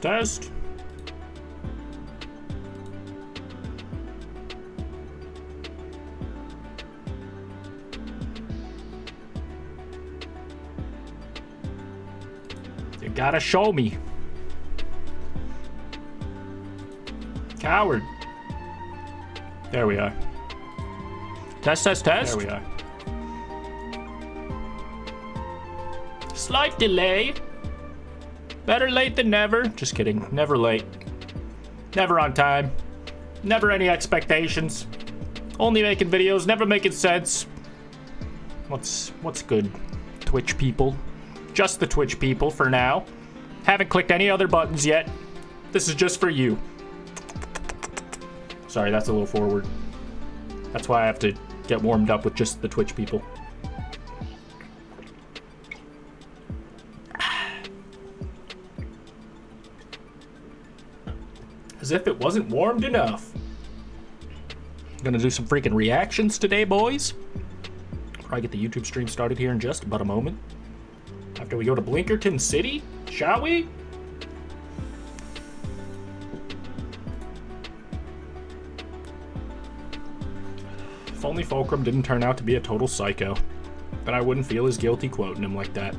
test. You gotta show me. Coward. There we are. Test, test, test. There we are. Slight delay. Better late than never. Just kidding. Never late. Never on time. Never any expectations. Only making videos, never making sense. What's good? Twitch people. Just the Twitch people for now. Haven't clicked any other buttons yet. This is just for you. Sorry, that's a little forward. That's why I have to get warmed up with just the Twitch people. As if it wasn't warmed enough. Gonna do some freaking reactions today, boys. Probably get the YouTube stream started here in just about a moment. After we go to Blinkerton City, shall we? If only Fulcrum didn't turn out to be a total psycho, then I wouldn't feel as guilty quoting him like that.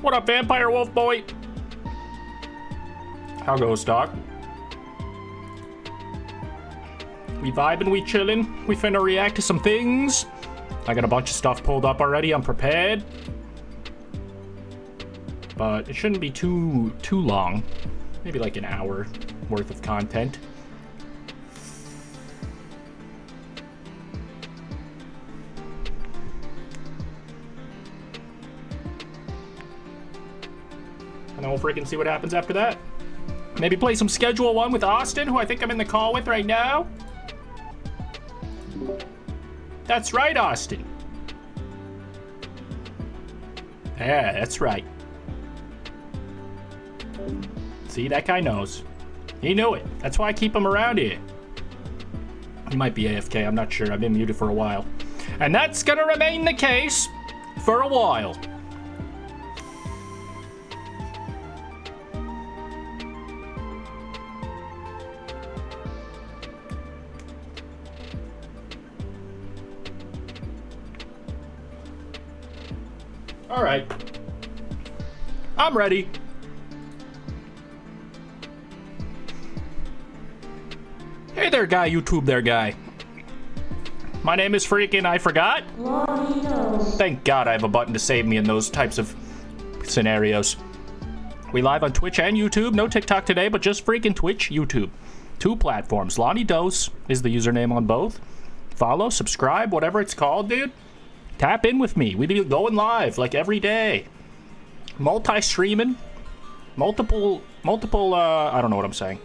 What up, Vampire Wolf Boy? How goes, Doc? We vibing, we chillin'. We finna react to some things. I got a bunch of stuff pulled up already. I'm prepared. But it shouldn't be too long. Maybe like an hour worth of content. And then we'll freaking see what happens after that. Maybe play some Schedule 1 with Austin, who I think I'm in the call with right now. That's right, Austin. Yeah, that's right. See, that guy knows. He knew it. That's why I keep him around here. He might be AFK, I'm not sure. I've been muted for a while. And that's gonna remain the case for a while. All right. I'm ready. Hey there, guy. YouTube there, guy. My name is freaking I forgot. LonnieDos. Thank God I have a button to save me in those types of scenarios. We live on Twitch and YouTube. No TikTok today, but just freaking Twitch, YouTube. 2 platforms. LonnieDos is the username on both. Follow, subscribe, whatever it's called, dude. Tap in with me. We be going live like every day. Multi-streaming. Multiple, I don't know what I'm saying.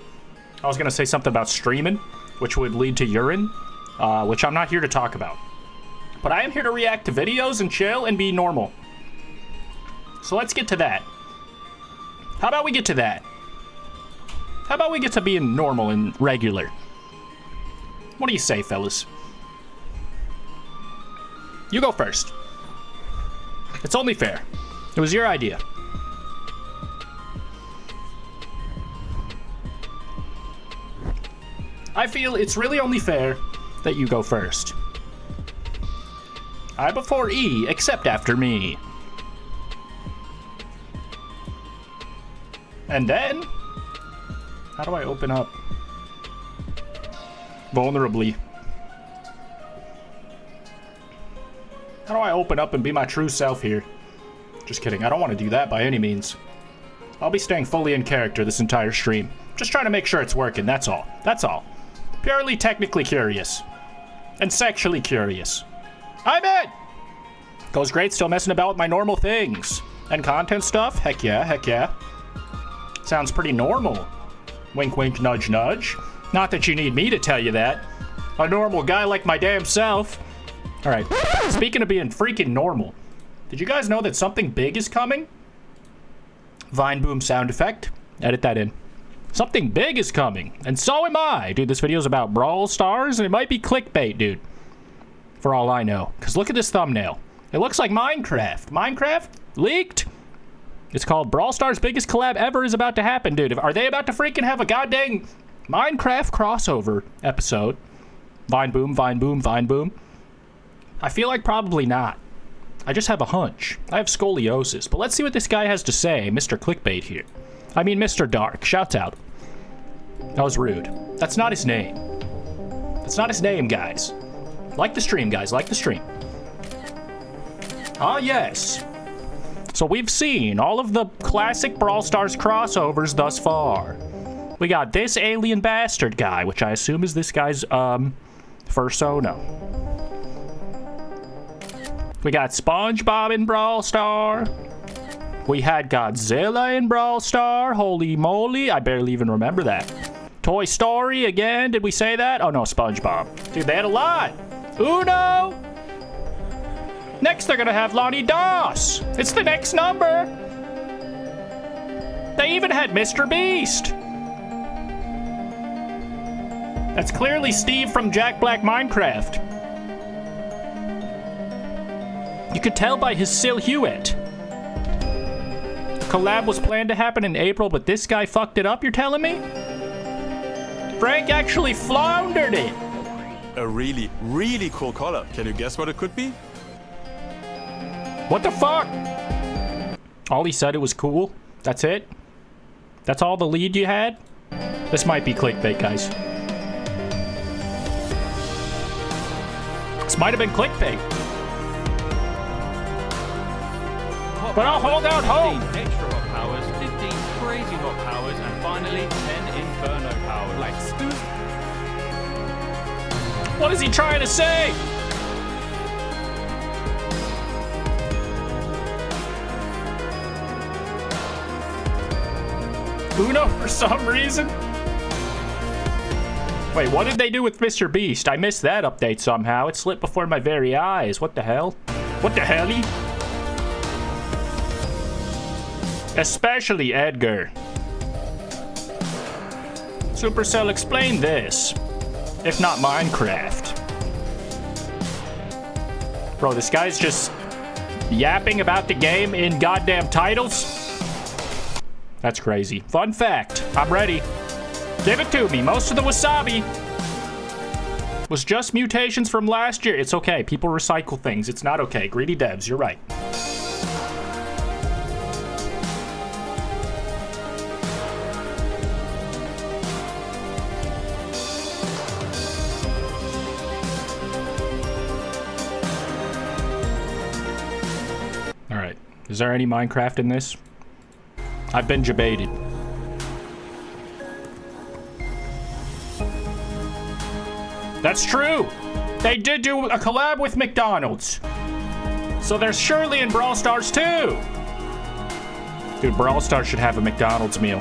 I was going to say something about streaming, which would lead to urine, which I'm not here to talk about. But I am here to react to videos and chill and be normal. So let's get to that. How about we get to that? How about we get to being normal and regular? What do you say, fellas? You go first. It's only fair. It was your idea. I feel it's really only fair that you go first. I before E, except after me. And then, how do I open up vulnerably? How do I open up and be my true self here? Just kidding. I don't want to do that by any means. I'll be staying fully in character this entire stream. Just trying to make sure it's working. That's all. That's all. Purely technically curious. And sexually curious. I'm in! Goes great. Still messing about with my normal things. And content stuff? Heck yeah. Heck yeah. Sounds pretty normal. Wink, wink, nudge, nudge. Not that you need me to tell you that. A normal guy like my damn self. All right, speaking of being freaking normal, did you guys know that something big is coming? Vine boom sound effect. Edit that in. Something big is coming, and so am I. Dude, this video is about Brawl Stars, and it might be clickbait, dude. For all I know. Because look at this thumbnail. It looks like Minecraft. Minecraft leaked? It's called Brawl Stars' biggest collab ever is about to happen, dude. Are they about to freaking have a goddamn Minecraft crossover episode? Vine boom, vine boom, vine boom. I feel like probably not. I just have a hunch. I have scoliosis. But let's see what this guy has to say, Mr. Clickbait here. I mean, Mr. Dark. Shouts out. That was rude. That's not his name. That's not his name, guys. Like the stream, guys. Like the stream. Ah, yes. So we've seen all of the classic Brawl Stars crossovers thus far. We got this alien bastard guy, which I assume is this guy's, fursona. We got SpongeBob in Brawl Star. We had Godzilla in Brawl Star. Holy moly, I barely even remember that. Toy Story again, did we say that? Oh no, SpongeBob. Dude, they had a lot. Uno. Next, they're gonna have LonnieDos. It's the next number. They even had Mr. Beast. That's clearly Steve from Jack Black Minecraft. You could tell by his silhouette. Collab was planned to happen in April, but this guy fucked it up, you're telling me? Frank actually floundered it. A really, really cool collab. Can you guess what it could be? What the fuck? All he said it was cool? That's it? That's all the lead you had? This might be clickbait, guys. This might have been clickbait. But I'll hold out hope. 15 extra hot powers, 15 crazy hot powers, and finally 10 inferno powers. Like scoop. What is he trying to say? Uno for some reason? Wait, what did they do with Mr. Beast? I missed that update somehow. It slipped before my very eyes. What the hell? What the hell-y? Especially Edgar. Supercell, explain this. If not Minecraft. Bro, this guy's just yapping about the game in goddamn titles? That's crazy. Fun fact. I'm ready. Give it to me. Most of the wasabi was just mutations from last year. It's okay. People recycle things. It's not okay. Greedy devs. You're right. All right. Is there any Minecraft in this? I've been debated. That's true. They did do a collab with McDonald's. So there's surely in Brawl Stars too. Dude, Brawl Stars should have a McDonald's meal.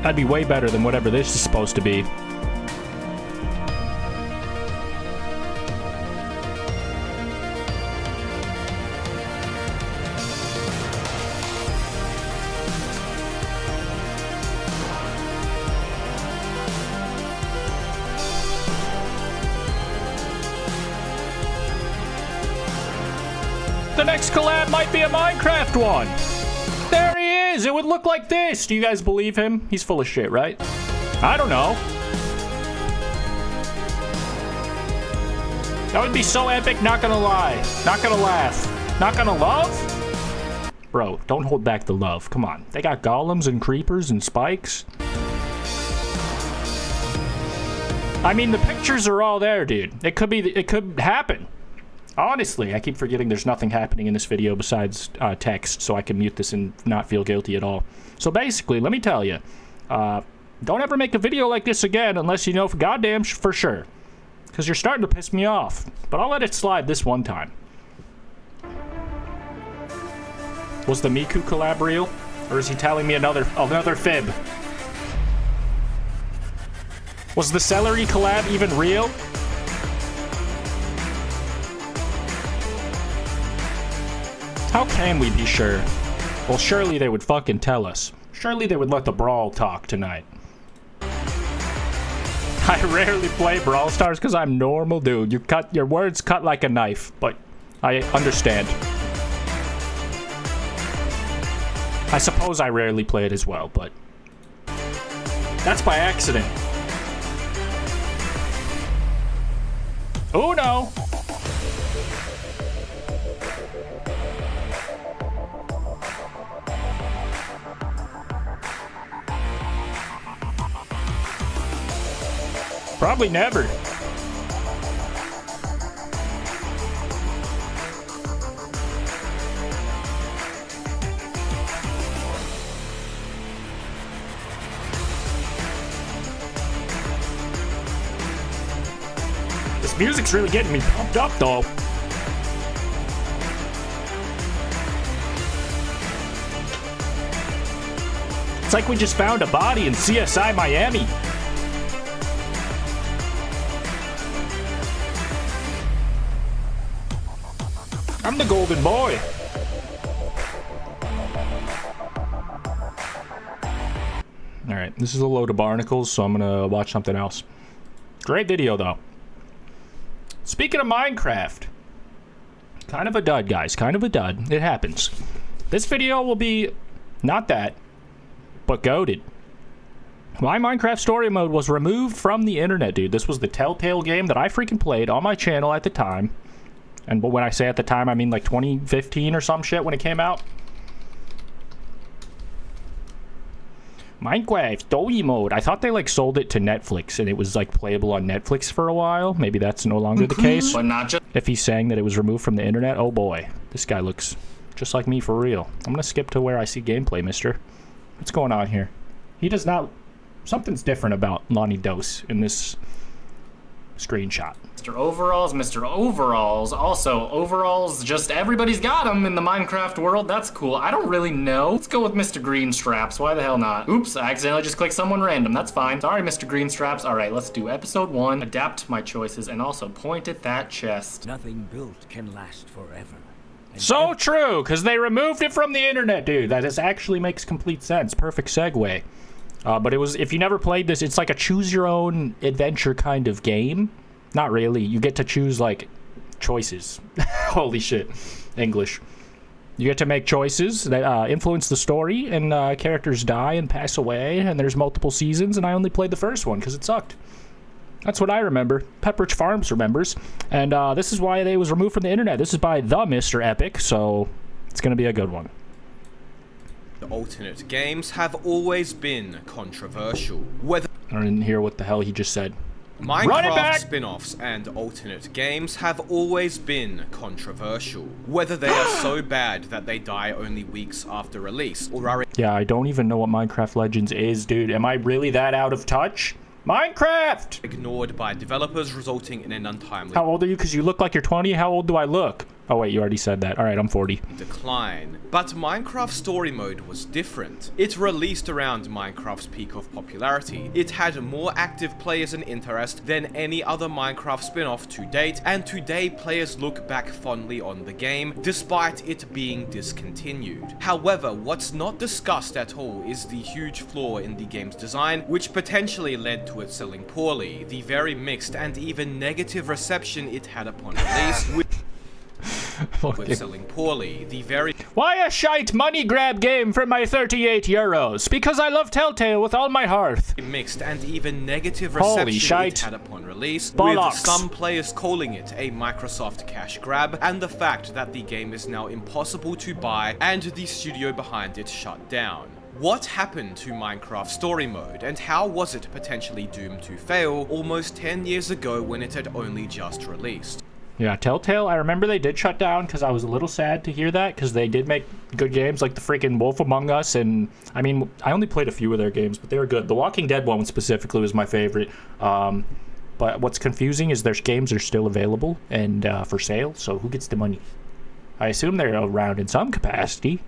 That'd be way better than whatever this is supposed to be. The next collab might be a Minecraft one. There he is. It would look like this. Do you guys believe him? He's full of shit, right? I don't know. That would be so epic, not gonna lie. Not gonna laugh. Not gonna love? Bro, don't hold back the love. Come on. They got golems and creepers and spikes. I mean, the pictures are all there, dude. It could happen. Honestly, I keep forgetting there's nothing happening in this video besides text, so I can mute this and not feel guilty at all. So basically, let me tell you, don't ever make a video like this again unless you know for goddamn for sure. Because you're starting to piss me off. But I'll let it slide this one time. Was the Miku collab real? Or is he telling me another fib? Was the celery collab even real? How can we be sure? Well, surely they would fucking tell us. Surely they would let the Brawl talk tonight. I rarely play Brawl Stars because I'm normal, dude. Your words cut like a knife, but I understand. I suppose I rarely play it as well, but that's by accident. Oh no! Probably never. This music's really getting me pumped up, though. It's like we just found a body in CSI Miami. I'm the golden boy. Alright, this is a load of barnacles, so I'm gonna watch something else. Great video, though. Speaking of Minecraft, kind of a dud, guys. Kind of a dud. It happens. This video will be not that, but goated. My Minecraft story mode was removed from the internet, dude. This was the Telltale game that I freaking played on my channel at the time. And when I say at the time, I mean like 2015 or some shit when it came out. Minecraft story mode. I thought they like sold it to Netflix and it was like playable on Netflix for a while. Maybe that's no longer the case. But not just. If he's saying that it was removed from the internet, oh boy, this guy looks just like me for real. I'm gonna skip to where I see gameplay, mister. What's going on here? He does not. Something's different about LonnieDos in this screenshot. Mr. Overalls, Mr. Overalls. Also, overalls, just everybody's got them in the Minecraft world. That's cool. I don't really know. Let's go with Mr. Green Straps. Why the hell not? Oops, I accidentally just clicked someone random. That's fine. Sorry, Mr. Green Straps. All right, let's do episode 1. Adapt my choices and also point at that chest. Nothing built can last forever. So true, because they removed it from the internet, dude. That is actually makes complete sense. Perfect segue. But it was, if you never played this, it's like a choose your own adventure kind of game. Not really. You get to choose, like, choices. Holy shit. English. You get to make choices that influence the story, and characters die and pass away, and there's multiple seasons, and I only played the first one because it sucked. That's what I remember. Pepperidge Farms remembers. And this is why they was removed from the internet. This is by the Mr. Epic, so it's going to be a good one. Alternate games have always been controversial. Whether I didn't hear what the hell he just said. Minecraft spin-offs and alternate games have always been controversial. Whether they are so bad that they die only weeks after release, or are Yeah, I don't even know what Minecraft Legends is, dude. Am I really that out of touch? Minecraft! ignored by developers, resulting in an untimely How old are you? Because you look like you're 20. How old do I look? Oh, wait, you already said that. All right, I'm 40. decline. But Minecraft Story Mode was different. It released around Minecraft's peak of popularity. It had more active players and interest than any other Minecraft spin-off to date, and today players look back fondly on the game, despite it being discontinued. However, what's not discussed at all is the huge flaw in the game's design, which potentially led to it selling poorly, the very mixed and even negative reception it had upon release, with selling poorly, the very Why a shite money grab game for my 38 euros? Because I love Telltale with all my heart. mixed and even negative Holy reception shite. it had upon release, Bollocks. with some players calling it a Microsoft cash grab, and the fact that the game is now impossible to buy and the studio behind it shut down. What happened to Minecraft Story Mode, and how was it potentially doomed to fail almost 10 years ago when it had only just released? Yeah, Telltale, I remember they did shut down because I was a little sad to hear that because they did make good games like the freaking Wolf Among Us, and I mean, I only played a few of their games, but they were good. The Walking Dead one specifically was my favorite. But what's confusing is their games are still available and for sale, so who gets the money? I assume they're around in some capacity.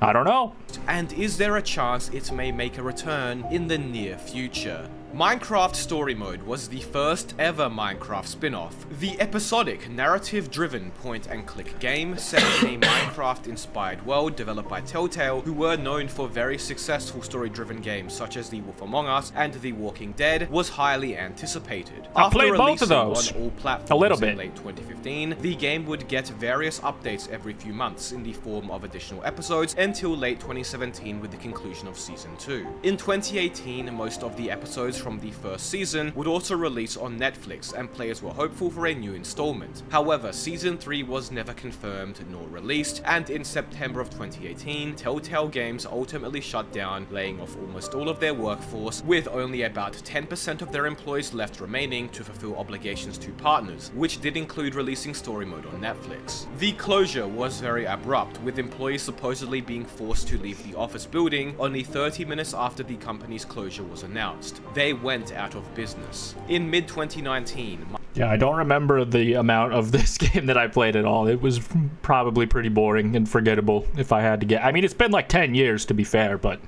I don't know. And is there a chance it may make a return in the near future? Minecraft Story Mode was the first ever Minecraft spin-off. The episodic, narrative-driven point-and-click game set in a Minecraft-inspired world developed by Telltale, who were known for very successful story-driven games such as The Wolf Among Us and The Walking Dead, was highly anticipated. I played both of those. On all platforms a little bit. In late 2015, the game would get various updates every few months in the form of additional episodes until late 2017 with the conclusion of Season 2. In 2018, most of the episodes from the first season would also release on Netflix, and players were hopeful for a new installment. However, Season 3 was never confirmed nor released, and in September of 2018, Telltale Games ultimately shut down, laying off almost all of their workforce, with only about 10% of their employees left remaining to fulfill obligations to partners, which did include releasing story mode on Netflix. The closure was very abrupt, with employees supposedly being forced to leave the office building only 30 minutes after the company's closure was announced. They went out of business. In mid-2019, yeah, I don't remember the amount of this game that I played at all. It was probably pretty boring and forgettable if I had to get. I mean, it's been like 10 years to be fair, but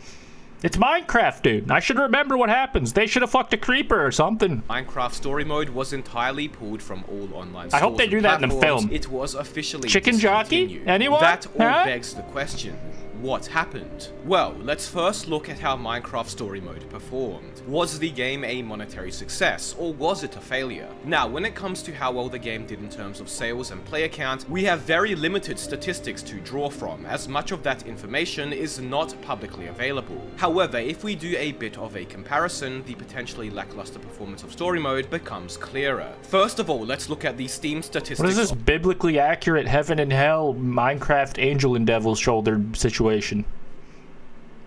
it's Minecraft, dude. I should remember what happens. They should have fucked a creeper or something. Minecraft Story Mode was entirely pulled from all online stores. I hope they do that in the film. It was officially Chicken Jockey? Anyone? That all begs the question. What happened? Well, let's first look at how Minecraft Story Mode performed. Was the game a monetary success, or was it a failure? Now, when it comes to how well the game did in terms of sales and player count, we have very limited statistics to draw from, as much of that information is not publicly available. However, if we do a bit of a comparison, the potentially lackluster performance of Story Mode becomes clearer. First of all, let's look at the Steam statistics. What is this biblically accurate heaven and hell Minecraft angel and devil's shoulder situation?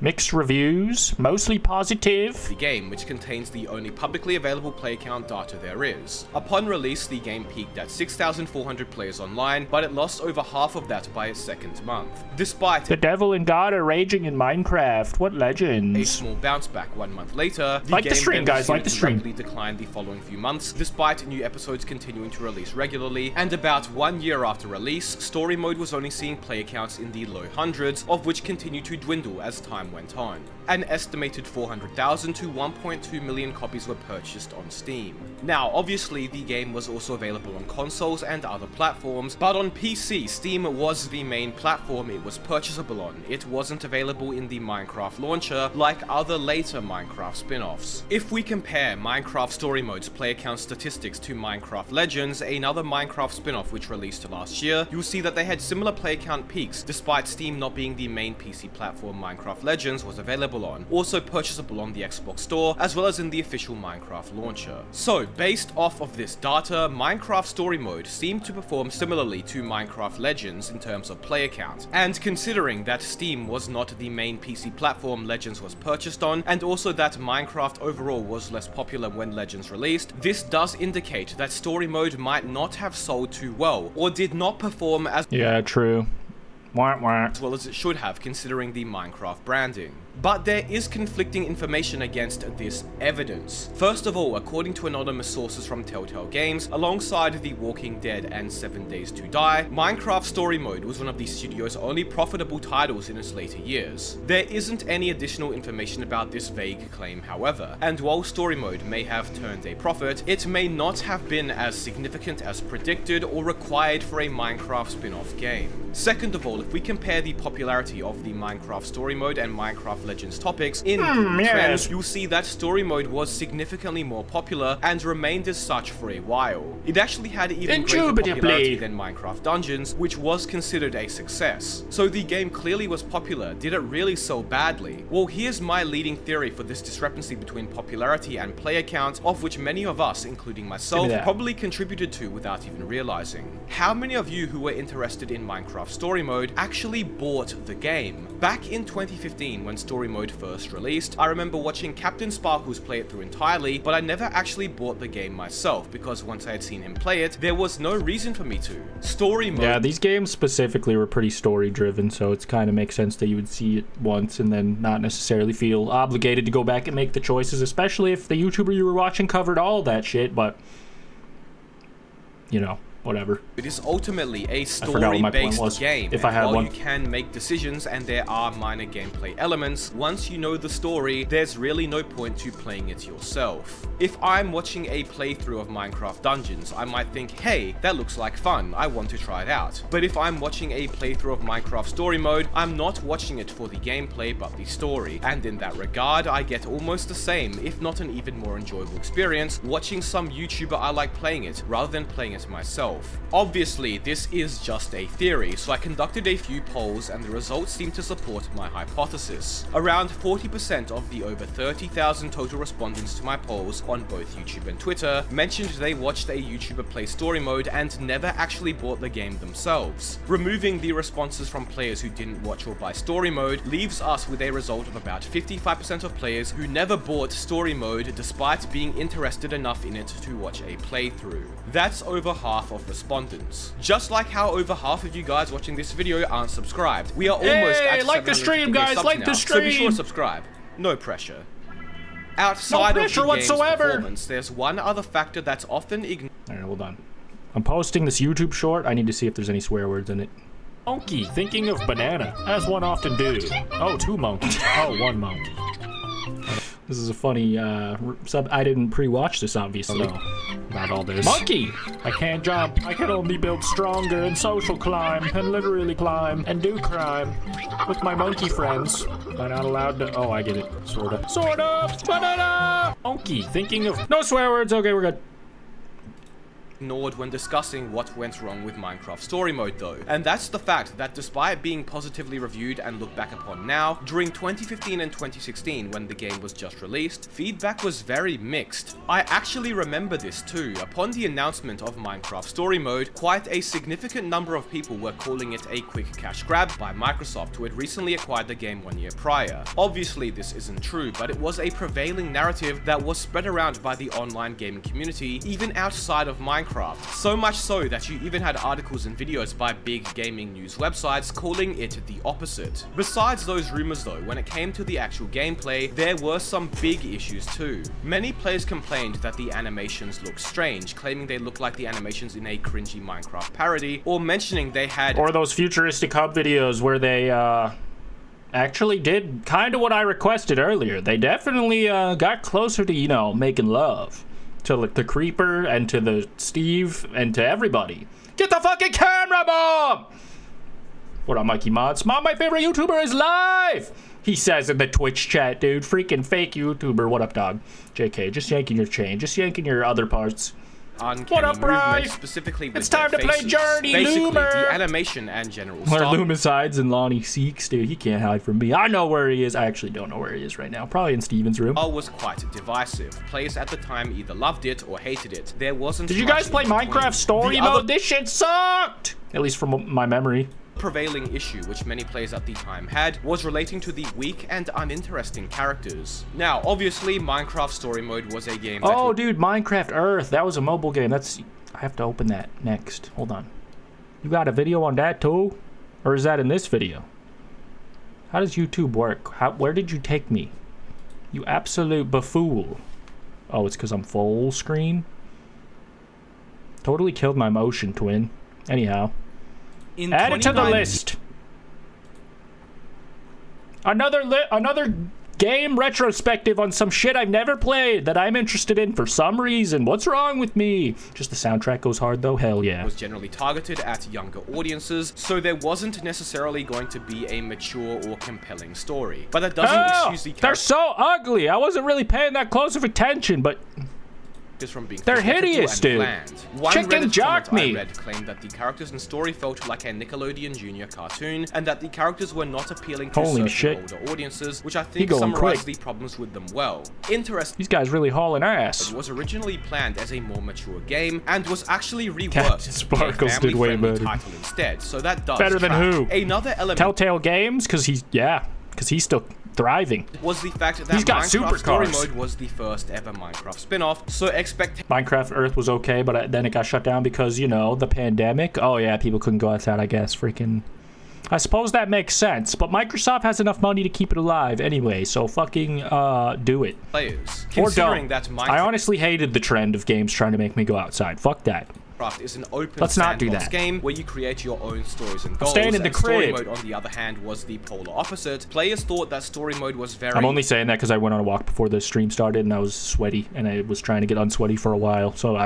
Mixed reviews, mostly positive. The game, which contains the only publicly available player count data there is. Upon release, the game peaked at 6,400 players online, but it lost over half of that by its second month. Despite the devil and God are raging in Minecraft. What legends? A small bounce back 1 month later, the like game the stream, guys, like the stream. rapidly declined the following few months, despite new episodes continuing to release regularly, and about 1 year after release, Story Mode was only seeing player counts in the low hundreds, of which continued to dwindle as time went on. An estimated 400,000 to 1.2 million copies were purchased on Steam. Now, obviously, the game was also available on consoles and other platforms, but on PC, Steam was the main platform it was purchasable on. It wasn't available in the Minecraft launcher like other later Minecraft spin-offs. If we compare Minecraft Story Mode's player count statistics to Minecraft Legends, another Minecraft spin-off which released last year, you'll see that they had similar player count peaks, despite Steam not being the main PC platform Minecraft Legends was available on, also purchasable on the Xbox Store, as well as in the official Minecraft launcher. So, based off of this data, Minecraft Story Mode seemed to perform similarly to Minecraft Legends in terms of player count, and considering that Steam was not the main PC platform Legends was purchased on, and also that Minecraft overall was less popular when Legends released, this does indicate that Story Mode might not have sold too well, or did not perform as true. As well as it should have, considering the Minecraft branding. But there is conflicting information against this evidence. First of all, according to anonymous sources from Telltale Games, alongside The Walking Dead and 7 Days to Die, Minecraft Story Mode was one of the studio's only profitable titles in its later years. There isn't any additional information about this vague claim, however, and while Story Mode may have turned a profit, it may not have been as significant as predicted or required for a Minecraft spin-off game. Second of all, if we compare the popularity of the Minecraft Story Mode and Minecraft Legends topics in trends, you'll see that Story Mode was significantly more popular and remained as such for a while. It actually had even greater popularity than Minecraft Dungeons, which was considered a success. So the game clearly was popular. Did it really sell badly? Well, here's my leading theory for this discrepancy between popularity and player count, of which many of us, including myself, probably contributed to without even realizing. How many of you who were interested in Minecraft Story Mode actually bought the game? Back in 2015, when Story Mode first released, I remember watching Captain Sparkles play it through entirely, but I never actually bought the game myself, because once I had seen him play it, there was no reason for me to. Story Mode... Yeah, these games specifically were pretty story-driven, so it kind of makes sense that you would see it once and then not necessarily feel obligated to go back and make the choices, especially if the YouTuber you were watching covered all that shit, but... you know, whatever. It is ultimately a forgot what my point was, story-based game, if I had while one. you can make decisions and there are minor gameplay elements, once you know the story, there's really no point to playing it yourself. If I'm watching a playthrough of Minecraft Dungeons, I might think, hey, that looks like fun, I want to try it out. But if I'm watching a playthrough of Minecraft Story Mode, I'm not watching it for the gameplay but the story, and in that regard, I get almost the same, if not an even more enjoyable experience, watching some YouTuber I like playing it, rather than playing it myself. Obviously, this is just a theory, so I conducted a few polls and the results seem to support my hypothesis. Around 40% of the over 30,000 total respondents to my polls on both YouTube and Twitter mentioned they watched a YouTuber play story mode and never actually bought the game themselves. Removing the responses from players who didn't watch or buy story mode leaves us with a result of about 55% of players who never bought story mode despite being interested enough in it to watch a playthrough. That's over half of respondents. Just like how over half of you guys watching this video aren't subscribed. We are almost at like the stream, 750K guys, subs like now, the so be sure to stream. subscribe. No pressure. Outside No of pressure the game's whatsoever. performance, there's one other factor that's often ignored. Alright, hold on. I'm posting this YouTube short. I need to see if there's any swear words in it. Monkey, thinking of banana, as one often do. Oh, 2 monkeys. Oh, 1 monkey. This is a funny sub. I didn't pre-watch this, obviously. About all this. Monkey! I can't jump. I can only build stronger and social climb and literally climb and do crime with my monkey friends. Am I not allowed to? Oh, I get it. Sorta. Sorta! Banana! Monkey, thinking of. No swear words. Okay, we're good. Ignored when discussing what went wrong with Minecraft Story Mode though, and that's the fact that despite being positively reviewed and looked back upon now, during 2015 and 2016 when the game was just released, feedback was very mixed. I actually remember this too. Upon the announcement of Minecraft Story Mode, quite a significant number of people were calling it a quick cash grab by Microsoft, who had recently acquired the game 1 year prior. Obviously this isn't true, but it was a prevailing narrative that was spread around by the online gaming community, even outside of Minecraft. So much so that you even had articles and videos by big gaming news websites calling it the opposite. Besides those rumors though, when it came to the actual gameplay, there were some big issues too. Many players complained that the animations looked strange, claiming they looked like the animations in a cringy Minecraft parody, or mentioning they had Or those futuristic hub videos where they actually did kind of what I requested earlier. They definitely got closer to, you know, making love. To like the creeper and to the Steve and to everybody. Get the fucking camera, Mom! What up, Mikey Mods? Mom, my favorite YouTuber is live! He says in the Twitch chat, dude. Freaking fake YouTuber. What up, dog? JK, just yanking your chain. Just yanking your other parts. uncanny What up, movement, Bri? specifically with It's time their to play faces. Journey, Basically, Loomer. the animation and general Where style Loomis hides and Lonnie seeks, dude. He can't hide from me. I know where he is. I actually don't know where he is right now. Probably in Steven's room. was quite divisive. Players at the time either loved it or hated it. There wasn't Did you much guys play in between. Minecraft Story The Mode? other This shit sucked! At least from my memory. prevailing issue which many players at the time had was relating to the weak and uninteresting characters. Now, obviously, Minecraft Story Mode was a game that Oh, dude, Minecraft Earth. That was a mobile game. I have to open that next. Hold on. You got a video on that too? Or is that in this video? How does YouTube work? Where did you take me? You absolute buffool. Oh, it's because I'm full screen? Totally killed my motion, twin. Anyhow. Add it to the list. Another game retrospective on some shit I've never played that I'm interested in for some reason. What's wrong with me? Just the soundtrack goes hard though. Hell yeah. was generally targeted at younger audiences, so there wasn't necessarily going to be a mature or compelling story. But that doesn't excuse the They're characters so ugly. I wasn't really paying that close of attention, but from being they're theatrical hideous, and dude. bland. One Chicken Reddit jock comment me. I read claimed that the characters and story felt like a Nickelodeon Junior cartoon, and that the characters were not appealing to Holy certain shit. older audiences, which I He think going summarized quick. the problems with them well. Interesting. these guys really hauling ass. It was originally planned as a more mature game and was actually reworked Captain Sparkles to be a did way family-friendly better. title instead, so that does Better than track. who? Another element Telltale Games? Because he's still thriving. was the fact that He's got Minecraft Story supercars. Mode was the first ever Minecraft spin-off, so expect Minecraft Earth was okay, but then it got shut down because, you know, the pandemic. Oh, yeah, people couldn't go outside, I guess. Freaking. I suppose that makes sense, but Microsoft has enough money to keep it alive anyway, so fucking do it. players. Or Considering don't. that I Minecraft honestly hated the trend of games trying to make me go outside. Fuck that. Minecraft is an open Let's not do sandbox that. game where you create your own stories and goals. staying in the and story crib. mode, on the other hand, was the polar opposite. Players thought that story mode was very... I'm only saying that because I went on a walk before the stream started and I was sweaty and I was trying to get unsweaty for a while. So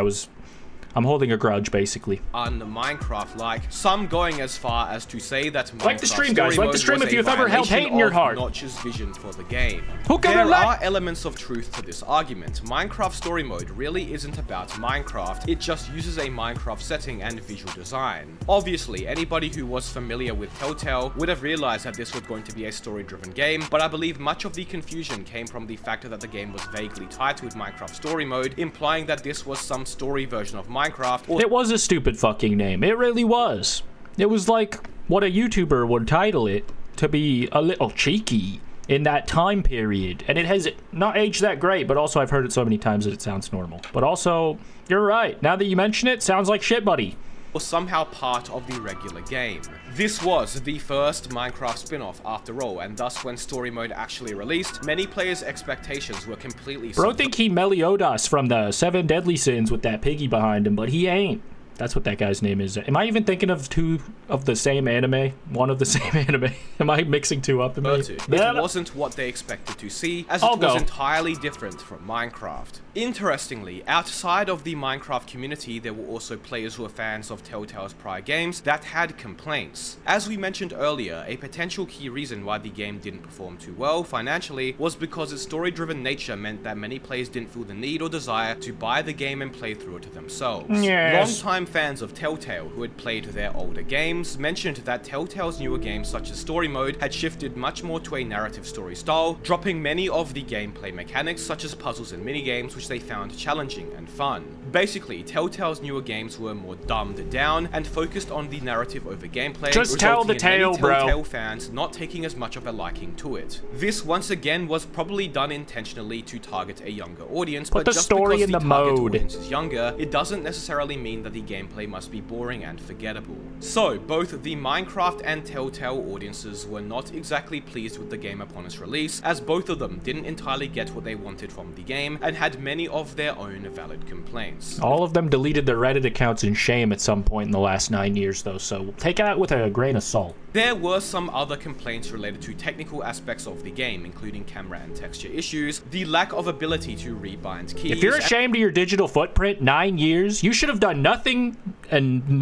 I'm holding a grudge, basically. on Minecraft-like, some going as far as to say that Minecraft Like the stream, guys. story Like the mode stream was if a you've ever held violation hate in your of heart. Notch's vision for the game. Who can There relate? are elements of truth to this argument. Minecraft story mode really isn't about Minecraft, it just uses a Minecraft setting and visual design. Obviously, anybody who was familiar with Telltale would have realized that this was going to be a story-driven game, but I believe much of the confusion came from the fact that the game was vaguely titled Minecraft story mode, implying that this was some story version of Minecraft, or It was a stupid fucking name. It really was. It was like what a YouTuber would title it to be a little cheeky in that time period. And it has not aged that great, but also I've heard it so many times that it sounds normal. But also, you're right. Now that you mention it, sounds like shit, buddy. or somehow part of the regular game. This was the first Minecraft spin-off after all, and thus when story mode actually released, many players' expectations were completely Bro think he Meliodas from the 7 Deadly Sins with that piggy behind him, but he ain't. That's what that guy's name is. Am I even thinking of two of the same anime? One of the same anime? Am I mixing two up? It wasn't what they expected to see, as it was entirely different from Minecraft. Interestingly, outside of the Minecraft community, there were also players who were fans of Telltale's prior games that had complaints. As we mentioned earlier, a potential key reason why the game didn't perform too well financially was because its story-driven nature meant that many players didn't feel the need or desire to buy the game and play through it themselves. Yes. Long-time fans of Telltale who had played their older games mentioned that Telltale's newer games such as story mode had shifted much more to a narrative story style, dropping many of the gameplay mechanics such as puzzles and minigames which they found challenging and fun. Basically, Telltale's newer games were more dumbed down and focused on the narrative over gameplay, just tell the resulting in tale, many bro. Telltale fans not taking as much of a liking to it. This once again was probably done intentionally to target a younger audience, Put but the just story because in the the target mode. audience is younger, it doesn't necessarily mean that the gameplay must be boring and forgettable. So, both the Minecraft and Telltale audiences were not exactly pleased with the game upon its release, as both of them didn't entirely get what they wanted from the game, and had many of their own valid complaints. All of them deleted their Reddit accounts in shame at some point in the last 9 years, though, so take it with a grain of salt. There were some other complaints related to technical aspects of the game, including camera and texture issues, the lack of ability to rebind keys. If you're ashamed of your digital footprint, 9 years, you should have done nothing and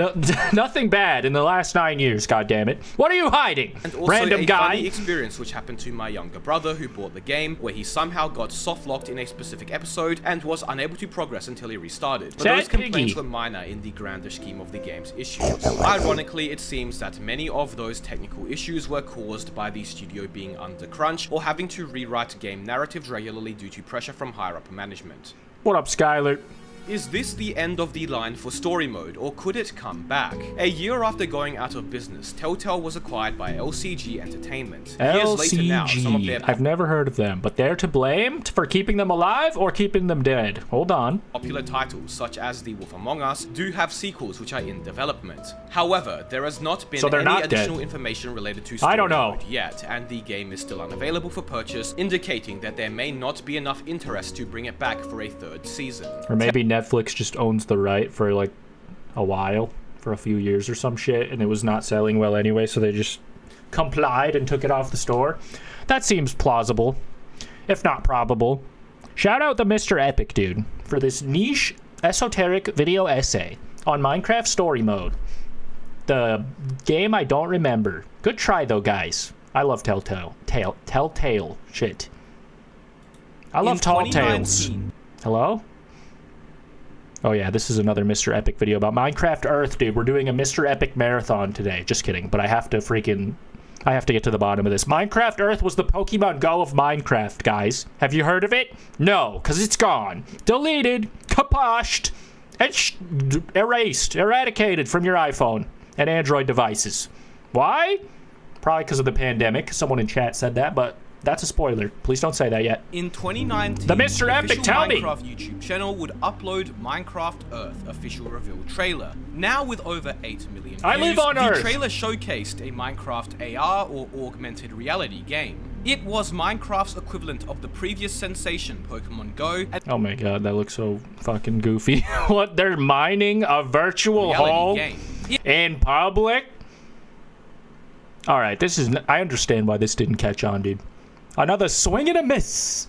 nothing bad in the last 9 years, goddammit. What are you hiding, and also random a guy? funny experience which happened to my younger brother who bought the game, where he somehow got soft-locked in a specific episode and was unable to progress until he restarted. But those complaints were minor in the grander scheme of the game's issues. Ironically, it seems that many of those technical issues were caused by the studio being under crunch or having to rewrite game narratives regularly due to pressure from higher-up management. What up, Skylar? Is this the end of the line for story mode, or could it come back? A year after going out of business, Telltale was acquired by LCG Entertainment. Years later now, some of their I've never heard of them, but they're to blame for keeping them alive or keeping them dead. Hold on. popular titles, such as The Wolf Among Us, do have sequels which are in development. However, there has not been any additional information related to story mode yet, and the game is still unavailable for purchase, indicating that there may not be enough interest to bring it back for a third season. Or maybe Netflix just owns the right for like a while, for a few years or some shit, and it was not selling well anyway, so they just complied and took it off the store. That seems plausible, if not probable. Shout out the Mr. Epic dude for this niche esoteric video essay on Minecraft story mode. The game I don't remember. Good try though, guys. I love Telltale. Telltale shit. I love tall tales. Hello? Oh yeah, this is another Mr. Epic video about Minecraft Earth, dude. We're doing a Mr. Epic marathon today. Just kidding, but I have to get to the bottom of this. Minecraft Earth was the Pokemon Go of Minecraft, guys. Have you heard of it? No, because it's gone. Deleted. Kaposhed. Erased. Eradicated from your iPhone and Android devices. Why? Probably because of the pandemic. Someone in chat said that, but that's a spoiler. Please don't say that yet. In 2019, the Mr. Epic, tell me! Minecraft YouTube channel would upload Minecraft Earth official reveal trailer. Now with over 8 million views, I live on Earth! The trailer showcased a Minecraft AR or augmented reality game. It was Minecraft's equivalent of the previous sensation Pokemon Go. Oh my god, that looks so fucking goofy. What, they're mining a virtual hole in public? Alright, I understand why this didn't catch on, dude. Another swing and a miss.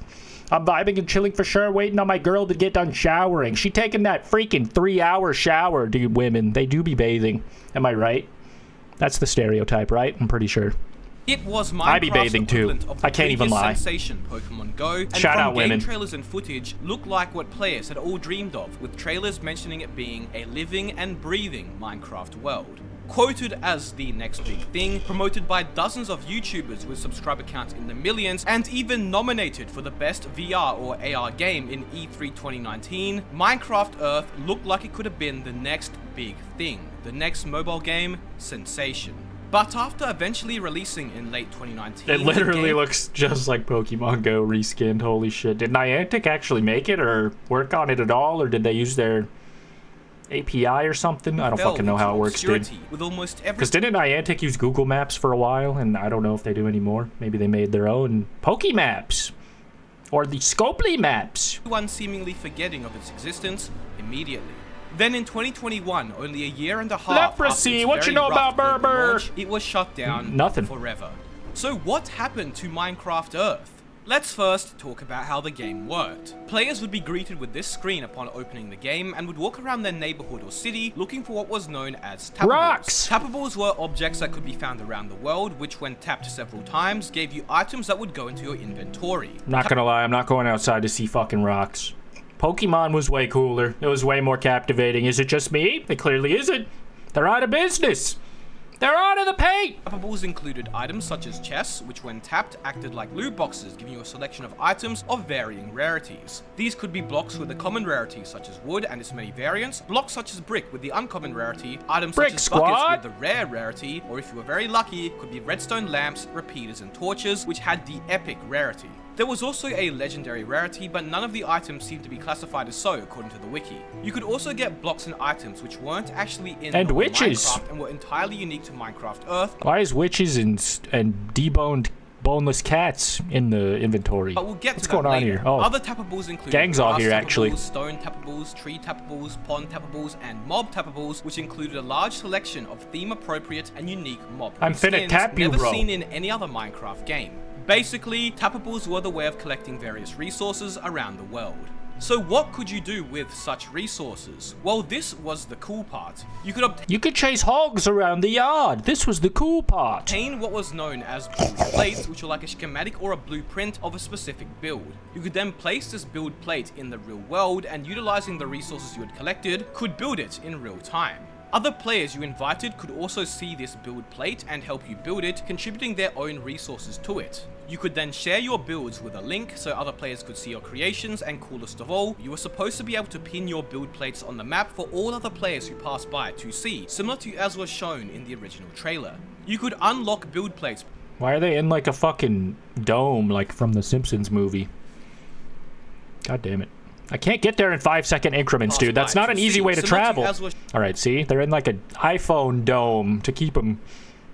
I'm vibing and chilling for sure, waiting on my girl to get done showering. She taking that freaking 3-hour shower, dude. Women, they do be bathing. Am I right? That's the stereotype, right? I'm pretty sure. It was Minecraft's I be bathing too. I can't even lie. Sensation Pokemon Go, and shout out game women. Trailers and footage look like what players had all dreamed of, with trailers mentioning it being a living and breathing Minecraft world. Quoted as the next big thing, promoted by dozens of YouTubers with subscriber counts in the millions, and even nominated for the best VR or AR game in E3 2019, Minecraft Earth looked like it could have been the next big thing, the next mobile game sensation. But after eventually releasing in late 2019... It literally looks just like Pokemon Go reskinned, holy shit. Did Niantic actually make it or work on it at all, or did they use their API or something? I don't fucking know how it works, dude. Because didn't Niantic use Google Maps for a while, and I don't know if they do anymore. Maybe they made their own Pokemaps. Or the Scopely maps. Everyone seemingly forgetting of its existence immediately. Then in 2021, only a year and a half Leprosy, what you know about Berber? Launch, it was shut down Nothing. forever. So what happened to Minecraft Earth? Let's first talk about how the game worked. Players would be greeted with this screen upon opening the game and would walk around their neighborhood or city looking for what was known as tappables. Rocks! Tappables were objects that could be found around the world, which when tapped several times gave you items that would go into your inventory. Not gonna lie, I'm not going outside to see fucking rocks. Pokemon was way cooler. It was way more captivating. Is it just me? It clearly isn't. They're out of business. They're out of the paint! Tappables included items such as chests, which when tapped acted like loot boxes, giving you a selection of items of varying rarities. These could be blocks with the common rarity such as wood and its many variants, blocks such as brick with the uncommon rarity, items such as buckets with the rare rarity, or if you were very lucky, could be redstone lamps, repeaters and torches, which had the epic rarity. There was also a legendary rarity, but none of the items seemed to be classified as so according to the wiki. You could also get blocks and items which weren't actually in Minecraft and were entirely unique to Minecraft Earth. Why is witches and deboned boneless cats in the inventory? But we'll get What's to that going on later. here? Oh, other tappables include gangs all here actually. Stone tappables, tree tappables, pond tappables, and mob tappables, which included a large selection of theme-appropriate and unique mob I'm finna skins tap you, never bro. seen in any other Minecraft game. Basically, tappables were the way of collecting various resources around the world. So what could you do with such resources? Well, this was the cool part. You could chase hogs around the yard. This was the cool part. Obtain what was known as build plates, which are like a schematic or a blueprint of a specific build. You could then place this build plate in the real world and utilizing the resources you had collected, could build it in real time. Other players you invited could also see this build plate and help you build it, contributing their own resources to it. You could then share your builds with a link so other players could see your creations, and coolest of all, you were supposed to be able to pin your build plates on the map for all other players who pass by to see, similar to as was shown in the original trailer. You could unlock build plates. Why are they in like a fucking dome like from the Simpsons movie? God damn it. I can't get there in 5-second increments, dude. That's not an easy way to travel. Alright, see? They're in like an iPhone dome to keep them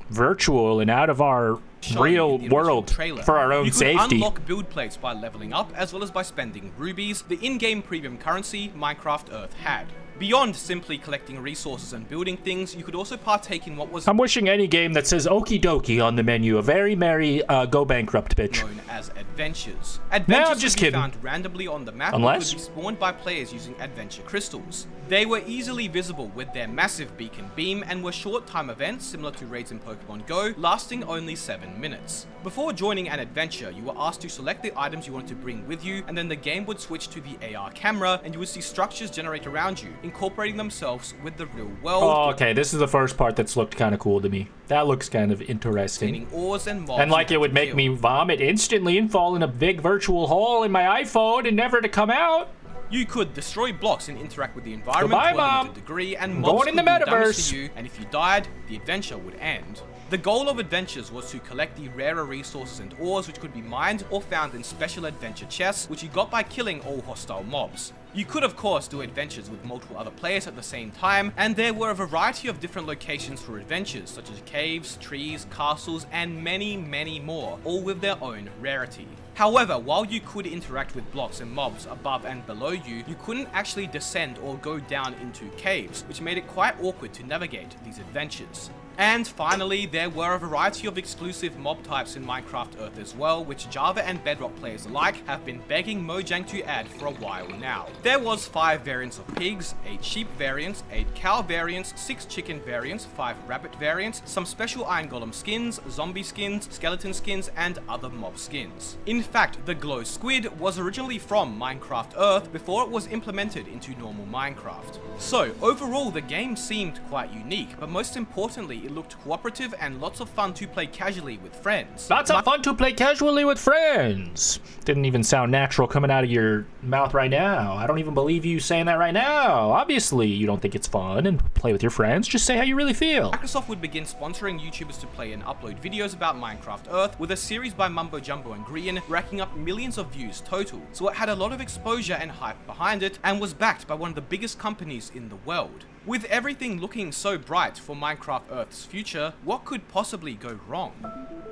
virtual and out of our real world for our own safety. You could unlock build plates by leveling up, as well as by spending rubies, the in-game premium currency Minecraft Earth had. Beyond simply collecting resources and building things, you could also partake in what was I'm wishing any game that says okie dokie on the menu a very merry go bankrupt bitch. Known as adventures. No, I'm just could be kidding. found randomly on the map, Unless or could be spawned by players using adventure crystals. They were easily visible with their massive beacon beam and were short-time events similar to raids in Pokemon Go, lasting only 7 minutes. Before joining an adventure, you were asked to select the items you wanted to bring with you, and then the game would switch to the AR camera, and you would see structures generate around you, incorporating themselves with the real world. Oh, okay, this is the first part that's looked kind of cool to me. That looks kind of interesting. Ores and mobs, and like it would make me vomit instantly and fall in a big virtual hole in my iPhone and never to come out. You could destroy blocks and interact with the environment Goodbye, to a Mom. limited degree, and Going mobs in could the do damage metaverse. to you, and if you died, the adventure would end. The goal of adventures was to collect the rarer resources and ores which could be mined or found in special adventure chests, which you got by killing all hostile mobs. You could of course do adventures with multiple other players at the same time, and there were a variety of different locations for adventures, such as caves, trees, castles, and many more, all with their own rarity. However, while you could interact with blocks and mobs above and below you, you couldn't actually descend or go down into caves, which made it quite awkward to navigate these adventures. And finally, there were a variety of exclusive mob types in Minecraft Earth as well, which Java and Bedrock players alike have been begging Mojang to add for a while now. There was 5 variants of pigs, 8 sheep variants, 8 cow variants, 6 chicken variants, 5 rabbit variants, some special iron golem skins, zombie skins, skeleton skins, and other mob skins. In fact, the glow squid was originally from Minecraft Earth before it was implemented into normal Minecraft. So overall, the game seemed quite unique, but most importantly, it looked cooperative and lots of fun to play casually with friends. Lots of fun to play casually with friends. Didn't even sound natural coming out of your mouth right now. I don't even believe you saying that right now. Obviously, you don't think it's fun and play with your friends. Just say how you really feel. Microsoft would begin sponsoring YouTubers to play and upload videos about Minecraft Earth, with a series by Mumbo Jumbo and Grian racking up millions of views total. So it had a lot of exposure and hype behind it, and was backed by one of the biggest companies in the world. With everything looking so bright for Minecraft Earth's future, what could possibly go wrong?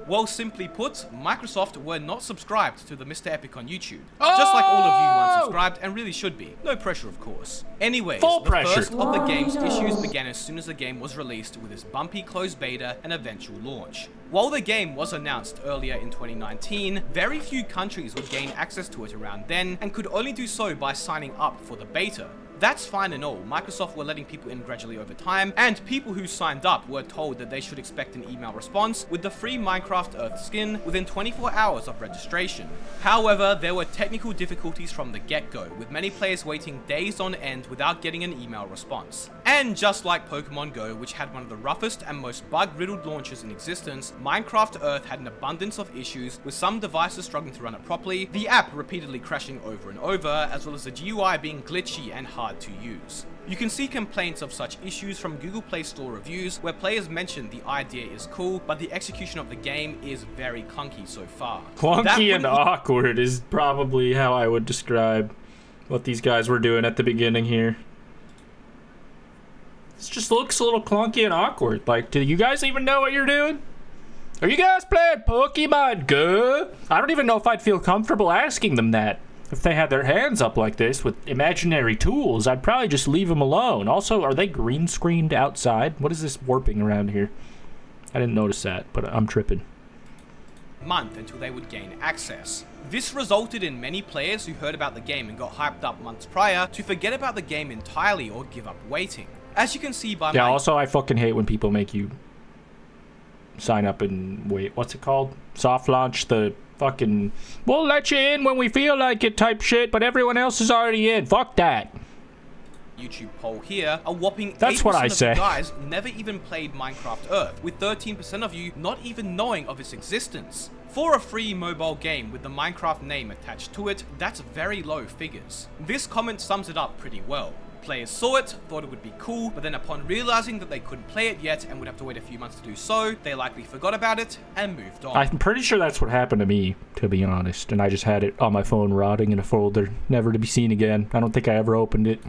Well, simply put, Microsoft were not subscribed to the Mr. Epic on YouTube. Just like all of you unsubscribed, and really should be. No pressure, of course. Anyways, the first of the game's issues began as soon as the game was released, with its bumpy closed beta and eventual launch. While the game was announced earlier in 2019, very few countries would gain access to it around then, and could only do so by signing up for the beta. That's fine and all. Microsoft were letting people in gradually over time, and people who signed up were told that they should expect an email response with the free Minecraft Earth skin within 24 hours of registration. However, there were technical difficulties from the get-go, with many players waiting days on end without getting an email response. And just like Pokemon Go, which had one of the roughest and most bug-riddled launches in existence, Minecraft Earth had an abundance of issues, with some devices struggling to run it properly, the app repeatedly crashing over and over, as well as the GUI being glitchy and hard to use. You can see complaints of such issues from Google Play Store reviews, where players mention the idea is cool, but the execution of the game is very clunky so far. Clunky and awkward is probably how I would describe what these guys were doing at the beginning here. This just looks a little clunky and awkward. Like, do you guys even know what you're doing? Are you guys playing Pokemon Go? I don't even know if I'd feel comfortable asking them that. If they had their hands up like this with imaginary tools, I'd probably just leave them alone. Also, are they green screened outside? What is this warping around here? I didn't notice that, but I'm tripping. Month until they would gain access. This resulted in many players who heard about the game and got hyped up months prior to forget about the game entirely or give up waiting. As you can see by yeah, also I fucking hate when people make you sign up and wait. What's it called? Soft launch the fucking, we'll let you in when we feel like it type shit, but everyone else is already in. Fuck that. YouTube poll here, a whopping 8% That's what I say. of you guys never even played Minecraft Earth, with 13% of you not even knowing of its existence. For a free mobile game with the Minecraft name attached to it, that's very low figures. This comment sums it up pretty well. Players saw it, thought it would be cool, but then upon realizing that they couldn't play it yet and would have to wait a few months to do so, they likely forgot about it and moved on. I'm pretty sure that's what happened to me, to be honest, and I just had it on my phone rotting in a folder, never to be seen again. I don't think I ever opened it.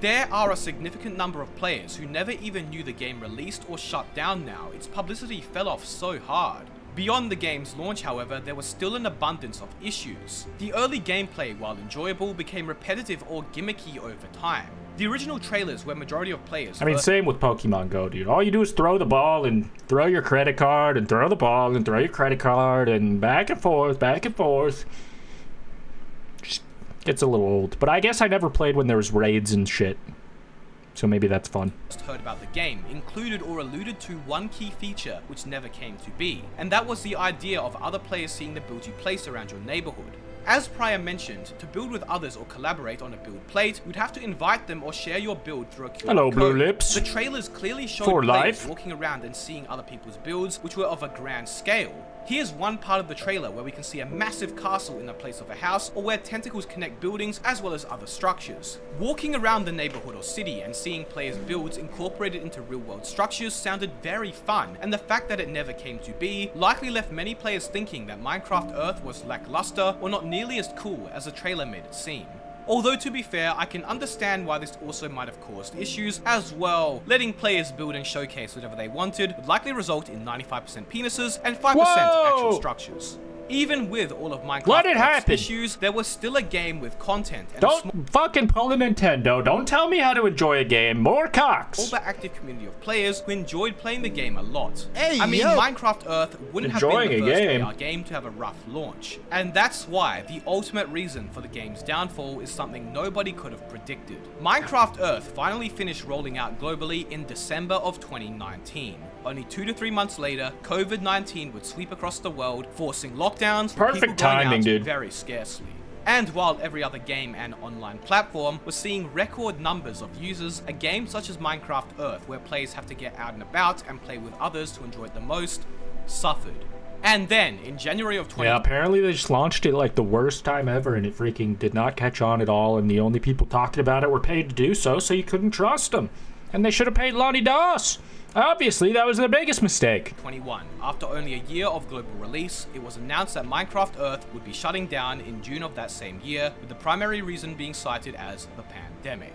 There are a significant number of players who never even knew the game released or shut down now. Its publicity fell off so hard. Beyond the game's launch, however, there was still an abundance of issues. The early gameplay, while enjoyable, became repetitive or gimmicky over time. The original trailers where majority of players... I mean, same with Pokemon Go, dude. All you do is throw the ball and throw your credit card and throw the ball and throw your credit card and back and forth, back and forth. Just gets a little old. But I guess I never played when there was raids and shit. So maybe that's fun. Heard about the game included or alluded to one key feature which never came to be, and that was the idea of other players seeing the builds you place around your neighborhood. As prior mentioned, to build with others or collaborate on a build plate, you'd have to invite them or share your build through a QR Hello, code. Blue Lips. The trailers clearly showed For players life. walking around and seeing other people's builds, which were of a grand scale. Here's one part of the trailer where we can see a massive castle in the place of a house, or where tentacles connect buildings as well as other structures. Walking around the neighborhood or city and seeing players' builds incorporated into real-world structures sounded very fun, and the fact that it never came to be likely left many players thinking that Minecraft Earth was lackluster or not nearly as cool as the trailer made it seem. Although to be fair, I can understand why this also might have caused issues as well. Letting players build and showcase whatever they wanted would likely result in 95% penises and 5% actual structures. Even with all of Minecraft's issues, there was still a game with content and don't fucking pull the Nintendo. Don't tell me how to enjoy a game. More cocks. All the active community of players who enjoyed playing the game a lot. Hey, I mean, Minecraft Earth wouldn't have been the first AR game to have a rough launch. And that's why the ultimate reason for the game's downfall is something nobody could have predicted. Minecraft Earth finally finished rolling out globally in December of 2019. Only 2 to 3 months later, COVID-19 would sweep across the world, forcing lockdowns for people going out very scarcely. And while every other game and online platform was seeing record numbers of users, a game such as Minecraft Earth, where players have to get out and about and play with others to enjoy it the most, suffered. And then, in January of 20... Yeah, apparently they just launched it like the worst time ever, and it freaking did not catch on at all, and the only people talking about it were paid to do so, so you couldn't trust them. And they should have paid LonnieDos. Obviously, that was the biggest mistake. 21. After only a year of global release, it was announced that Minecraft Earth would be shutting down in June of that same year, with the primary reason being cited as the pandemic.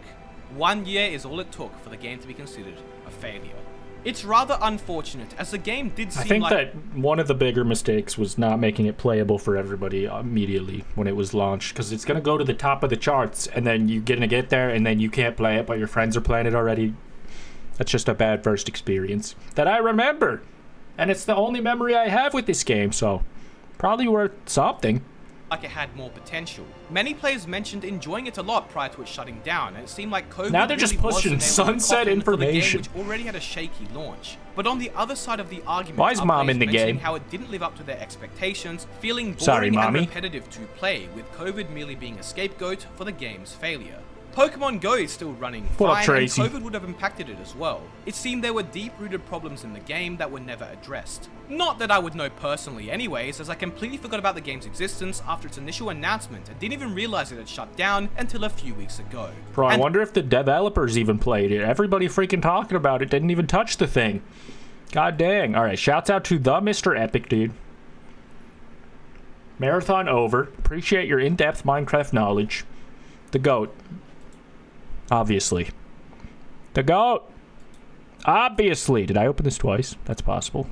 1 year is all it took for the game to be considered a failure. It's rather unfortunate, as the game did seem like... I think that one of the bigger mistakes was not making it playable for everybody immediately when it was launched, because it's going to go to the top of the charts, and then you're going to get there, and then you can't play it, but your friends are playing it already. That's just a bad first experience that I remember. And it's the only memory I have with this game, so probably worth something. Like it had more potential. Many players mentioned enjoying it a lot prior to it shutting down, and it seemed like COVID now they're just pushing sunset information, which already had a shaky launch. But on the other side of the argument, why is Mom in the game? How it didn't live up to their expectations, feeling boring and repetitive to play, with COVID merely being a scapegoat for the game's failure. Pokemon Go is still running fine, and COVID would have impacted it as well. It seemed there were deep-rooted problems in the game that were never addressed. Not that I would know personally anyways, as I completely forgot about the game's existence after its initial announcement and didn't even realize it had shut down until a few weeks ago. Bro, I wonder if the developers even played it. Everybody freaking talking about it didn't even touch the thing. God dang. Alright, shouts out to the Mr. Epic, dude. Marathon over. Appreciate your in-depth Minecraft knowledge. The GOAT. Obviously. The GOAT! Obviously! Did I open this twice? That's possible.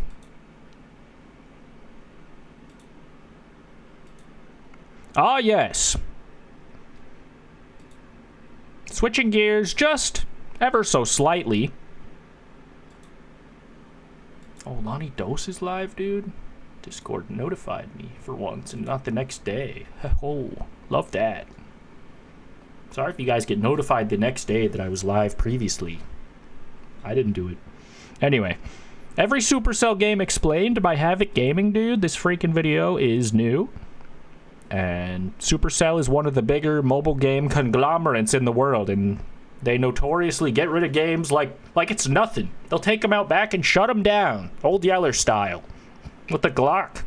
Ah, yes. Switching gears just ever so slightly. Oh, LonnieDos is live, dude? Discord notified me for once and not the next day. Oh, love that. Sorry if you guys get notified the next day that I was live previously. I didn't do it. Anyway, every Supercell game explained by Havoc Gaming, dude. This freaking video is new. And Supercell is one of the bigger mobile game conglomerates in the world, and they notoriously get rid of games like it's nothing. They'll take them out back and shut them down, Old Yeller style, with the Glock.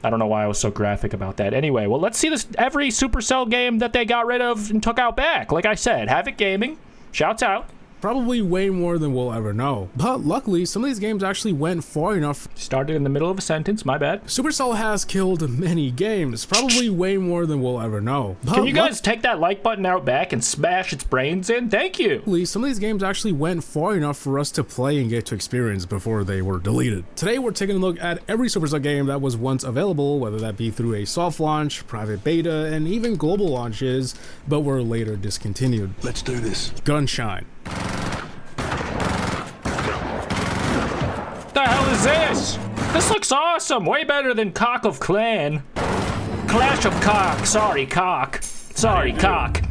I don't know why I was so graphic about that. Anyway, well, let's see this every Supercell game that they got rid of and took out back. Like I said, Havoc Gaming, shouts out. Probably way more than we'll ever know. But luckily, some of these games actually went far enough. Started in the middle of a sentence, my bad. Supercell has killed many games, probably way more than we'll ever know. But can you guys take that like button out back and smash its brains in? Thank you. Luckily, some of these games actually went far enough for us to play and get to experience before they were deleted. Today, we're taking a look at every Supercell game that was once available, whether that be through a soft launch, private beta, and even global launches, but were later discontinued. Let's do this. Gunshine. What the hell is this? This looks awesome. Way better than Cock of Clan. Clash of Cock. Sorry, Cock. Sorry, Cock.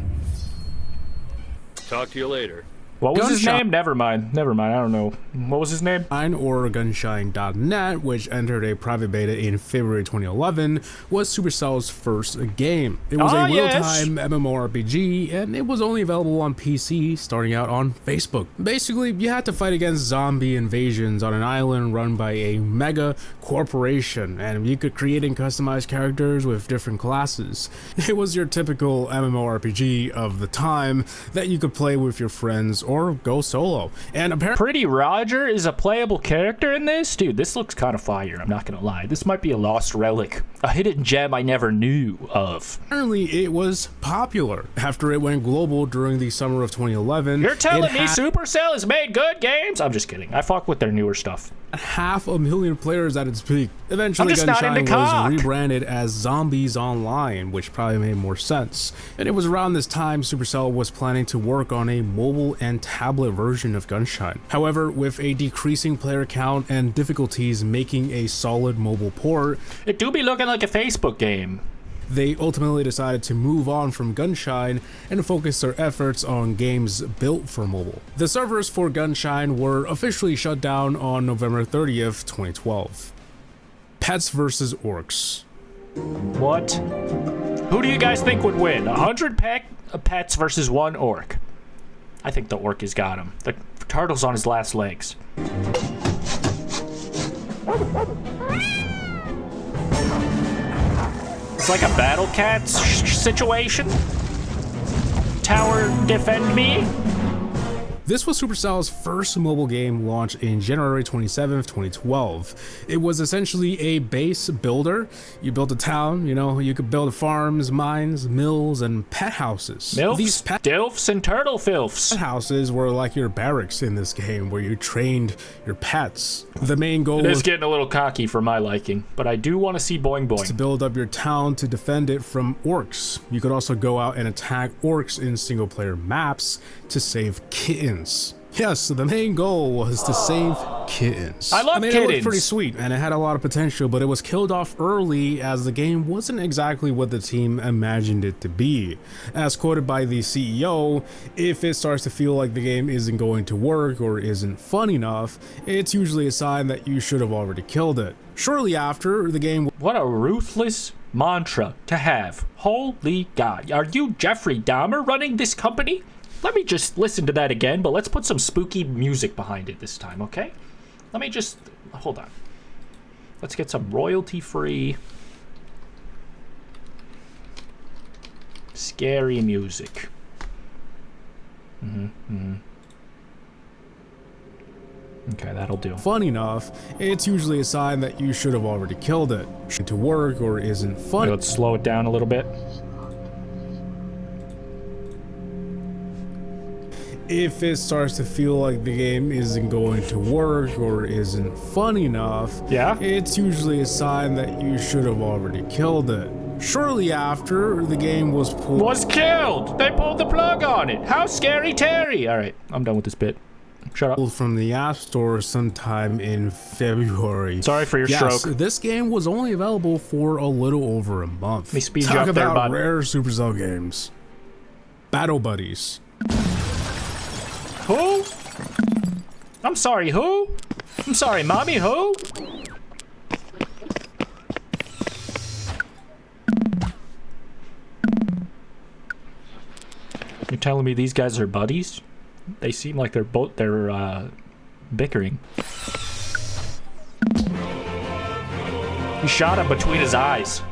Talk to you later. What was his Gunshot. name? Never mind. Never mind. I don't know. What was his name? Or Gunshine.net, which entered a private beta in February 2011, was Supercell's first game. It was a real-time MMORPG, and it was only available on PC, starting out on Facebook. Basically, you had to fight against zombie invasions on an island run by a mega corporation, and you could create and customize characters with different classes. It was your typical MMORPG of the time that you could play with your friends or go solo. And apparently Pretty Roger is a playable character in this? Dude, this looks kind of fire, I'm not gonna lie. This might be a lost relic. A hidden gem I never knew of. it was popular. After it went global during the summer of 2011, You're telling it me Supercell has made good games? I'm just kidding. I fuck with their newer stuff. 500,000 players at its peak. Eventually, I'm just not Gunshine into was cock. rebranded as Zombies Online, which probably made more sense. And it was around this time Supercell was planning to work on a mobile and tablet version of Gunshine. However, with a decreasing player count and difficulties making a solid mobile port, It do be looking like a Facebook game. they ultimately decided to move on from Gunshine and focus their efforts on games built for mobile. The servers for Gunshine were officially shut down on November 30th, 2012. Pets vs. Orcs. What? Who do you guys think would win? 100 pets versus 1 orc? I think the orc has got him. The turtle's on his last legs. It's like a battle cat situation. Tower defend me. This was Supercell's first mobile game launched in January 27th, 2012. It was essentially a base builder. You built a town, you could build farms, mines, mills, and pet houses. Milfs, These pet dilfs, and turtle filfs. houses were like your barracks in this game where you trained your pets. The main goal It is was getting a little cocky for my liking, but I do want to see Boing to Boing. build up your town to defend it from orcs. You could also go out and attack orcs in single-player maps to save kittens. Yes, the main goal was to save kittens. I love It looked kittens. pretty sweet, and it had a lot of potential, but it was killed off early as the game wasn't exactly what the team imagined it to be. As quoted by the CEO, if it starts to feel like the game isn't going to work or isn't fun enough, it's usually a sign that you should have already killed it. Shortly after, the game What a ruthless mantra to have. Holy God. Are you Jeffrey Dahmer running this company? Let me just listen to that again, but let's put some spooky music behind it this time, okay? Let me just... Hold on. Let's get some royalty-free... scary music. Okay, that'll do. fun enough, it's usually a sign that you should have already killed it. To work or isn't fun. Let's slow it down a little bit. If it starts to feel like the game isn't going to work or isn't fun enough, Yeah? it's usually a sign that you should have already killed it. Shortly after, the game was pulled Was killed! They pulled the plug on it! How scary Terry! Alright, I'm done with this bit. Shut up. from the App Store sometime in February. Sorry for your Yes, stroke. this game was only available for a little over a month. Let me speed you Talk up there, about bud. rare Supercell games. Battle Buddies. Who? I'm sorry, who? I'm sorry, mommy, who? You're telling me these guys are buddies? They seem like they're bickering. He shot him between his eyes.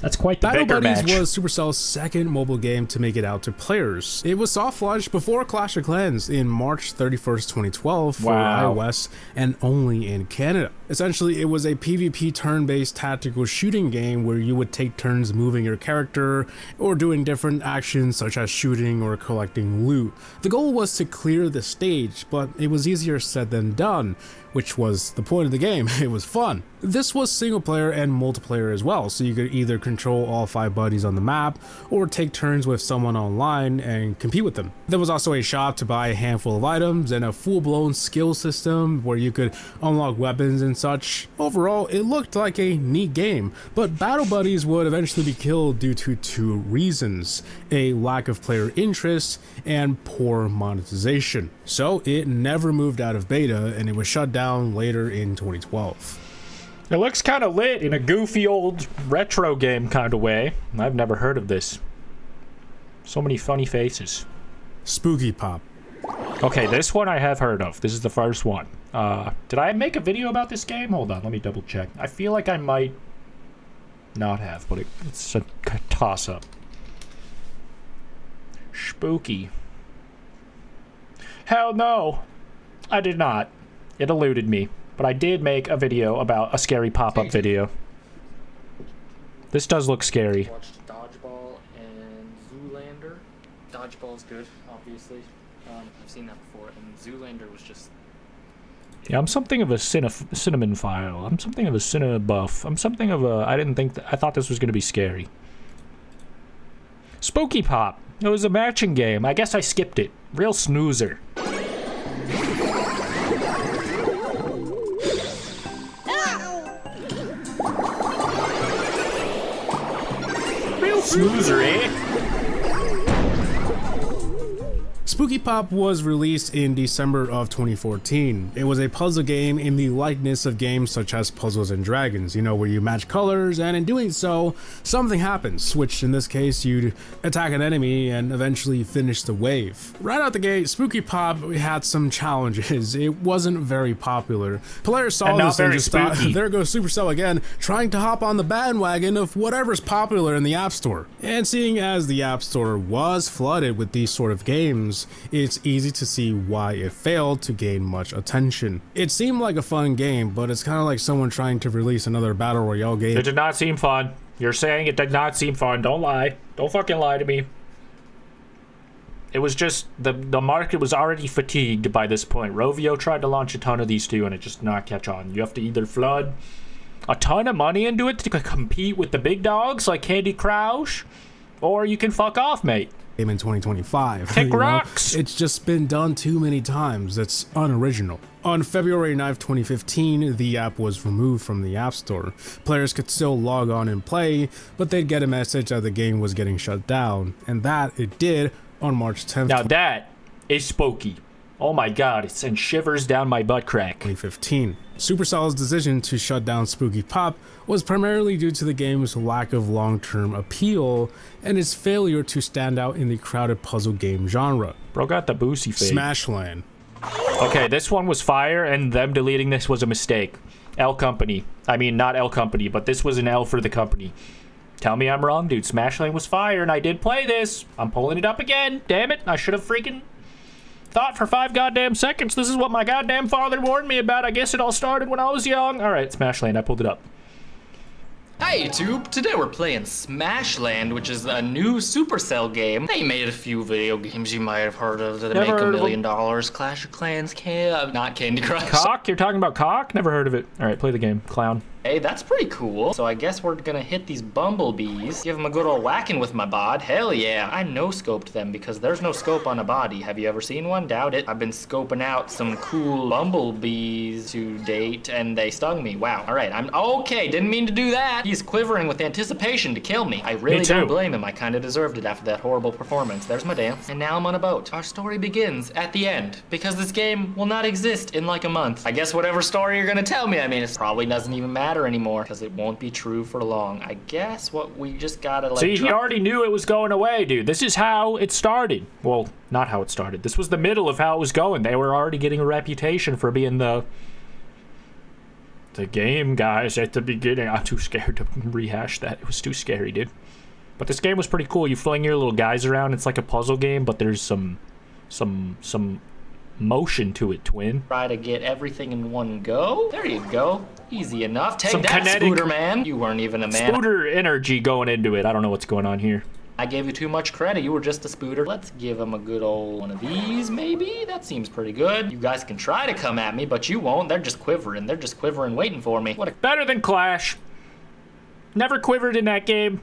That's quite the Battle bicker Buddies match. was Supercell's second mobile game to make it out to players. It was soft launched before Clash of Clans in March 31st, 2012 for Wow. iOS and only in Canada. Essentially, it was a PvP turn-based tactical shooting game where you would take turns moving your character or doing different actions such as shooting or collecting loot. The goal was to clear the stage, but it was easier said than done, which was the point of the game. It was fun. This was single player and multiplayer as well, so you could either control all 5 buddies on the map or take turns with someone online and compete with them. There was also a shop to buy a handful of items and a full-blown skill system where you could unlock weapons and such. Overall, it looked like a neat game, but Battle Buddies would eventually be killed due to two reasons: a lack of player interest and poor monetization. So it never moved out of beta, and it was shut down later in 2012. It looks kind of lit in a goofy old retro game kind of way. I've never heard of this. So many funny faces. Spooky Pop. Okay, this one I have heard of. This is the first one. Did I make a video about this game? Hold on, let me double check. I feel like I might not have, but it's a toss-up. Spooky. Hell no. I did not. It eluded me. But I did make a video about a scary pop-up video. This does look scary. Watched Dodgeball and Zoolander. Dodgeball's good, obviously. I've seen that before, and Zoolander was just... Yeah, I'm something of a cinnamon file. I'm something of a cinebuff. I'm something of a... I thought this was going to be scary. Spooky Pop. It was a matching game. I guess I skipped it. Real snoozer. Real snoozer, eh? Spooky Pop was released in December of 2014. It was a puzzle game in the likeness of games such as Puzzles and Dragons, you know, where you match colors, and in doing so, something happens, which in this case, you'd attack an enemy and eventually finish the wave. Right out the gate, Spooky Pop had some challenges. It wasn't very popular. Players saw this and just thought, there goes Supercell again, trying to hop on the bandwagon of whatever's popular in the App Store. And seeing as the App Store was flooded with these sort of games, it's easy to see why it failed to gain much attention. It seemed like a fun game, but it's kind of like someone trying to release another Battle Royale game. It did not seem fun. You're saying it did not seem fun. Don't lie. Don't fucking lie to me. It was just, the market was already fatigued by this point. Rovio tried to launch a ton of these too, and it just did not catch on. You have to either flood a ton of money into it to compete with the big dogs like Candy Crush, or you can fuck off, mate. In 2025. Kick rocks! It's just been done too many times. It's unoriginal. On February 9th, 2015, the app was removed from the App Store. Players could still log on and play, but they'd get a message that the game was getting shut down. And that it did on March 10th. Now that is spooky. Oh my god, it sends shivers down my butt crack. 2015. Supercell's decision to shut down Spooky Pop was primarily due to the game's lack of long-term appeal and its failure to stand out in the crowded puzzle game genre. Bro got the boosie face. Smashland. Okay, this one was fire, and them deleting this was a mistake. L Company. I mean, not L Company, but this was an L for the company. Tell me I'm wrong, dude. Smashland was fire, and I did play this. I'm pulling it up again. Damn it, I should have freaking thought for 5 goddamn seconds. This is what my goddamn father warned me about. I guess it all started when I was young. All right, Smashland, I pulled it up. Hi YouTube! Today we're playing Smashland, which is a new Supercell game. They made a few video games you might have heard of that make $1 million. Clash of Clans, not Candy Crush. Cock? You're talking about Cock? Never heard of it. All right, play the game, clown. Hey, that's pretty cool. So I guess we're gonna hit these bumblebees, give them a good old whacking with my bod. Hell yeah. I no-scoped them because there's no scope on a body. Have you ever seen one? Doubt it. I've been scoping out some cool bumblebees to date, and they stung me. Wow. All right, I'm okay. Didn't mean to do that. He's quivering with anticipation to kill me. I really don't blame him. I kind of deserved it after that horrible performance. There's my dance. And now I'm on a boat. Our story begins at the end because this game will not exist in like a month. I guess whatever story you're gonna tell me, I mean, it probably doesn't even matter anymore because it won't be true for long. I guess what we just gotta like. See, he already knew it was going away, dude. This is how it started. Well, not how it started. This was the middle of how it was going. They were already getting a reputation for being the game guys at the beginning. I'm too scared to rehash that. It was too scary, dude. But this game was pretty cool. You fling your little guys around. It's like a puzzle game, but there's some motion to it, twin. Try to get everything in one go. There you go. Easy enough. Take some that, kinetic, Spooter man. You weren't even a man. Spooter energy going into it. I don't know what's going on here. I gave you too much credit. You were just a Spooter. Let's give him a good old one of these, maybe? That seems pretty good. You guys can try to come at me, but you won't. They're just quivering. They're just quivering, waiting for me. What a... Better than Clash. Never quivered in that game.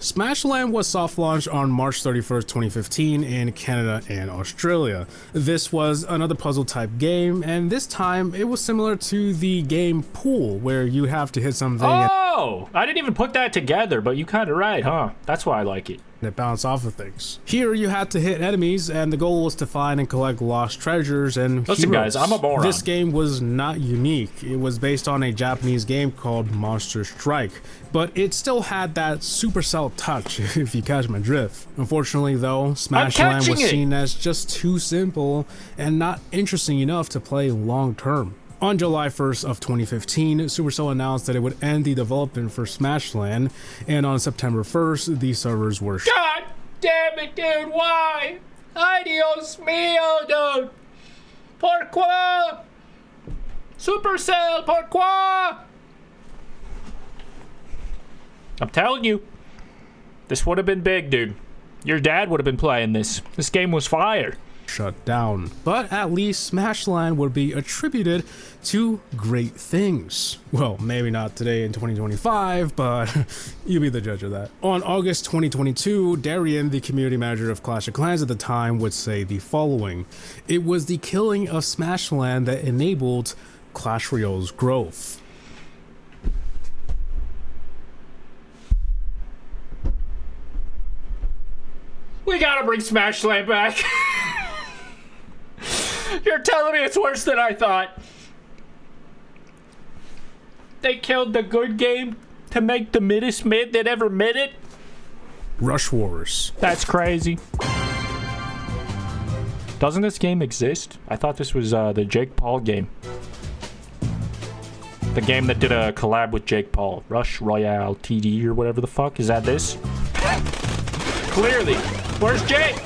Smashland was soft launched on March 31st, 2015 in Canada and Australia. This was another puzzle type game, and this time it was similar to the game Pool, where you have to hit something Oh, I didn't even put that together, but you kind of right, huh? That's why I like it. that bounce off of things. Here you had to hit enemies, and the goal was to find and collect lost treasures and Listen, heroes. guys, I'm a moron. This game was not unique. It was based on a Japanese game called Monster Strike, but it still had that Supercell touch, if you catch my drift. Unfortunately, though, Smashland was catching it. seen as just too simple and not interesting enough to play long term. On July 1st of 2015, Supercell announced that it would end the development for Smashland, and on September 1st, the servers were God damn it, dude, why? Ay, Dios mío, dude. Pourquoi? Supercell, pourquoi? I'm telling you, this would have been big, dude. Your dad would have been playing this. This game was fire. shut down. But at least Smashland would be attributed to great things. Well, maybe not today in 2025, but you be the judge of that. On August 2022, Darian, the community manager of Clash of Clans at the time, would say the following: "It was the killing of Smashland that enabled Clash Royale's growth." We gotta bring Smashland back. You're telling me it's worse than I thought. They killed the good game to make the middest mid that ever mid it? Rush Wars. That's crazy. Doesn't this game exist? I thought this was the Jake Paul game. The game that did a collab with Jake Paul. Rush Royale TD or whatever the fuck. Is that this? Clearly. Where's Jake?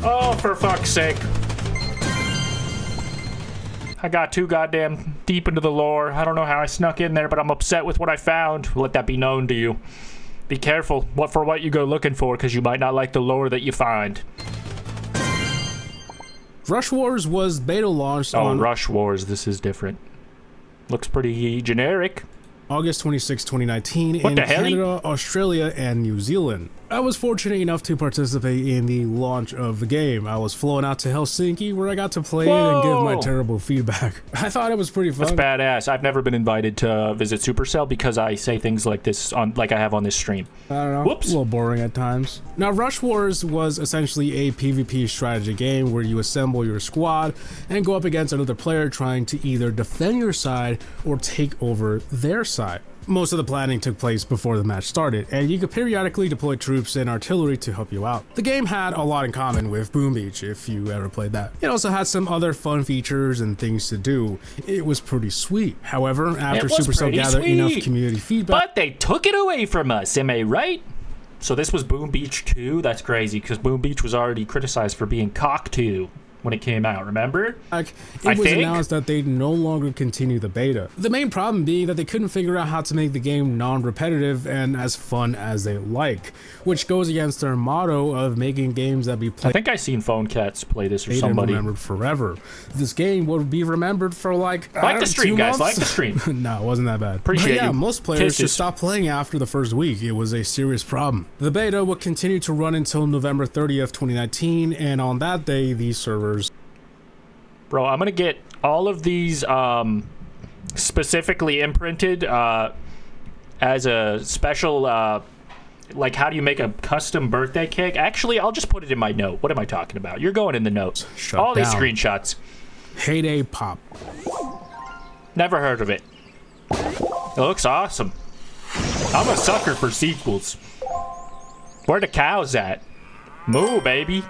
Oh, for fuck's sake. I got too goddamn deep into the lore. I don't know how I snuck in there, but I'm upset with what I found. Let that be known to you. Be careful what you go looking for, because you might not like the lore that you find. Rush Wars was beta launched Oh, on Rush Wars. This is different. Looks pretty generic. August 26, 2019 What in the hell? Canada, Australia, and New Zealand. I was fortunate enough to participate in the launch of the game. I was flown out to Helsinki, where I got to play it and give my Whoa. terrible feedback. I thought it was pretty fun. That's badass. I've never been invited to visit Supercell because I say things like this on, like I have on this stream. I don't know. Whoops. A little boring at times. Now, Rush Wars was essentially a PvP strategy game where you assemble your squad and go up against another player trying to either defend your side or take over their side. Most of the planning took place before the match started, and you could periodically deploy troops and artillery to help you out. The game had a lot in common with Boom Beach, if you ever played that. It also had some other fun features and things to do. It was pretty sweet. However, after was Supercell pretty gathered enough sweet. community feedback, But they took it away from us, am I right? So this was Boom Beach 2? That's crazy, because Boom Beach was already criticized for being cock 2 when it came out, remember? it I was think. announced that they'd no longer continue the beta. The main problem being that they couldn't figure out how to make the game non-repetitive and as fun as they like, which goes against their motto of making games that be I played think I seen Phone Cats play this or and somebody. remembered forever. This game would be remembered for like I Like don't the know, stream, 2 guys, months? like the stream. No, it wasn't that bad. Appreciate but yeah, you. most players Kisses. just stopped playing after the first week. It was a serious problem. The beta would continue to run until November 30th, 2019, and on that day, these servers Bro, I'm gonna get all of these specifically imprinted as a special, like how do you make a custom birthday cake? Actually, I'll just put it in my note. What am I talking about? You're going in the notes. Shut all these down. screenshots. Heyday Pop. Never heard of it. It looks awesome. I'm a sucker for sequels. Where the cows at? Moo, baby.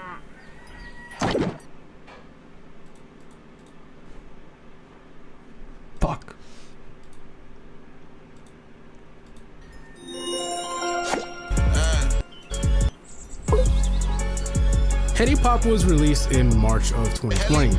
Fuck. Hey Pop was released in March of 2020.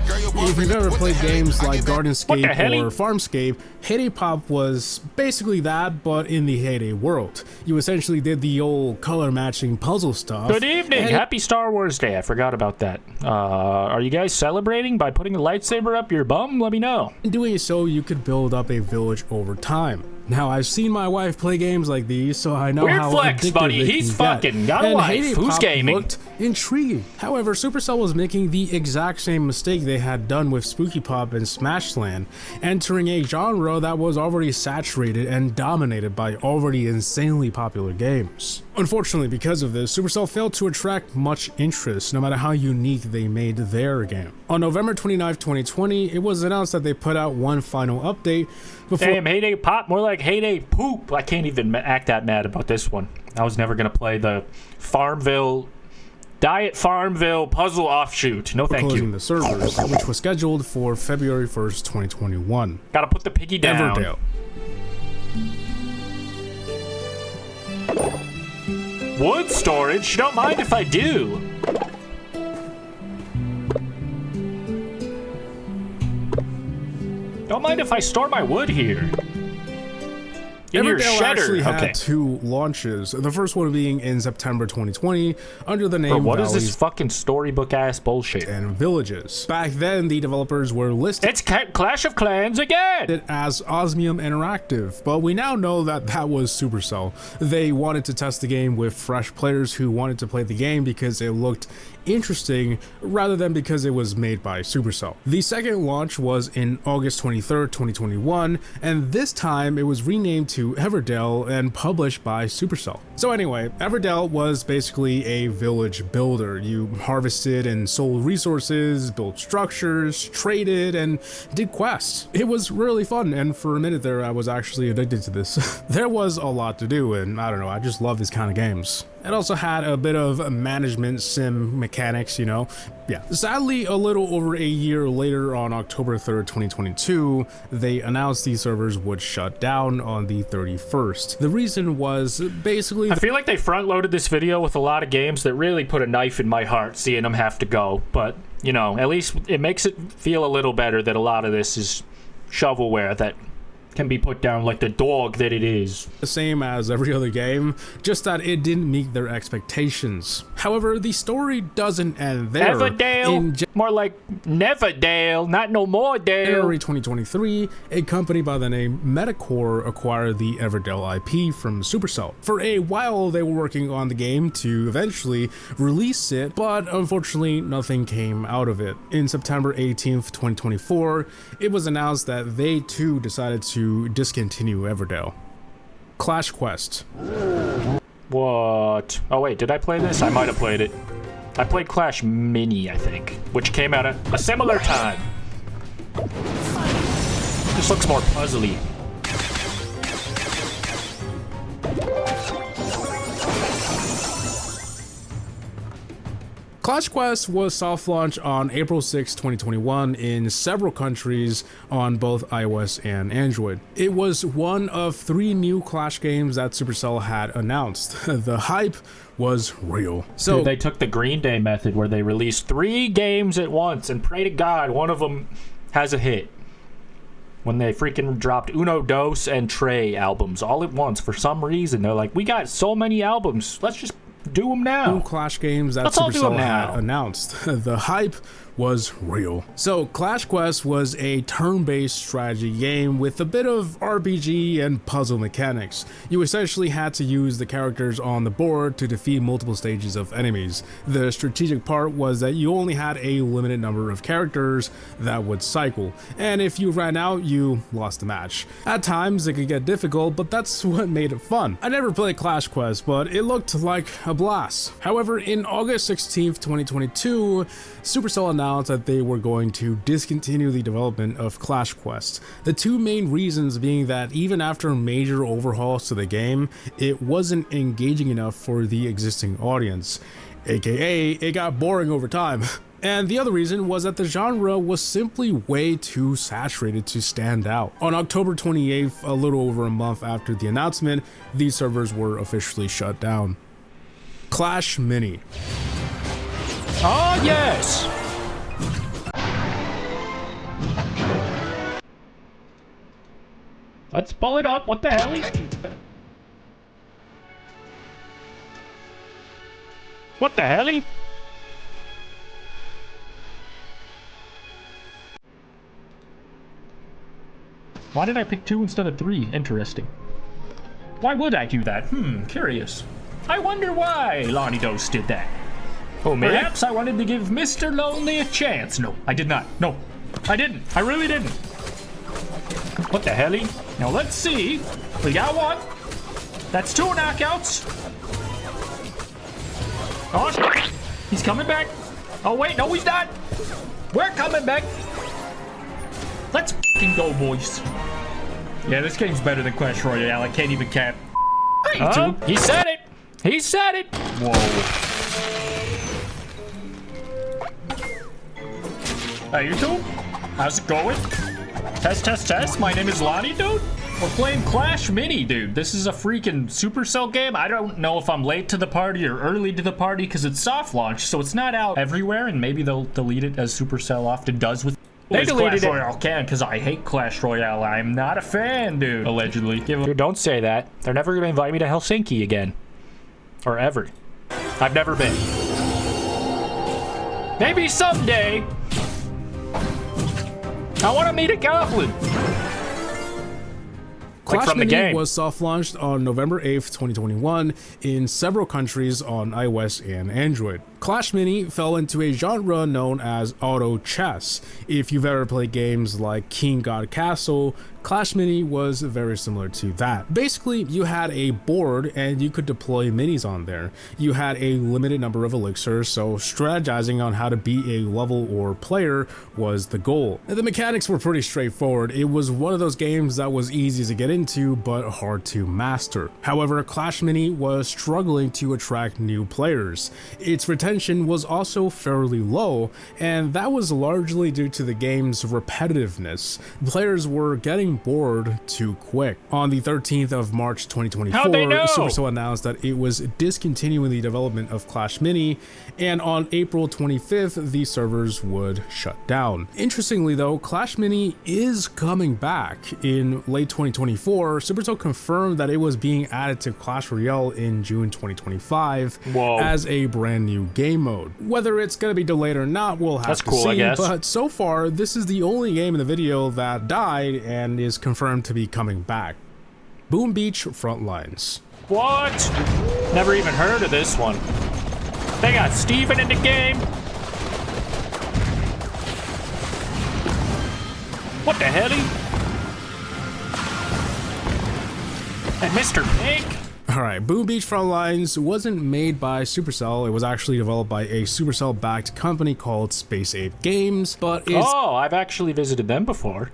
If you've ever played games like Gardenscape or Farmscape, Hey Pop was basically that, but in the Heyday world. You essentially did the old color matching puzzle stuff. Good evening, happy Star Wars Day. I forgot about that. Are you guys celebrating by putting a lightsaber up your bum? Let me know. In doing so, you could build up a village over time. Now, I've seen my wife play games like these, so I know how flex, addictive buddy. it He's can fucking get. got a And wife. Heyday Who's Pop gaming? Looked intriguing. However, Supercell was making the exact same mistake they had done with Spooky Pop and Smashland, entering a genre that was already saturated and dominated by already insanely popular games. Unfortunately, because of this, Supercell failed to attract much interest, no matter how unique they made their game. On November 29, 2020, it was announced that they put out one final update before— Damn, Heyday Pop, more like Heyday Poop. I can't even act that mad about this one. I was never gonna play the Diet Farmville puzzle offshoot. No thank closing you. the servers, which was scheduled for February 1st, 2021. Gotta put the piggy down. Everdale. Wood storage? Don't mind if I do. Don't mind if I store my wood here. In your Everdale shedder. actually had Okay. 2 launches, the first one being in September 2020 under the name Bro, what is Valleys this fucking storybook ass bullshit? and Villages. Back then, the developers were listed It's Clash of Clans again! as Osmium Interactive, but we now know that that was Supercell. They wanted to test the game with fresh players who wanted to play the game because it looked interesting rather than because it was made by Supercell. The second launch was in August 23rd, 2021, and this time it was renamed to Everdale and published by Supercell. So anyway, Everdale was basically a village builder. You harvested and sold resources, built structures, traded, and did quests. It was really fun, and for a minute there I was actually addicted to this. There was a lot to do, and I don't know, I just love these kind of games. It also had a bit of management sim mechanics, you know. Yeah. Sadly, a little over a year later, on October 3rd, 2022, they announced these servers would shut down on the 31st. The reason was basically— I feel like they front-loaded this video with a lot of games that really put a knife in my heart seeing them have to go. But, you know, at least it makes it feel a little better that a lot of this is shovelware that can be put down like the dog that it is. the same as every other game, just that it didn't meet their expectations. However, the story doesn't end there. Everdale? More like Neverdale, not no more Dale. January 2023, a company by the name Metacore acquired the Everdale IP from Supercell. For a while, they were working on the game to eventually release it, but unfortunately, nothing came out of it. In September 18th, 2024, it was announced that they too decided to discontinue Everdale. Clash Quest. What? Oh wait, did I play this? I might have played it. I played Clash Mini, I think, which came out at a similar time. This looks more puzzly. Clash Quest was soft launched on April 6, 2021 in several countries on both iOS and Android. It was one of 3 new Clash games that Supercell had announced. The hype was real. So Dude, they took the Green Day method where they released 3 games at once and pray to God one of them has a hit. When they freaking dropped Uno Dos and Trey albums all at once for some reason. They're like, we got so many albums, let's just do them now. new Clash games that Let's all do Supercell them had now. announced. The hype was real. So Clash Quest was a turn-based strategy game with a bit of RPG and puzzle mechanics. You essentially had to use the characters on the board to defeat multiple stages of enemies. The strategic part was that you only had a limited number of characters that would cycle, and if you ran out, you lost the match. At times it could get difficult, but that's what made it fun. I never played Clash Quest, but it looked like a blast. However, in August 16th, 2022, Supercell announced that they were going to discontinue the development of Clash Quest. The 2 main reasons being that even after major overhauls to the game, it wasn't engaging enough for the existing audience, aka it got boring over time. And the other reason was that the genre was simply way too saturated to stand out. On October 28th, a little over a month after the announcement, these servers were officially shut down. Clash Mini. Oh, yes. Let's pull it up. What the hell? What the hell? Why did I pick 2 instead of 3? Interesting. Why would I do that? Curious. I wonder why LonnieDos did that. Oh, perhaps I wanted to give Mr. Lonely a chance. No, I did not. No, I didn't. I really didn't. What the hell? Now let's see. We got 1. That's 2 knockouts. Oh, he's coming back. Oh, wait, no, he's not. We're coming back. Let's f***ing go, boys. Yeah, this game's better than Clash Royale. I can't even cap. He said it. He said it. Whoa. Hey, YouTube. How's it going? Test, test, test. My name is Lonnie, dude. We're playing Clash Mini, dude. This is a freaking Supercell game. I don't know if I'm late to the party or early to the party because it's soft launch, so it's not out everywhere, and maybe they'll delete it as Supercell often does with. They deleted Clash Royale can because I hate Clash Royale. I'm not a fan, dude. Allegedly. Dude, don't say that. They're never gonna invite me to Helsinki again, or ever. I've never been. Maybe someday. I want to meet a goblin. Clash from the Mini game. was soft-launched on November 8th, 2021 in several countries on iOS and Android. Clash Mini fell into a genre known as auto chess. If you've ever played games like King God Castle, Clash Mini was very similar to that. Basically, you had a board and you could deploy minis on there. You had a limited number of elixirs, so strategizing on how to beat a level or player was the goal. And the mechanics were pretty straightforward. It was one of those games that was easy to get into, but hard to master. However, Clash Mini was struggling to attract new players. Its retention was also fairly low, and that was largely due to the game's repetitiveness. Players were getting bored too quick. On the 13th of March 2024, Supercell announced that it was discontinuing the development of Clash Mini, and on April 25th, the servers would shut down. Interestingly though, Clash Mini is coming back. In late 2024, Supercell confirmed that it was being added to Clash Royale in June 2025 as a brand new game mode. Whether it's going to be delayed or not, we'll have to see, but so far, this is the only game in the video that died and is confirmed to be coming back. Boom Beach Frontlines. What? Never even heard of this one. They got Steven in the game. What the hell? And Mr. Pink? Alright, Boom Beach Frontlines wasn't made by Supercell. It was actually developed by a Supercell-backed company called Space Ape Games, but it's... Oh, I've actually visited them before.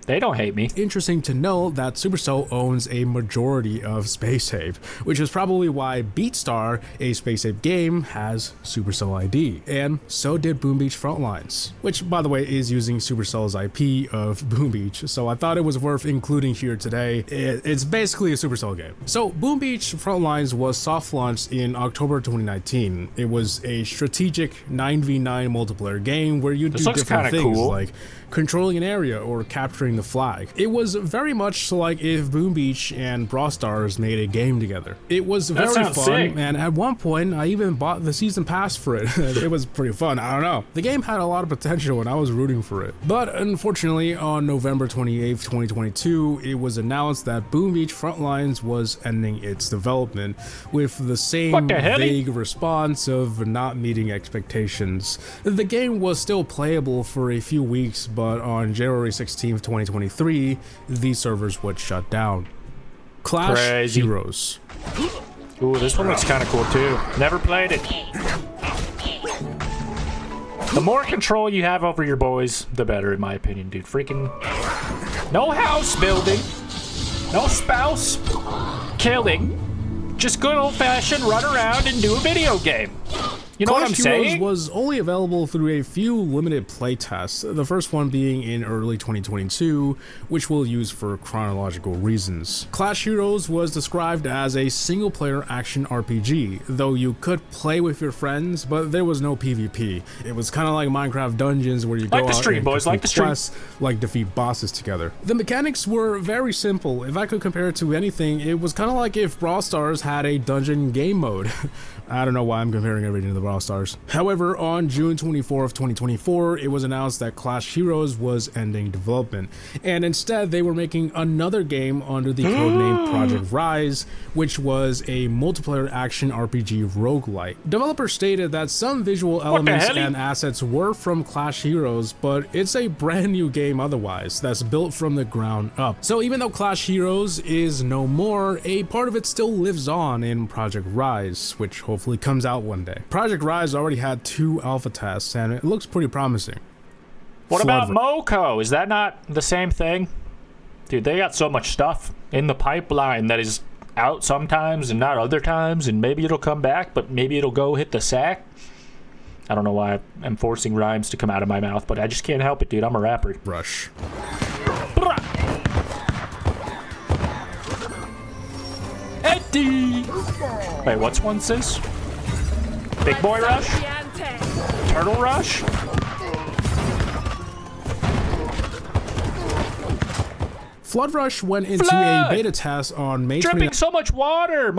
They don't hate me. Interesting to know that Supercell owns a majority of Space Ape, which is probably why BeatStar, a Space Ape game, has Supercell ID. And so did Boom Beach Frontlines, which, by the way, is using Supercell's IP of Boom Beach, so I thought it was worth including here today. It's basically a Supercell game. So Boom Beach Frontlines was soft launched in October 2019. It was a strategic 9v9 multiplayer game where you do different things like controlling an area or capturing the flag. It was very much like if Boom Beach and Brawl Stars made a game together. It was very fun, sick. And at one point I even bought the season pass for it. It was pretty fun. I don't know. The game had a lot of potential and I was rooting for it. But unfortunately, on November 28th, 2022, it was announced that Boom Beach Frontlines was ending its development with the same vague response of not meeting expectations. The game was still playable for a few weeks, but on January 16th, 2023, these servers would shut down. Clash Heroes. Ooh, this one looks kind of cool too. Never played it. The more control you have over your boys, the better, in my opinion, dude. Freaking no house building, no spouse killing, just good old-fashioned run around and do a video game. You know what I'm Clash Heroes saying? was only available through a few limited playtests, the first one being in early 2022, which we'll use for chronological reasons. Clash Heroes was described as a single-player action RPG, though you could play with your friends, but there was no PvP. It was kind of like Minecraft Dungeons, where you go Like the out stream, and boys, like complete the stream. quests, like defeat bosses together. The mechanics were very simple. If I could compare it to anything, it was kind of like if Brawl Stars had a dungeon game mode. I don't know why I'm comparing everything to the Brawl Stars. However, on June 24th, 2024, it was announced that Clash Heroes was ending development, and instead they were making another game under the codename Project Rise, which was a multiplayer action RPG roguelite. Developers stated that some visual elements and assets were from Clash Heroes, but it's a brand new game otherwise, that's built from the ground up. So even though Clash Heroes is no more, a part of it still lives on in Project Rise, which hopefully comes out one day. Project Rise already had 2 alpha tests, and it looks pretty promising. What about Moco? Is that not the same thing? Dude, they got so much stuff in the pipeline that is out sometimes and not other times, and maybe it'll come back, but maybe it'll go hit the sack. I don't know why I'm forcing rhymes to come out of my mouth, but I just can't help it, dude. I'm a rapper. Rush. Eddie! Wait, what's one sis? Big boy rush? Turtle rush? Flood Rush went into Flood! a beta test on May Dripping 29th. so much water!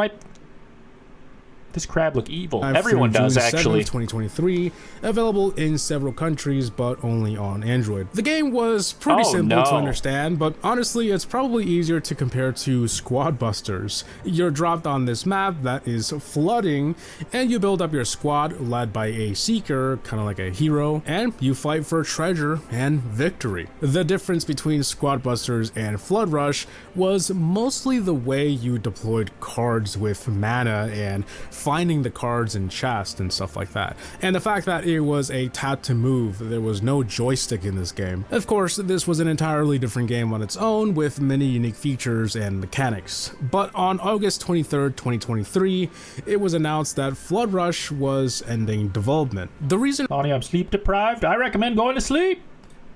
This crab look evil. Everyone does, June 7th, actually. 2023, available in several countries, but only on Android. The game was pretty simple to understand, but honestly, it's probably easier to compare to Squad Busters. You're dropped on this map that is flooding, and you build up your squad led by a seeker, kind of like a hero, and you fight for treasure and victory. The difference between Squad Busters and Flood Rush was mostly the way you deployed cards with mana and finding the cards in chests and stuff like that. And the fact that it was a tap to move, there was no joystick in this game. Of course, this was an entirely different game on its own with many unique features and mechanics. But on August 23rd, 2023, it was announced that Flood Rush was ending development. The reason Lonnie, I'm sleep deprived. I recommend going to sleep.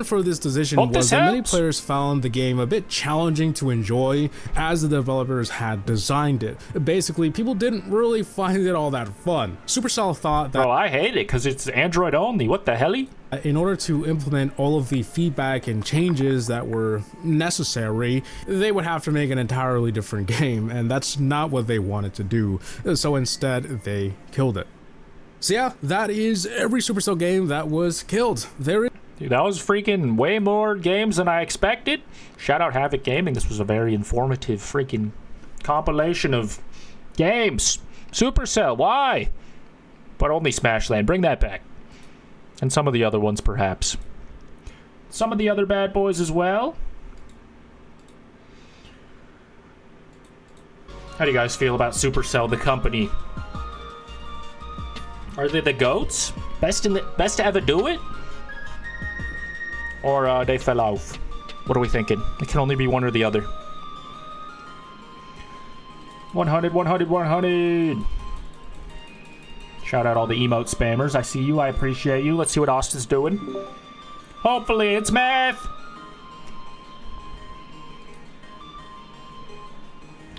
for this decision Hope was this that many helps. players found the game a bit challenging to enjoy as the developers had designed it. Basically, people didn't really find it all that fun. Supercell thought that Bro, I hate it because it's Android only. What the hell? in order to implement all of the feedback and changes that were necessary, they would have to make an entirely different game, and that's not what they wanted to do. So instead, they killed it. So yeah, that is every Supercell game that was killed. There is Dude, that was freaking way more games than I expected. Shout out Havoc Gaming. This was a very informative freaking compilation of games. Supercell, why? But only Smashland. Bring that back. And some of the other ones, perhaps. Some of the other bad boys as well. How do you guys feel about Supercell, the company? Are they the GOATs? Best to ever do it? Or they fell off? What are we thinking? It can only be one or the other. 100, 100, 100. Shout out all the emote spammers. I see you. I appreciate you. Let's see what Austin's doing. Hopefully it's math.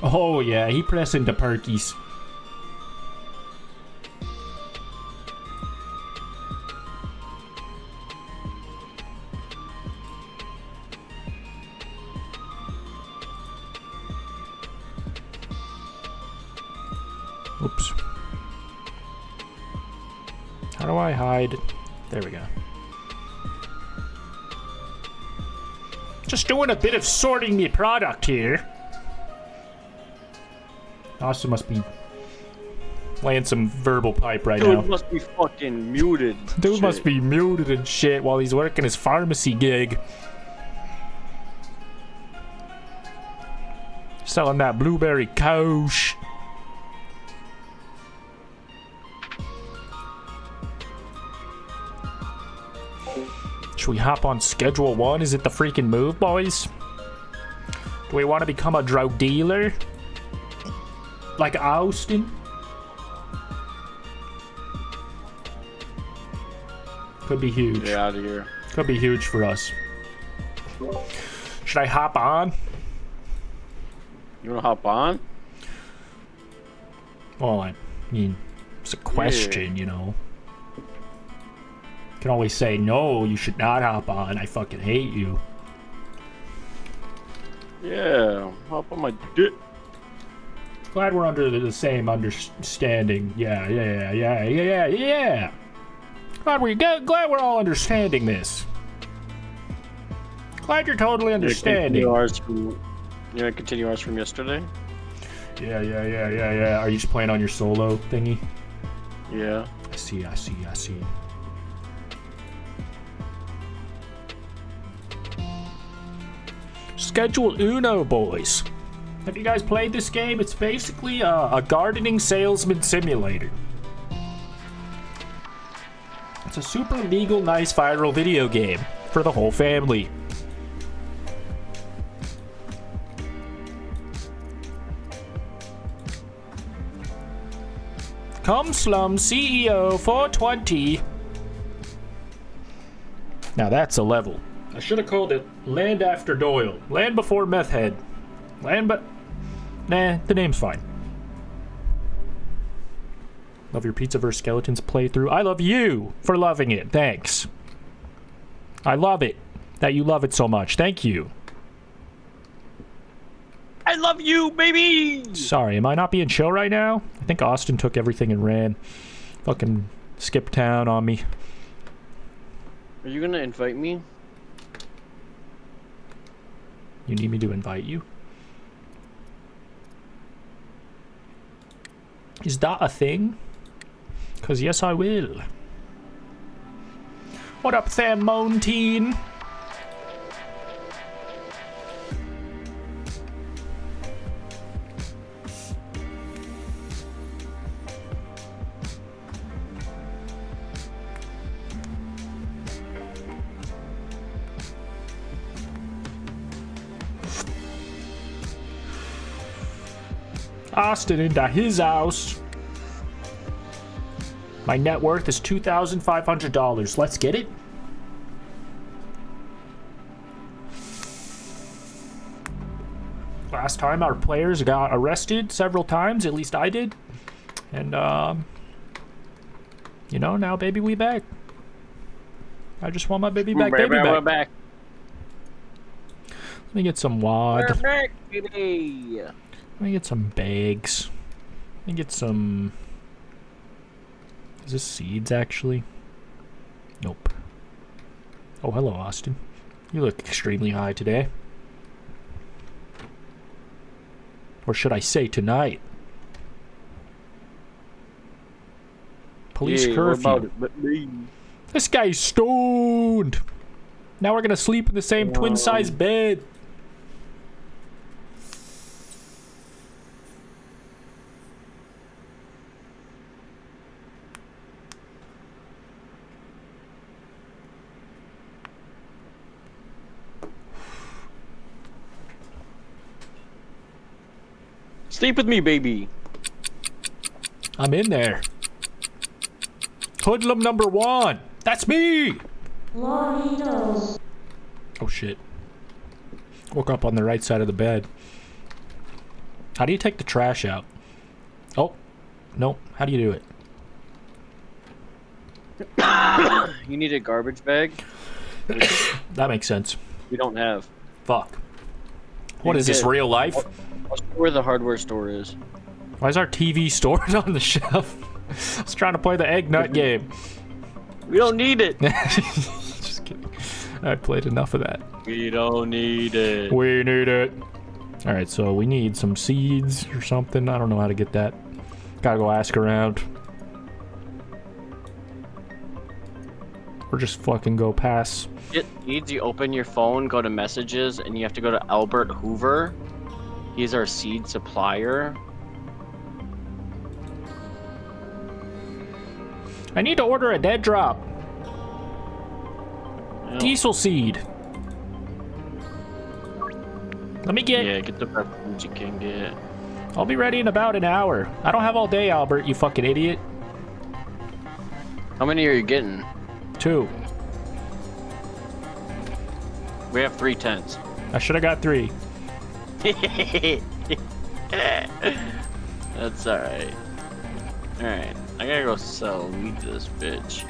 Oh yeah, he pressing the perkies. Oops. How do I hide? There we go. Just doing a bit of sorting the product here. Austin must be laying some verbal pipe right now. Dude must be fucking muted. Dude Shit. must be muted and shit while he's working his pharmacy gig. Selling that blueberry kush. Should we hop on schedule 1? Is it the freaking move, boys? Do we want to become a drug dealer? Like Austin? Could be huge. Get out of here. Could be huge for us. Should I hop on? You wanna hop on? Well, I mean, it's a question, you know. Can always say, no, you should not hop on. I fucking hate you. Yeah, hop on my dick. Glad we're under the same understanding. Yeah. Glad we're all understanding this. Glad you're totally understanding. You wanna continue ours from yesterday? Yeah. Are you just playing on your solo thingy? Yeah. I see. Schedule Uno, boys. Have you guys played this game? It's basically a gardening salesman simulator. It's a super legal, nice, viral video game for the whole family. Come Slum CEO 420. Now that's a level. I should have called it Land After Doyle. Land Before Meth Head. Nah, the name's fine. Love your Pizza vs. Skeletons playthrough. I love you for loving it. Thanks. I love it that you love it so much. Thank you. I love you, baby! Sorry, am I not being chill right now? I think Austin took everything and ran. Fucking skipped town on me. Are you gonna invite me? You need me to invite you? Is that a thing? Because yes, I will. What up there, Montine? Austin into his house. My net worth is $2,500. Let's get it. Last time our players got arrested several times, at least I did. And, you know, now baby we back. I just want my baby back, baby back. We're back. Let me get some wad. We're back, baby. Let me get some bags. Let me get some... Is this seeds, actually? Nope. Oh, hello, Austin. You look extremely high today. Or should I say tonight? Police curfew. This guy's stoned! Now we're gonna sleep in the same twin-sized bed. Sleep with me, baby. I'm in there. Hoodlum number 1. That's me. LonnieDos. Oh shit. Woke up on the right side of the bed. How do you take the trash out? Oh, no. How do you do it? You need a garbage bag? That makes sense. We don't have. Fuck. What is this, real life? I'll show you where the hardware store is. Why is our TV stored on the shelf? I was trying to play the egg nut game. We don't need it. Just kidding. I played enough of that. We don't need it. We need it. Alright, so we need some seeds or something. I don't know how to get that. Gotta go ask around. Or just fucking go pass. It needs you open your phone, go to messages, and you have to go to Albert Hoover. He's our seed supplier. I need to order a dead drop. Yeah. Diesel seed. Let me get... Yeah, get the best food you can get. I'll be ready in about an hour. I don't have all day, Albert, you fucking idiot. How many are you getting? 2. We have 3 tents. I should have got 3. That's alright. Alright, I gotta go sell weed to this bitch.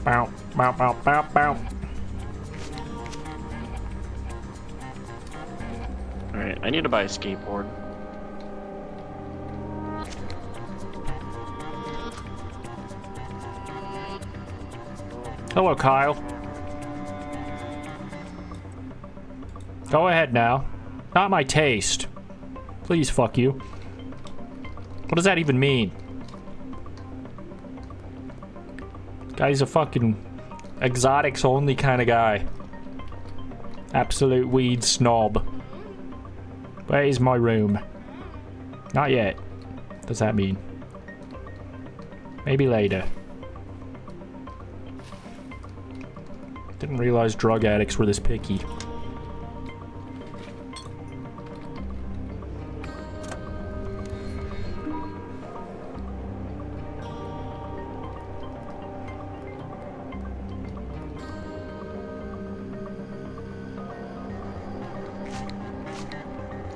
Bow, bow, bow, bow, bow. Alright, I need to buy a skateboard. Hello, Kyle. Go ahead now. Not my taste. Please, fuck you. What does that even mean? Guy's a fucking exotics only kind of guy. Absolute weed snob. Where's my room? Not yet. What does that mean? Maybe later. Didn't realize drug addicts were this picky.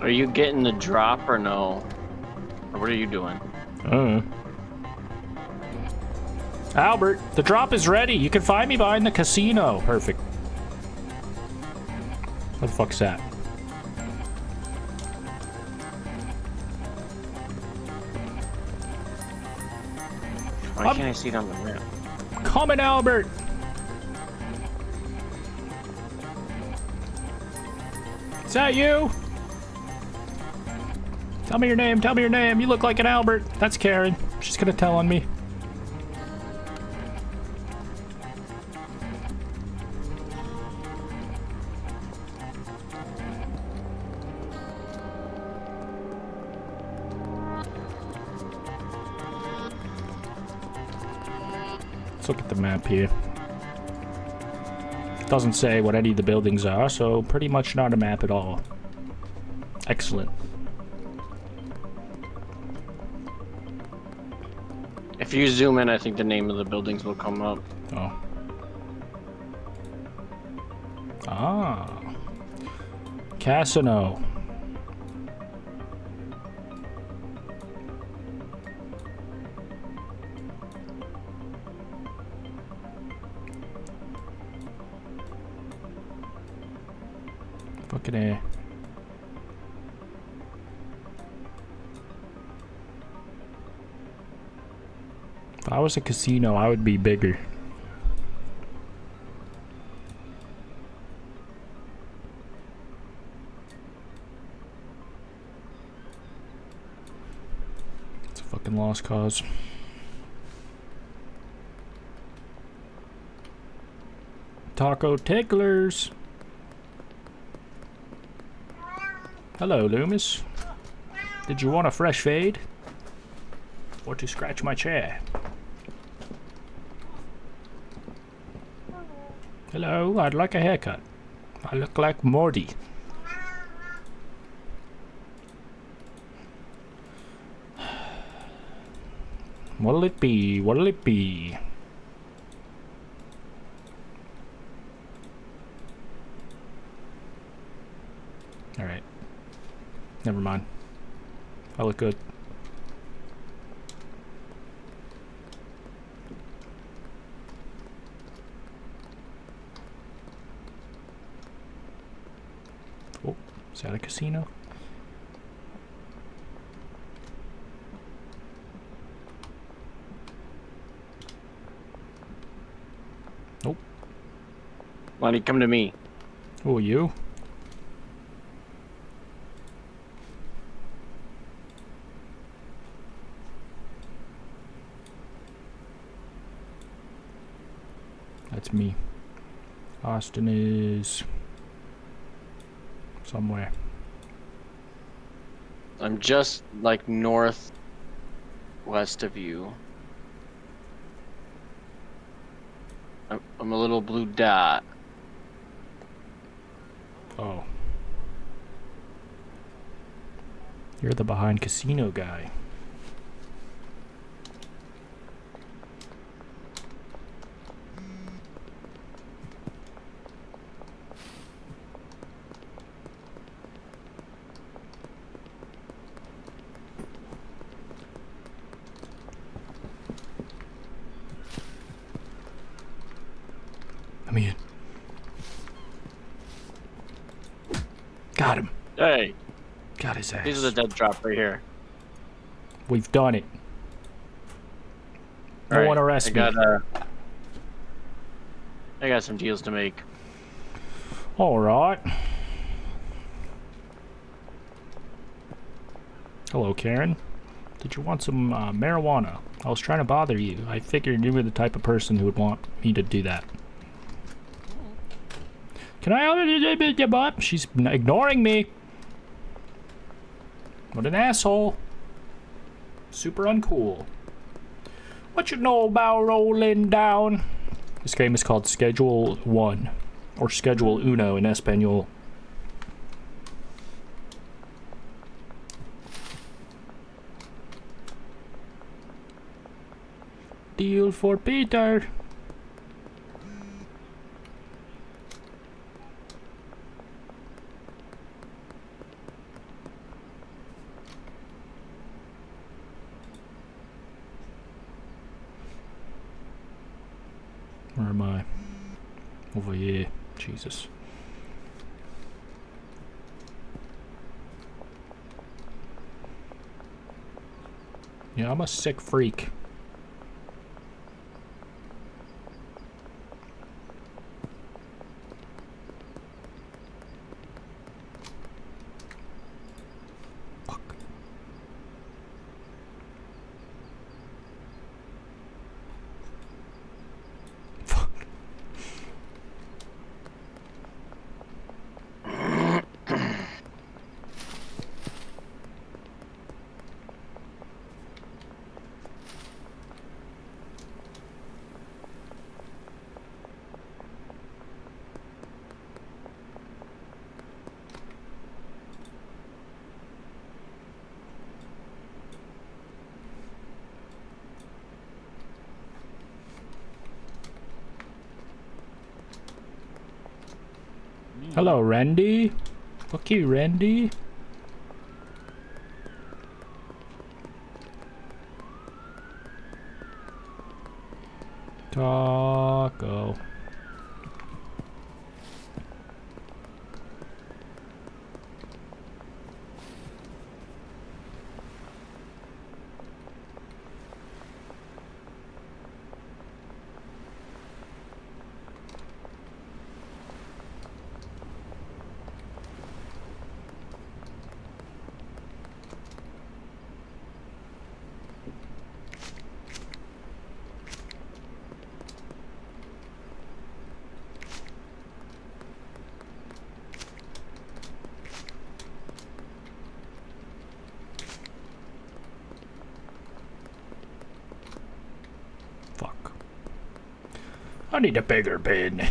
Are you getting the drop or no? Or what are you doing? Albert, the drop is ready. You can find me behind the casino. Perfect. What the fuck's that? Why can't I see it on the map? Coming, Albert. Is that you? Tell me your name. Tell me your name. You look like an Albert. That's Karen. She's gonna tell on me. Let's look at the map here. It doesn't say what any of the buildings are, so pretty much not a map at all. Excellent. If you zoom in, I think the name of the buildings will come up. Oh. Ah. Casino. Fucking A. If I was a casino, I would be bigger. It's a fucking lost cause. Taco ticklers. Hello, Loomis. Did you want a fresh fade? Or to scratch my chair? Hello, I'd like a haircut. I look like Morty. What'll it be? What'll it be? Alright. Never mind. I look good. Oh, is that a casino? Nope. Lonnie, come to me. Oh, you? That's me. Austin is somewhere. I'm just like northwest of you. I'm a little blue dot. Oh. You're the behind casino guy. Let me in. Got him. Hey, Got his ass. these are the dead drop right here. We've done it. No one arrest me. I got some deals to make. All right. Hello, Karen. Did you want some marijuana? I was trying to bother you. I figured you were the type of person who would want me to do that. Can I? She's ignoring me. What an asshole. Super uncool. What you know about rolling down? This game is called Schedule 1. Or Schedule Uno in Espanol. Deal for Peter. Where am I? Over here. Jesus. Yeah, I'm a sick freak. Fuck. Fuck. Hello, Randy. Fuck you, Randy. Taco. Fuck. I need a bigger bin.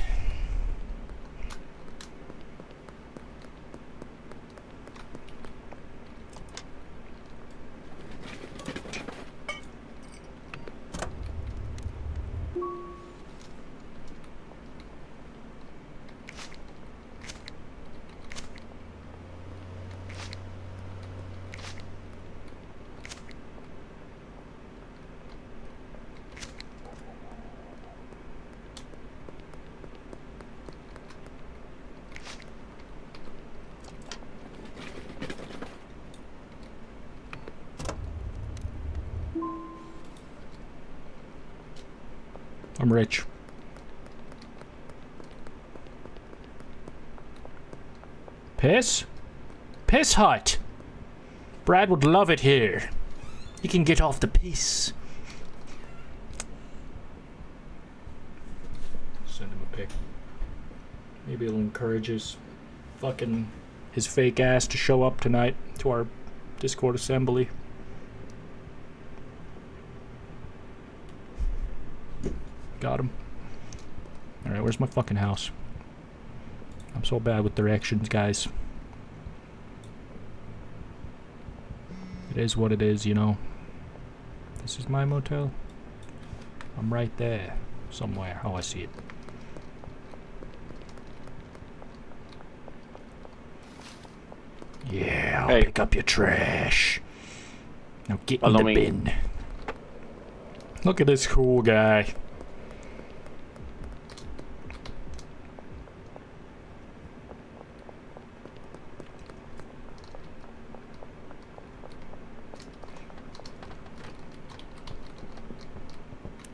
I'm rich. Piss? Piss hut. Brad would love it here. He can get off the piss. Send him a pic. Maybe it'll encourage his fake ass to show up tonight to our Discord assembly. Got him. Alright, where's my fucking house? I'm so bad with directions, guys. It is what it is, you know. This is my motel. I'm right there. Somewhere. Oh, I see it. Yeah, I'll pick up your trash. Now get in the bin. Look at this cool guy.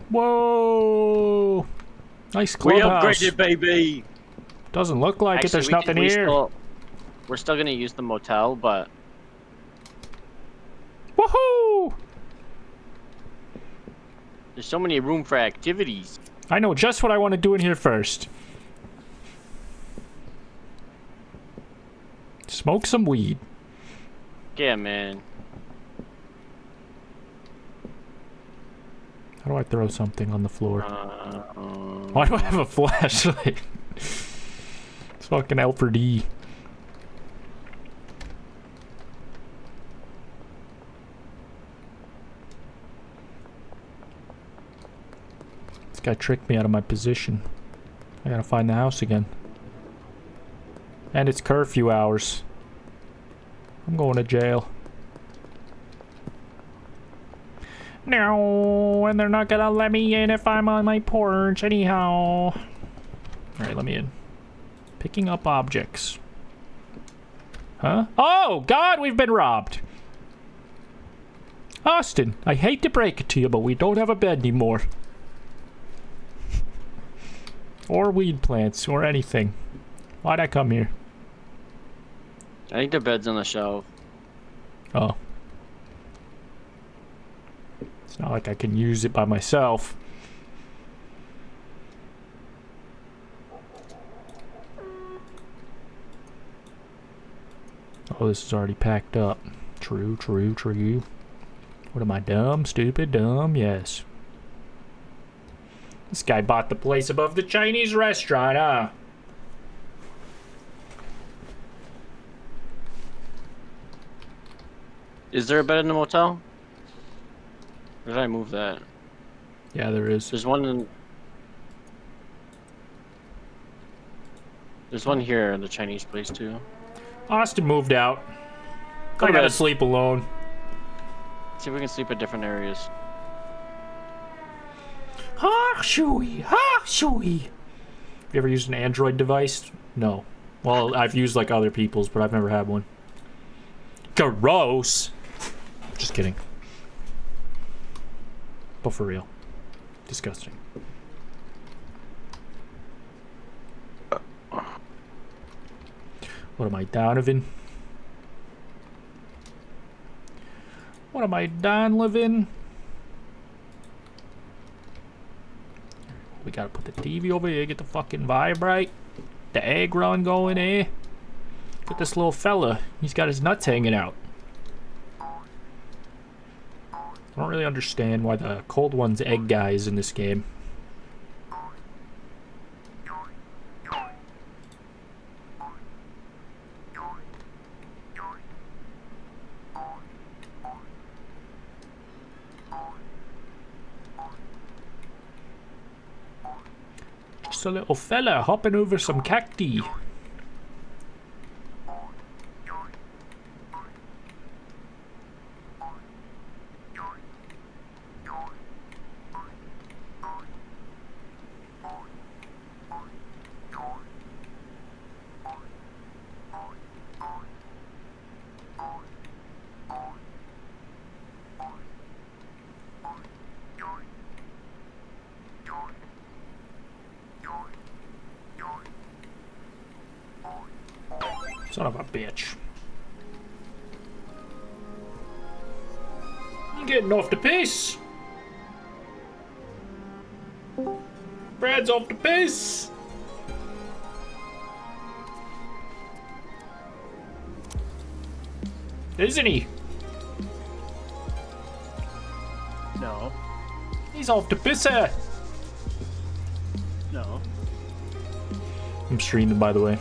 Whoa! Nice clubhouse. We upgraded, baby. Doesn't look like it. There's nothing here. We're still gonna use the motel, but woohoo! There's so many room for activities. I know just what I want to do in here first. Smoke some weed. Yeah, man. How do I throw something on the floor? Why do I have a flashlight? It's fucking L for D. This guy tricked me out of my position. I gotta find the house again. And it's curfew hours. I'm going to jail. No, and they're not gonna let me in if I'm on my porch anyhow. Alright, let me in. Picking up objects. Huh? Oh, God, we've been robbed. Austin, I hate to break it to you, but we don't have a bed anymore. Or weed plants, or anything. Why'd I come here? I think the bed's on the shelf. Oh. It's not like I can use it by myself. Oh, this is already packed up. True, true, true. What am I, dumb? Stupid? Dumb? Yes. This guy bought the place above the Chinese restaurant, huh? Is there a bed in the motel? Or did I move that? Yeah, there is. There's one in... There's one here in the Chinese place, too. Austin moved out. I gotta sleep alone. See if we can sleep at different areas. Ha, shooey, ha, shooey. You ever used an Android device? No. Well, I've used like other people's, but I've never had one. Gross. Just kidding. But for real. Disgusting. What am I, Donovan? What am I, Donovan? We gotta put the TV over here, get the fucking vibrate. The egg run going here. Get this little fella. He's got his nuts hanging out. I don't really understand why the cold one's egg guy is in this game. Just a little fella hopping over some cacti. Son of a bitch. I'm getting off the pace. Brad's off the pace. Isn't he? No. He's off the pisser. No. I'm streaming, by the way.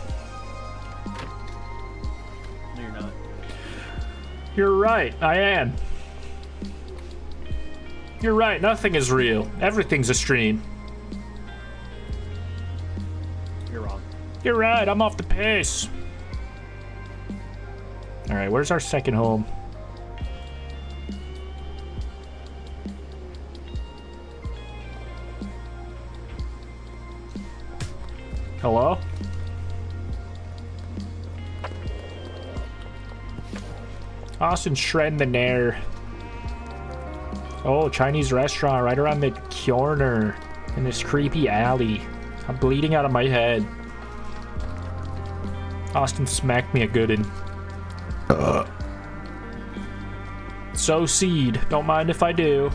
No, you're not. You're right, I am. You're right, nothing is real. Everything's a stream. You're wrong. You're right, I'm off the pace. Alright, where's our second home? Hello? Austin shredding the nair. Oh, Chinese restaurant right around the corner in this creepy alley. I'm bleeding out of my head. Austin smacked me a goodin'. So seed. Don't mind if I do.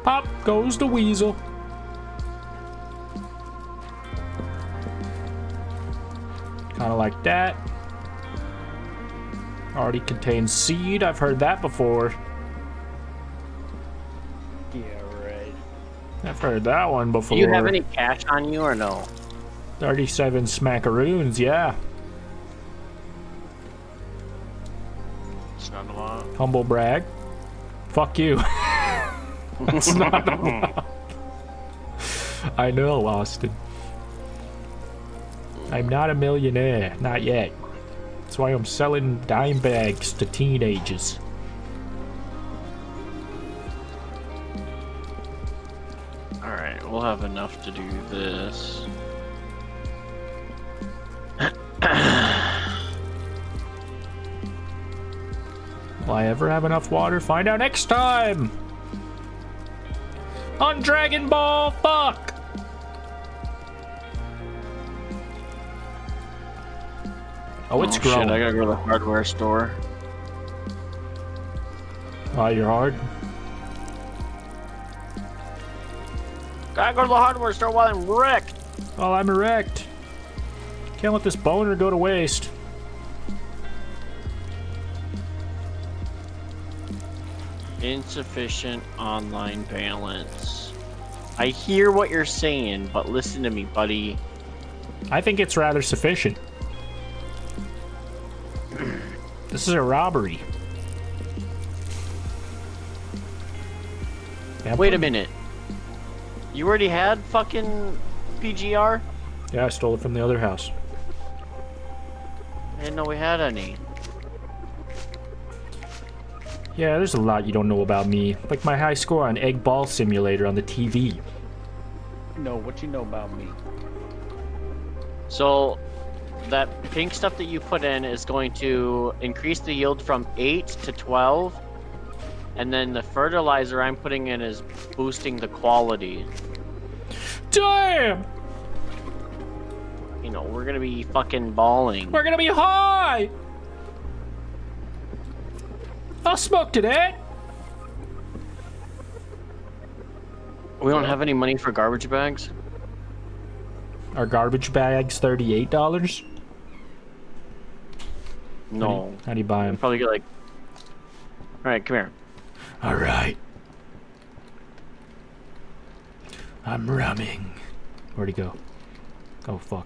Pop goes the weasel. Kind of like that. Already contains seed. I've heard that before. Yeah, right. I've heard that one before. Do you have any cash on you or no? 37 smackaroons, yeah. It's not a lot. Humble brag. Fuck you. It's not a lot. I know, Austin. I'm not a millionaire. Not yet. That's why I'm selling dime bags to teenagers. Alright, we'll have enough to do this. Will I ever have enough water? Find out next time! On Dragon Ball, fuck! Oh, it's growing. Shit, I gotta go to the hardware store. Oh, you're hard? Gotta go to the hardware store while I'm wrecked. Well, I'm erect. Can't let this boner go to waste. Insufficient online balance. I hear what you're saying, but listen to me, buddy. I think it's rather sufficient. This is a robbery. Yeah, Wait a minute. You already had fucking PGR? Yeah, I stole it from the other house. I didn't know we had any. Yeah, there's a lot you don't know about me. Like my high score on Egg Ball Simulator on the TV. No, what you know about me? So, that pink stuff that you put in is going to increase the yield from 8 to 12. And then the fertilizer I'm putting in is boosting the quality. Damn! You know, we're gonna be fucking balling. We're gonna be high! I'll smoke today! We don't have any money for garbage bags? Are garbage bags $38? No. How do you buy them? Probably get like... Alright, come here. Alright. I'm running. Where'd he go? Oh, fuck.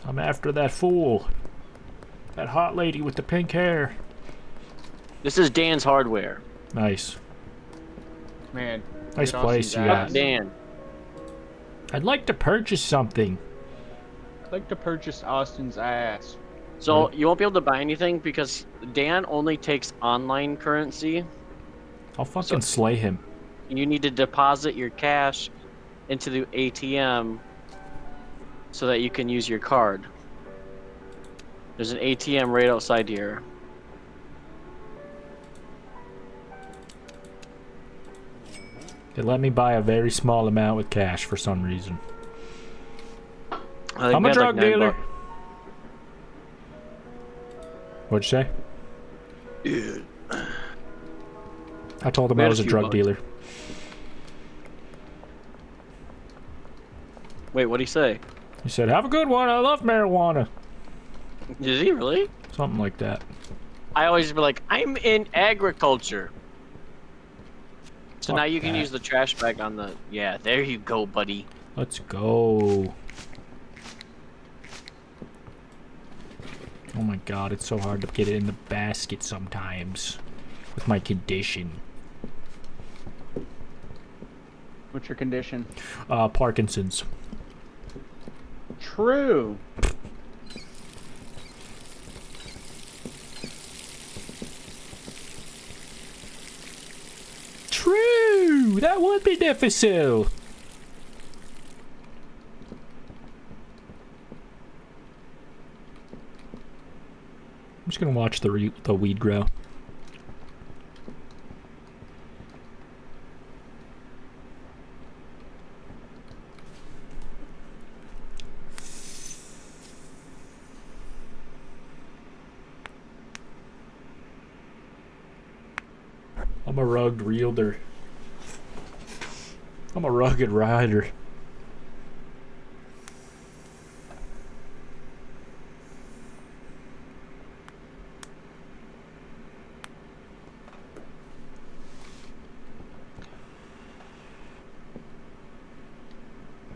I'm after that fool. That hot lady with the pink hair. This is Dan's Hardware. Nice. Man. Nice get place you Austin's got. ass. Dan. I'd like to purchase something. I'd like to purchase Austin's ass. So, you won't be able to buy anything because Dan only takes online currency. I'll fucking slay him. You need to deposit your cash into the ATM so that you can use your card. There's an ATM right outside here. It let me buy a very small amount with cash for some reason. I'm a drug dealer. What'd you say? Yeah. I told him I was a drug dealer. Wait, what'd he say? He said, have a good one, I love marijuana. Did he really? Something like that. I always be like, I'm in agriculture. So now you can use the trash bag on the... Yeah, there you go, buddy. Let's go. Oh my god, it's so hard to get it in the basket sometimes. With my condition. What's your condition? Parkinson's. True. True! That would be difficult. I'm just gonna watch the weed grow. I'm a rugged wielder. I'm a rugged rider.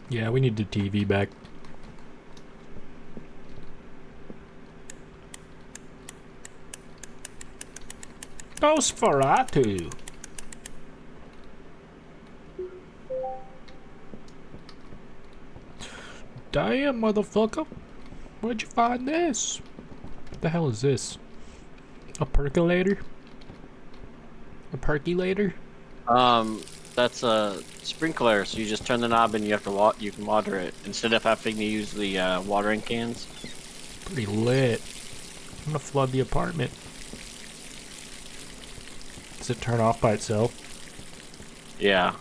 Yeah, we need the TV back. Nosferatu. Damn, motherfucker. Where'd you find this? What the hell is this? A percolator? A percolator? That's a sprinkler, so you just turn the knob and you have to you can water it instead of having to use the watering cans. Pretty lit. I'm gonna flood the apartment. Does it turn off by itself? Yeah.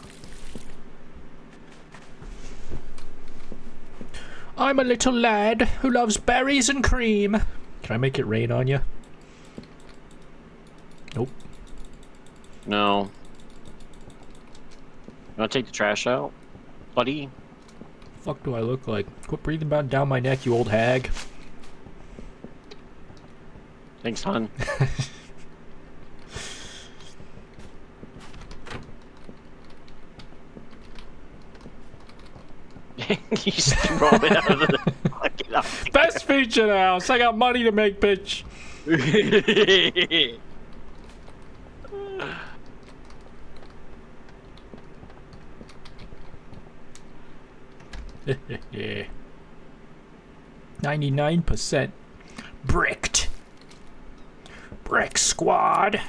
I'm a little lad who loves berries and cream. Can I make it rain on you? Nope. No. You wanna take the trash out, buddy? Fuck do I look like? Quit breathing down my neck, you old hag. Thanks, hon. You just throw it out of the fucking house. Best feature in the house. I got money to make, bitch. 99% bricked. Brick squad.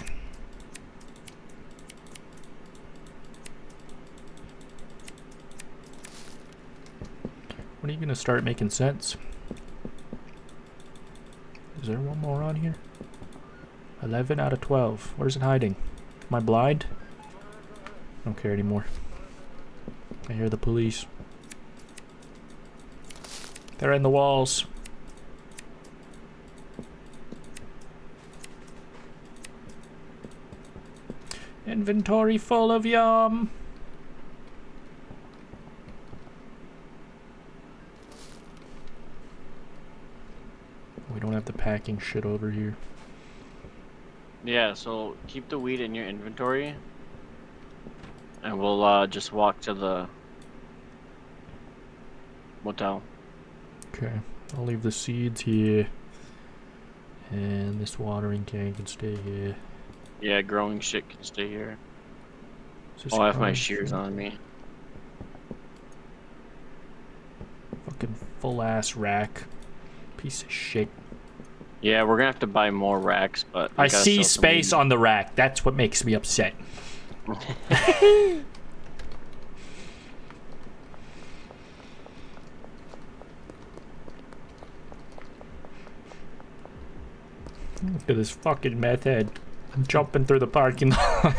When are you gonna start making sense? Is there one more on here? 11 out of 12. Where's it hiding? Am I blind? I don't care anymore. I hear the police. They're in the walls. Inventory full of yum. We don't have the packing shit over here. Yeah, so keep the weed in your inventory. And we'll just walk to the motel. Okay, I'll leave the seeds here. And this watering can can stay here. Yeah, growing shit can stay here. Is this Oh, I have my growing shears shit? on me. Fucking full ass rack. Piece of shit. Yeah, we're gonna have to buy more racks, but I see space on the rack. That's what makes me upset. Look at this fucking meth head. I'm jumping through the parking lot.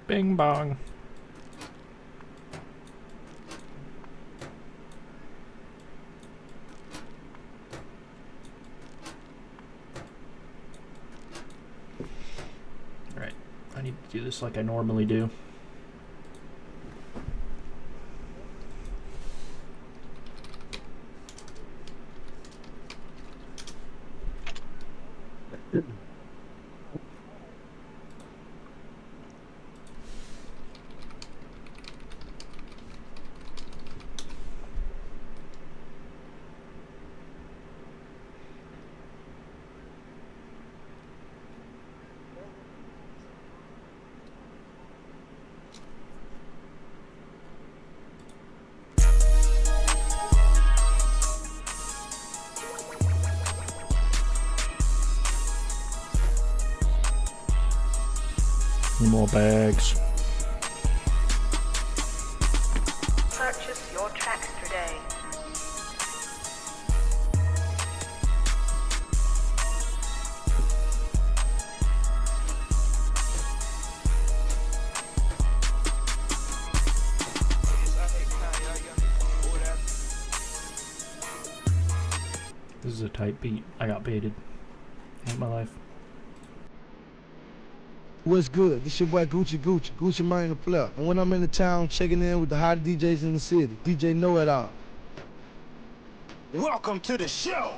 Bing bong. Do this like I normally do. Any more bags? Purchase your tracks today. This is a tight beat. I got baited. Hate my life. What's good? This your boy Gucci Mane the Flip. And when I'm in the town, checking in with the hot DJs in the city. DJ Know It All. Welcome to the show.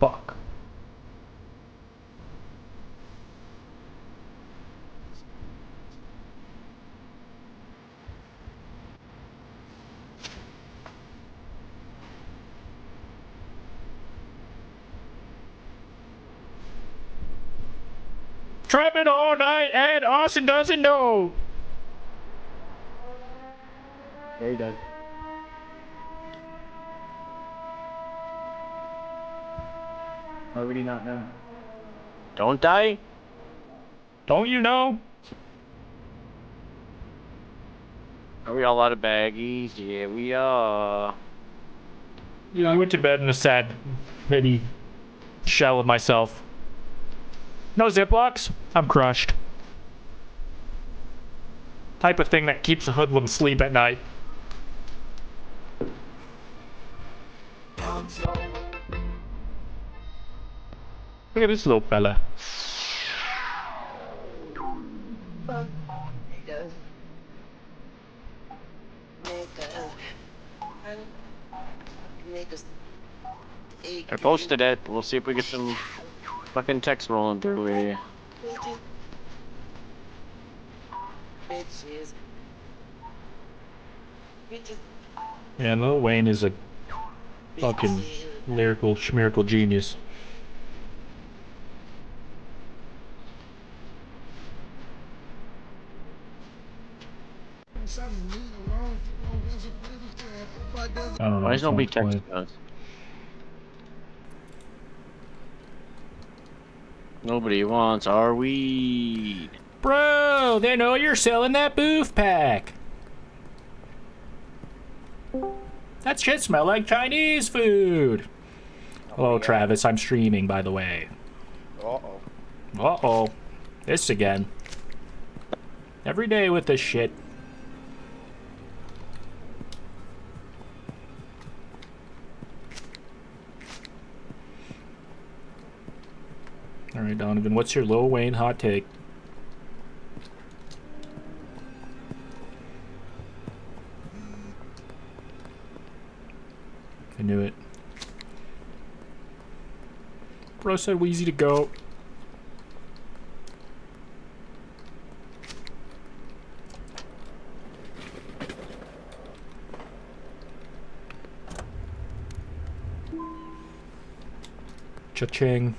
Fuck. Trapping all night and Austin doesn't know. Yeah, he does. Why would he not know? Don't die. Don't you know? Are we all out of baggies? Yeah, we are. Yeah, I went to bed in a sad, pity shell of myself. No Ziplocs? I'm crushed. Type of thing that keeps a hoodlum asleep at night. Look at this little fella. I posted it. We'll see if we get some fucking text rolling through here. Yeah, Lil Wayne is a fucking lyrical schmiracle genius. I don't know. Why is nobody playing. texting us? Nobody wants our weed. Bro, they know you're selling that booth pack. That shit smell like Chinese food. Hello, Travis. I'm streaming, by the way. Uh-oh. Uh-oh. This again. Every day with this shit. Alright, Donovan, what's your Lil Wayne hot take? I knew it. Bro said Wheezy to go. Cha-ching.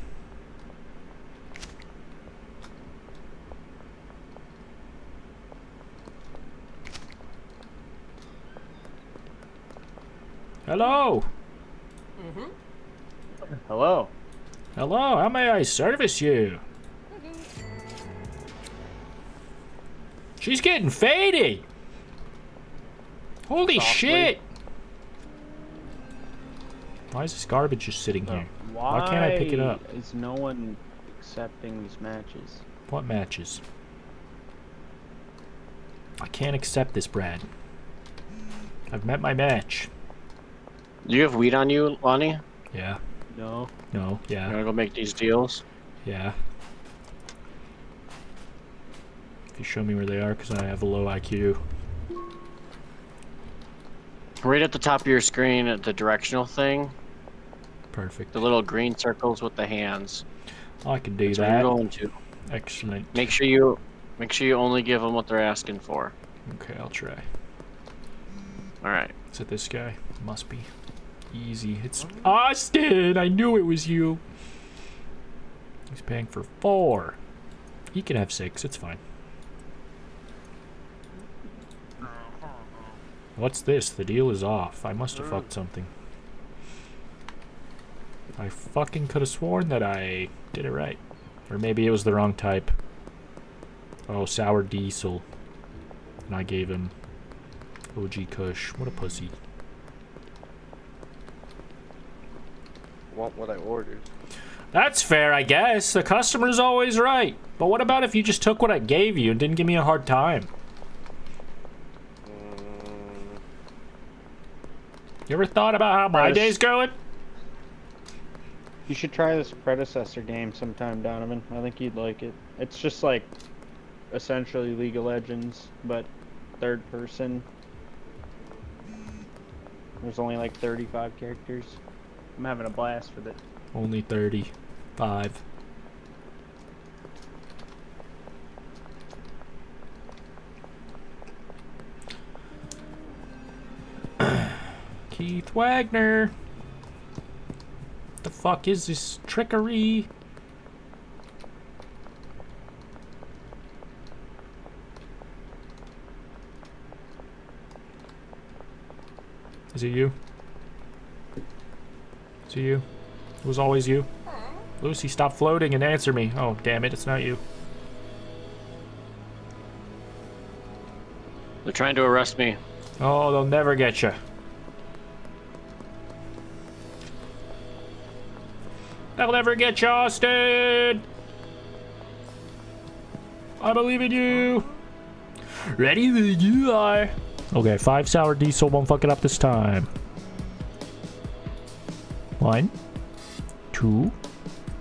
Hello. Hello. Hello, how may I service you? She's getting faded. Holy shit. Why is this garbage just sitting here? Why can't I pick it up? is no one accepting these matches? What matches? I can't accept this, Brad. I've met my match. Do you have weed on you, Lonnie? Yeah. No. No, yeah. You wanna go make these deals? Yeah. If you show me where they are, because I have a low IQ. Right at the top of your screen, at the directional thing. Perfect. The little green circles with the hands. I can do That's that. where you're going to. Excellent. Make sure you only give them what they're asking for. Okay, I'll try. All right. Is it this guy? Must be. Easy. It's Austin! I knew it was you. He's paying for 4. He can have 6. It's fine. What's this? The deal is off. I must have fucked something. I fucking could have sworn that I did it right. Or maybe it was the wrong type. Oh, sour diesel. And I gave him OG Kush. What a pussy. Want what I ordered. That's fair, I guess. The customer's always right. But what about if you just took what I gave you and didn't give me a hard time? You ever thought about how my day's going? You should try this predecessor game sometime, Donovan. I think you'd like it. It's just like essentially League of Legends, but third person. There's only like 35 characters. I'm having a blast with it. Only 35. Keith Wagner. What the fuck is this trickery? Is it you? Is it you? It was always you. Lucy, stop floating and answer me. Oh, damn it, it's not you. They're trying to arrest me. Oh, they'll never get you. They'll never get you, Austin! I believe in you! Ready? You are. Okay, 5 sour diesel, won't fuck it up this time. 1, 2,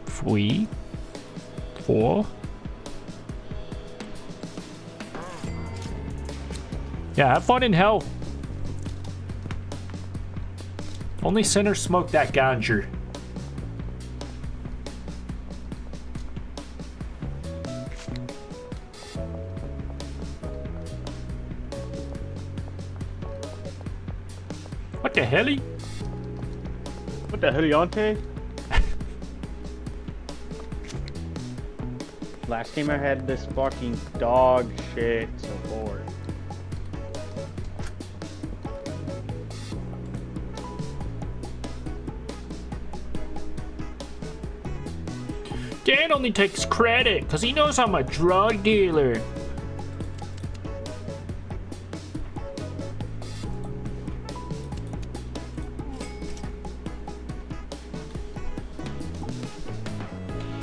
3, 4. Yeah, have fun in hell. Only sinners smoke that ganja. What the helly? What the heliante? Last game I had this fucking dog shit support. Dan only takes credit because he knows I'm a drug dealer.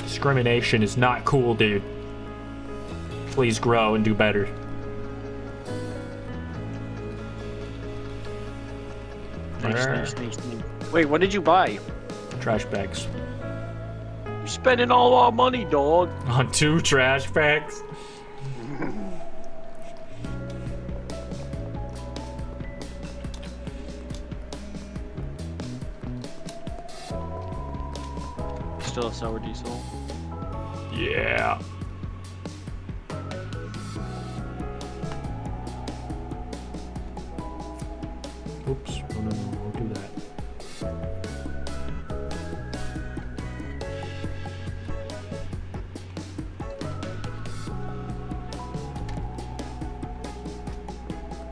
Discrimination is not cool, dude. Please grow and do better. Nice. Wait, what did you buy? Trash bags. You're spending all our money, dog. On 2 trash bags? Still a sour diesel. Yeah. Oops. No, won't do that.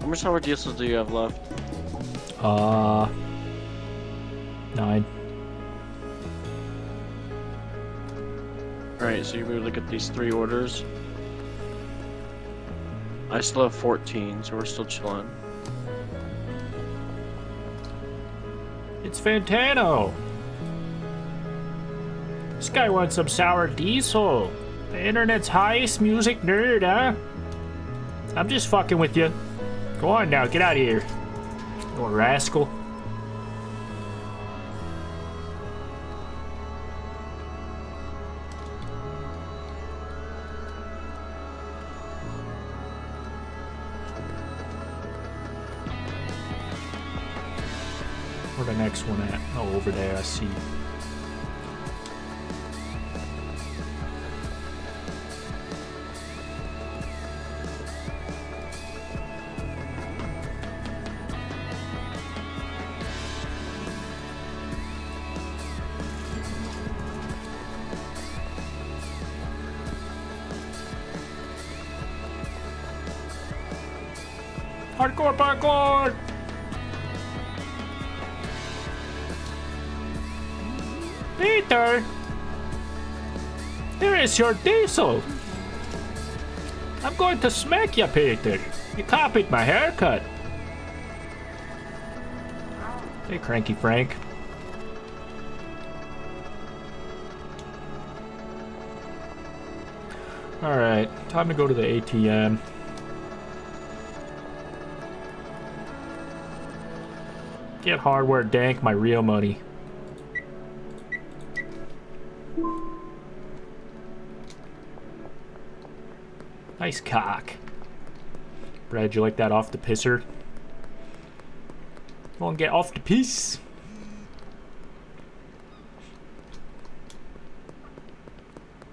How much sour diesel do you have left? 9. Alright, so you really look at these 3 orders. I still have 14, so we're still chilling. It's Fantano. This guy wants some sour diesel. The internet's highest music nerd, huh? I'm just fucking with you. Go on now, get out of here. You rascal. Where the next one at? Oh, over there, I see. Hardcore parkour! Peter! Here is your diesel! I'm going to smack you, Peter. You copied my haircut. Hey, Cranky Frank. Alright, time to go to the ATM. Get hardware dank my real money. Nice cock. Brad, you like that off the pisser? Go and get off the piece.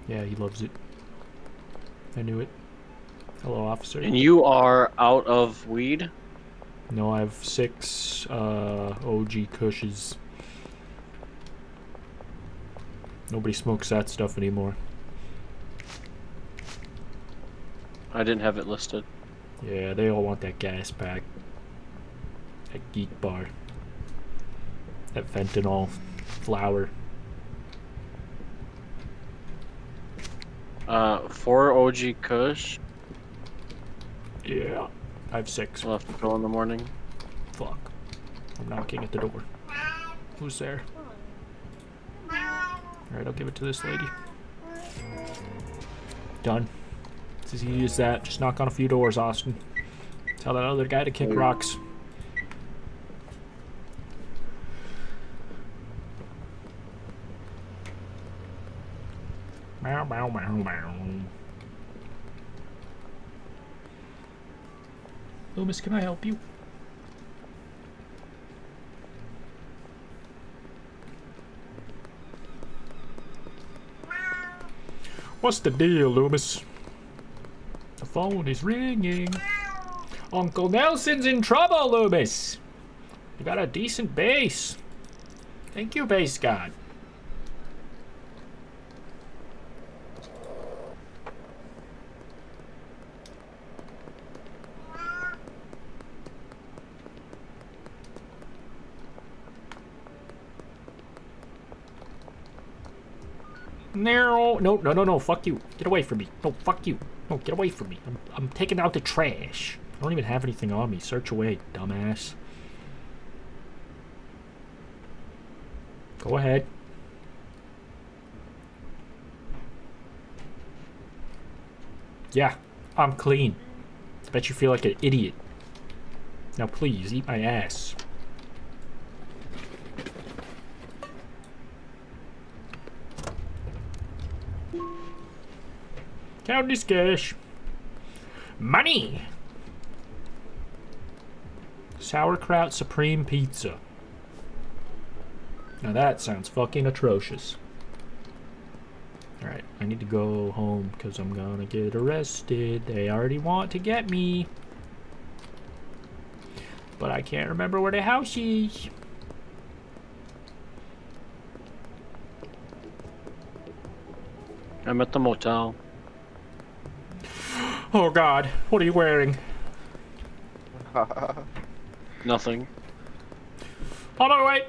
Yeah, he loves it. I knew it. Hello, officer. And you are out of weed? No, I have 6 OG Kushes. Nobody smokes that stuff anymore. I didn't have it listed. Yeah, they all want that gas pack. That geek bar. That fentanyl flower. 4 OG Kush. Yeah, I have 6. I'll have to go in the morning. Fuck. I'm knocking at the door. Who's there? Alright, I'll give it to this lady. Done. As easy as that. Just knock on a few doors, Austin. Tell that other guy to kick rocks. Meow, meow, meow, meow. Loomis, can I help you? What's the deal, Loomis? The phone is ringing. Uncle Nelson's in trouble, Loomis. You got a decent base. Thank you, base god. No, no, no, no, no, fuck you. Get away from me. No, fuck you. No, get away from me. I'm taking out the trash. I don't even have anything on me. Search away, dumbass. Go ahead. Yeah, I'm clean. I bet you feel like an idiot. Now please, eat my ass. Count this cash. Money! Sauerkraut Supreme Pizza. Now that sounds fucking atrocious. Alright, I need to go home because I'm gonna get arrested. They already want to get me. But I can't remember where the house is. I'm at the motel. Oh god, what are you wearing? Nothing. On my way!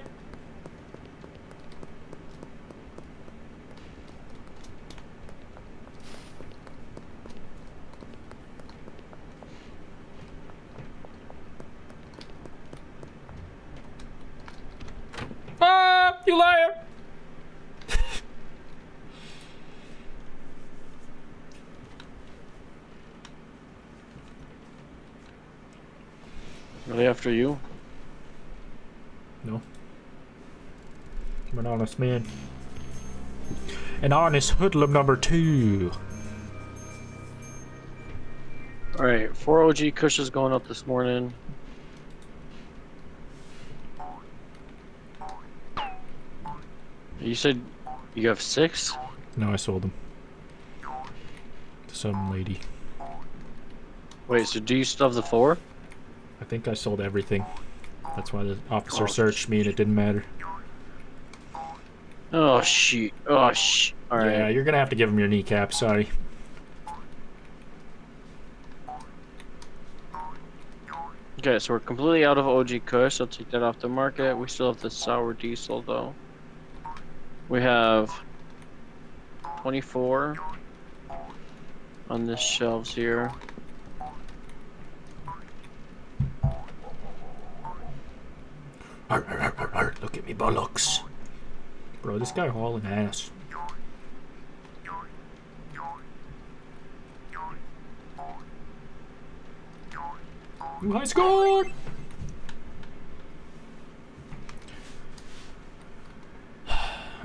they after you? No. I'm an honest man. An honest hoodlum number 2. Alright, 4 OG Kushes going up this morning. You said you have 6? No, I sold them. To some lady. Wait, so do you still have the 4? I think I sold everything. That's why the officer searched me and it didn't matter. Oh, shit. Oh, shit. Alright. Yeah, you're gonna have to give him your kneecap, sorry. Okay, so we're completely out of OG Kush. I'll take that off the market. We still have the sour diesel, though. We have 24 on this shelves here. Look at me bollocks. Bro, this guy hauling ass. Ooh, high score!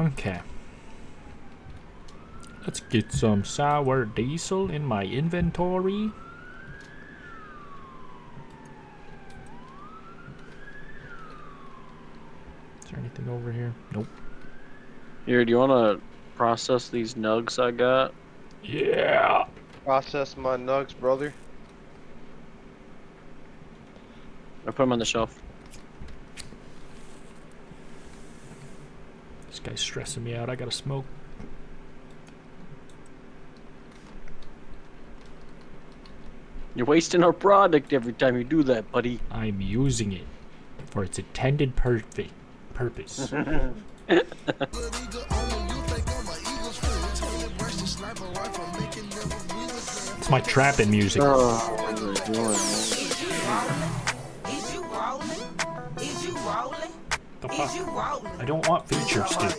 Okay. Let's get some sour diesel in my inventory. Is there anything over here? Nope. Here, do you want to process these nugs I got? Yeah! Process my nugs, brother. I put them on the shelf. This guy's stressing me out. I gotta smoke. You're wasting our product every time you do that, buddy. I'm using it for its intended purpose. It's my trapping music. The fuck? I don't want features, dude.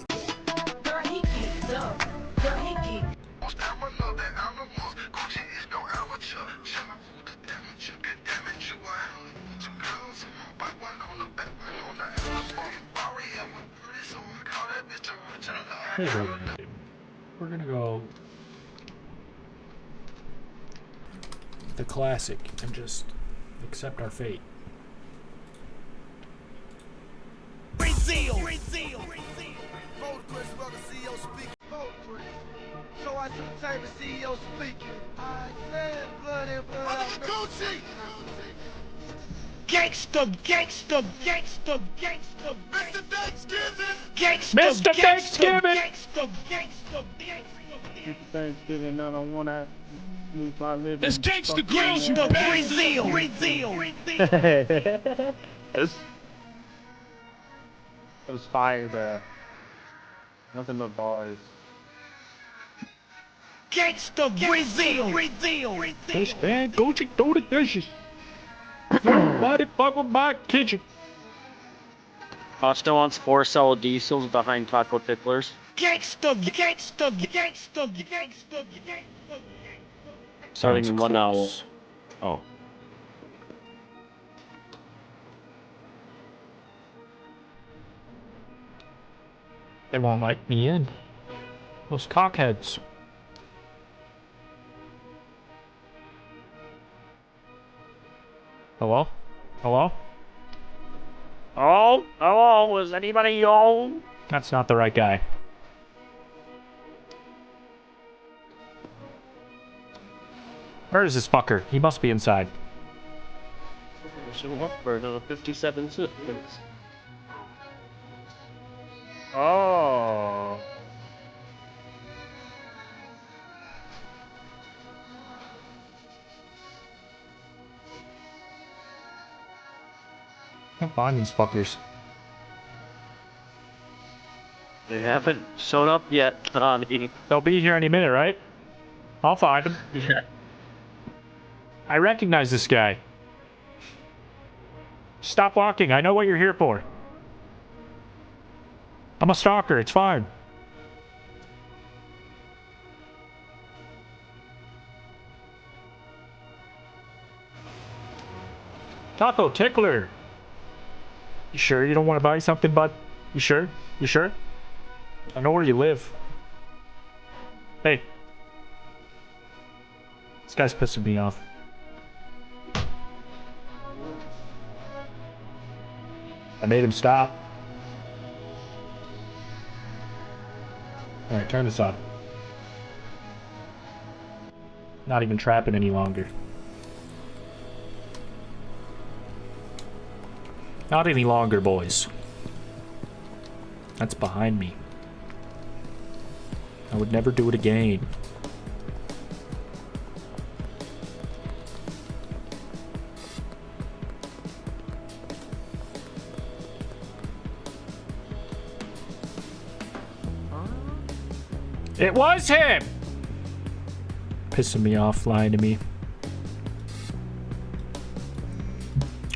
Here's what we're gonna do. We're gonna go the classic and just accept our fate. Brazil. So I took time to see your speaking. I said blood and blood. Gucci! Gangsta. Mr. Thanksgiving. Mr. Thanksgiving! It's Thanksgiving, I don't want to lose my living. Let's gangsta grills, you Brazil. It was fire there. Nothing but bars. Gangsta Brazil. This man Gucci do the dishes. Nobody fuck with my kitchen. Costa wants 4 sour diesels behind Taco Ticklers. Gangsta. Starting in 1 hour. Oh. They won't let me in. Those cockheads. Hello? Hello? Hello, is anybody home? That's not the right guy. Where is this fucker? He must be inside. So what for another 57 cents? Oh. Can't find these fuckers. They haven't shown up yet, Lonnie. They'll be here any minute, right? I'll find them. Yeah. I recognize this guy. Stop walking. I know what you're here for. I'm a stalker. It's fine. Taco Tickler. You sure you don't want to buy something, bud? You sure? You sure? I know where you live. Hey. This guy's pissing me off. I made him stop. Alright, turn this on. Not even trapping any longer. Not any longer, boys. That's behind me. I would never do it again. It was him! Pissing me off, lying to me.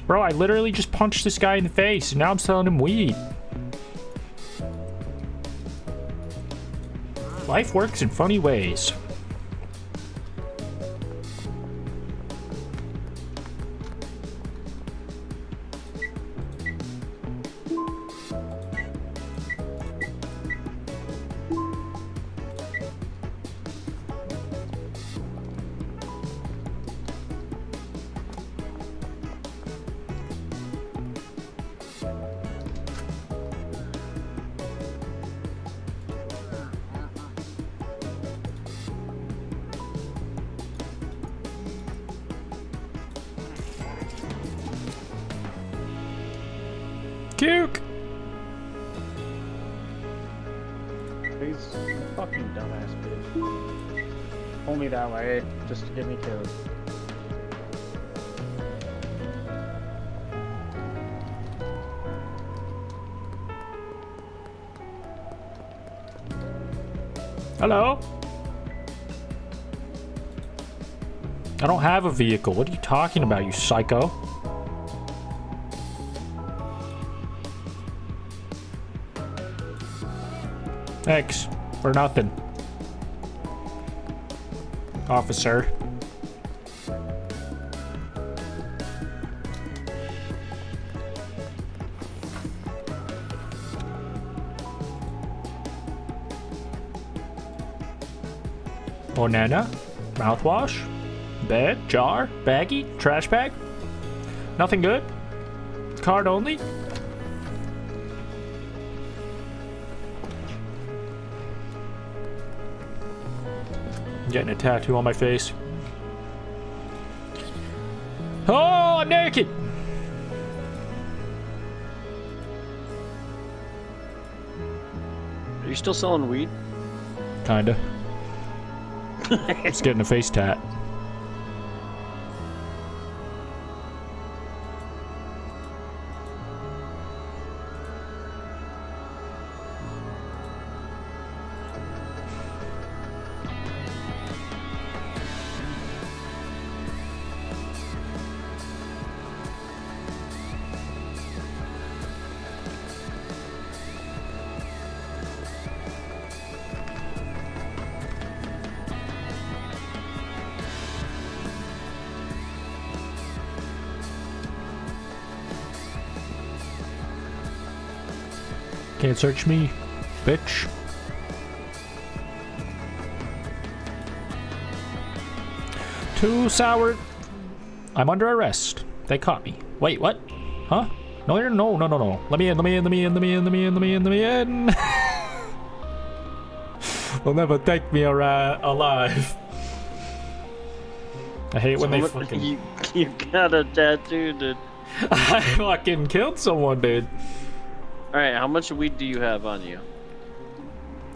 Bro, I literally just punched this guy in the face, and now I'm selling him weed. Life works in funny ways. Cuke! He's a fucking dumbass bitch. Pull me that way just to get me killed. Hello? I don't have a vehicle. What are you talking about, you psycho? Thanks. For nothing. Officer. Banana. Mouthwash. Bed. Jar. Baggie. Trash bag. Nothing good. Card only. Getting a tattoo on my face. Oh, I'm naked! Are you still selling weed? Kinda. Just getting a face tat. Can't search me, bitch. Too sour. I'm under arrest. They caught me. Wait, what? Huh? No, no, no, no, no. Let me in, let me in, let me in, let me in, let me in, let me in, let me in. They'll never take me alive. I hate when they fucking... You got a tattoo, dude. I fucking killed someone, dude. Alright, how much weed do you have on you?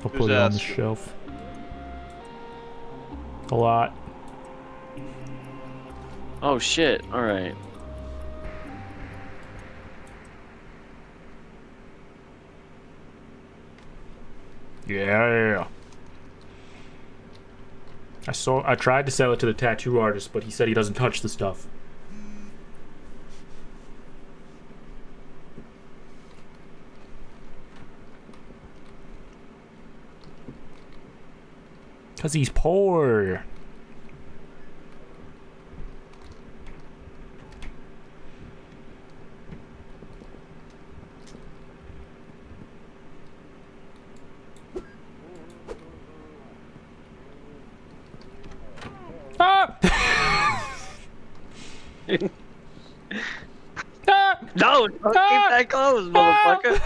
I'll put it on the shelf. A lot. Oh shit, alright. Yeah. I tried to sell it to the tattoo artist, but he said he doesn't touch the stuff. Cause he's poor. No, don't keep that closed, motherfucker.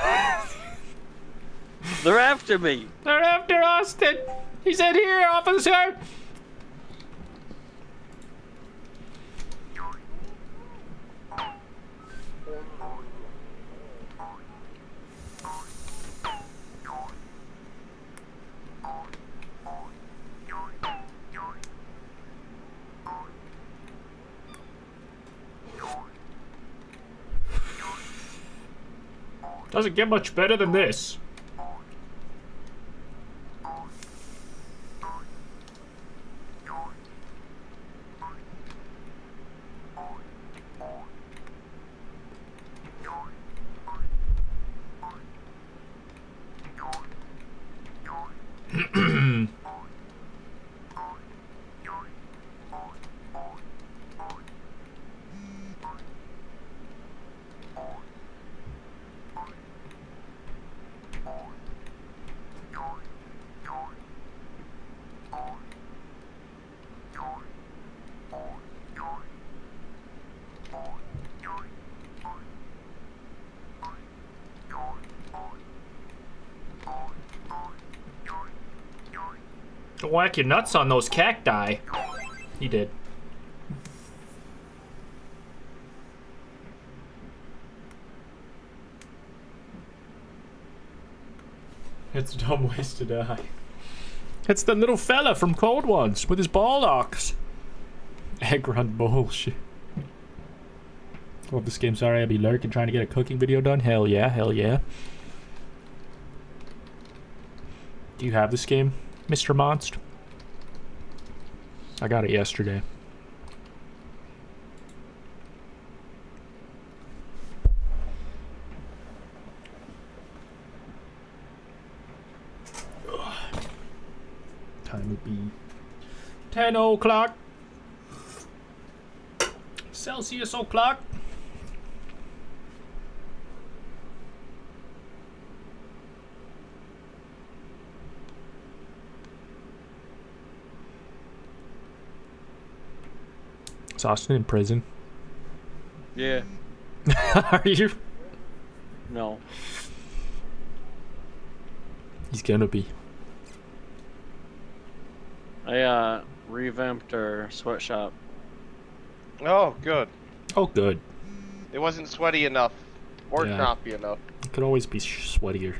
They're after me. They're after Austin. He's in here, officer. Doesn't get much better than this. Don't whack your nuts on those cacti. He did. It's a dumb ways to die. It's the little fella from Cold Ones with his ball locks. Egg run bullshit. Love this game. Sorry, I'll be lurking trying to get a cooking video done. Hell yeah, hell yeah. Do you have this game, Mr. Monst? I got it yesterday. Time would be 10 o'clock. Celsius o'clock. Is Austin in prison? Yeah. Are you? No. He's gonna be. I revamped our sweatshop. Oh, good. Oh, good. It wasn't sweaty enough. Or Yeah. choppy enough. It could always be sweatier.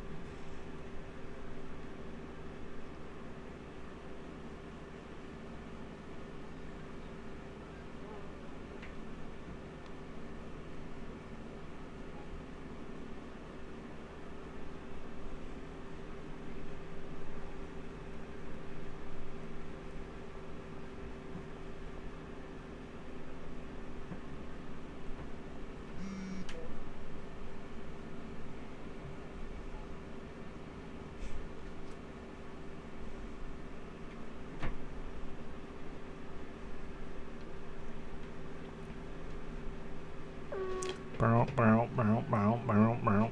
Bow, bow, bow, bow, bow, bow.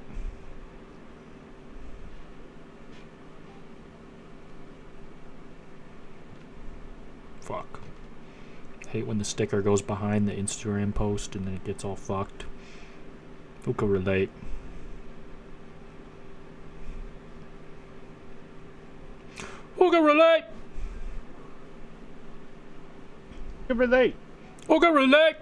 Fuck. Hate when the sticker goes behind the Instagram post and then it gets all fucked. Who can relate? Who can relate? Who can relate? Who can relate?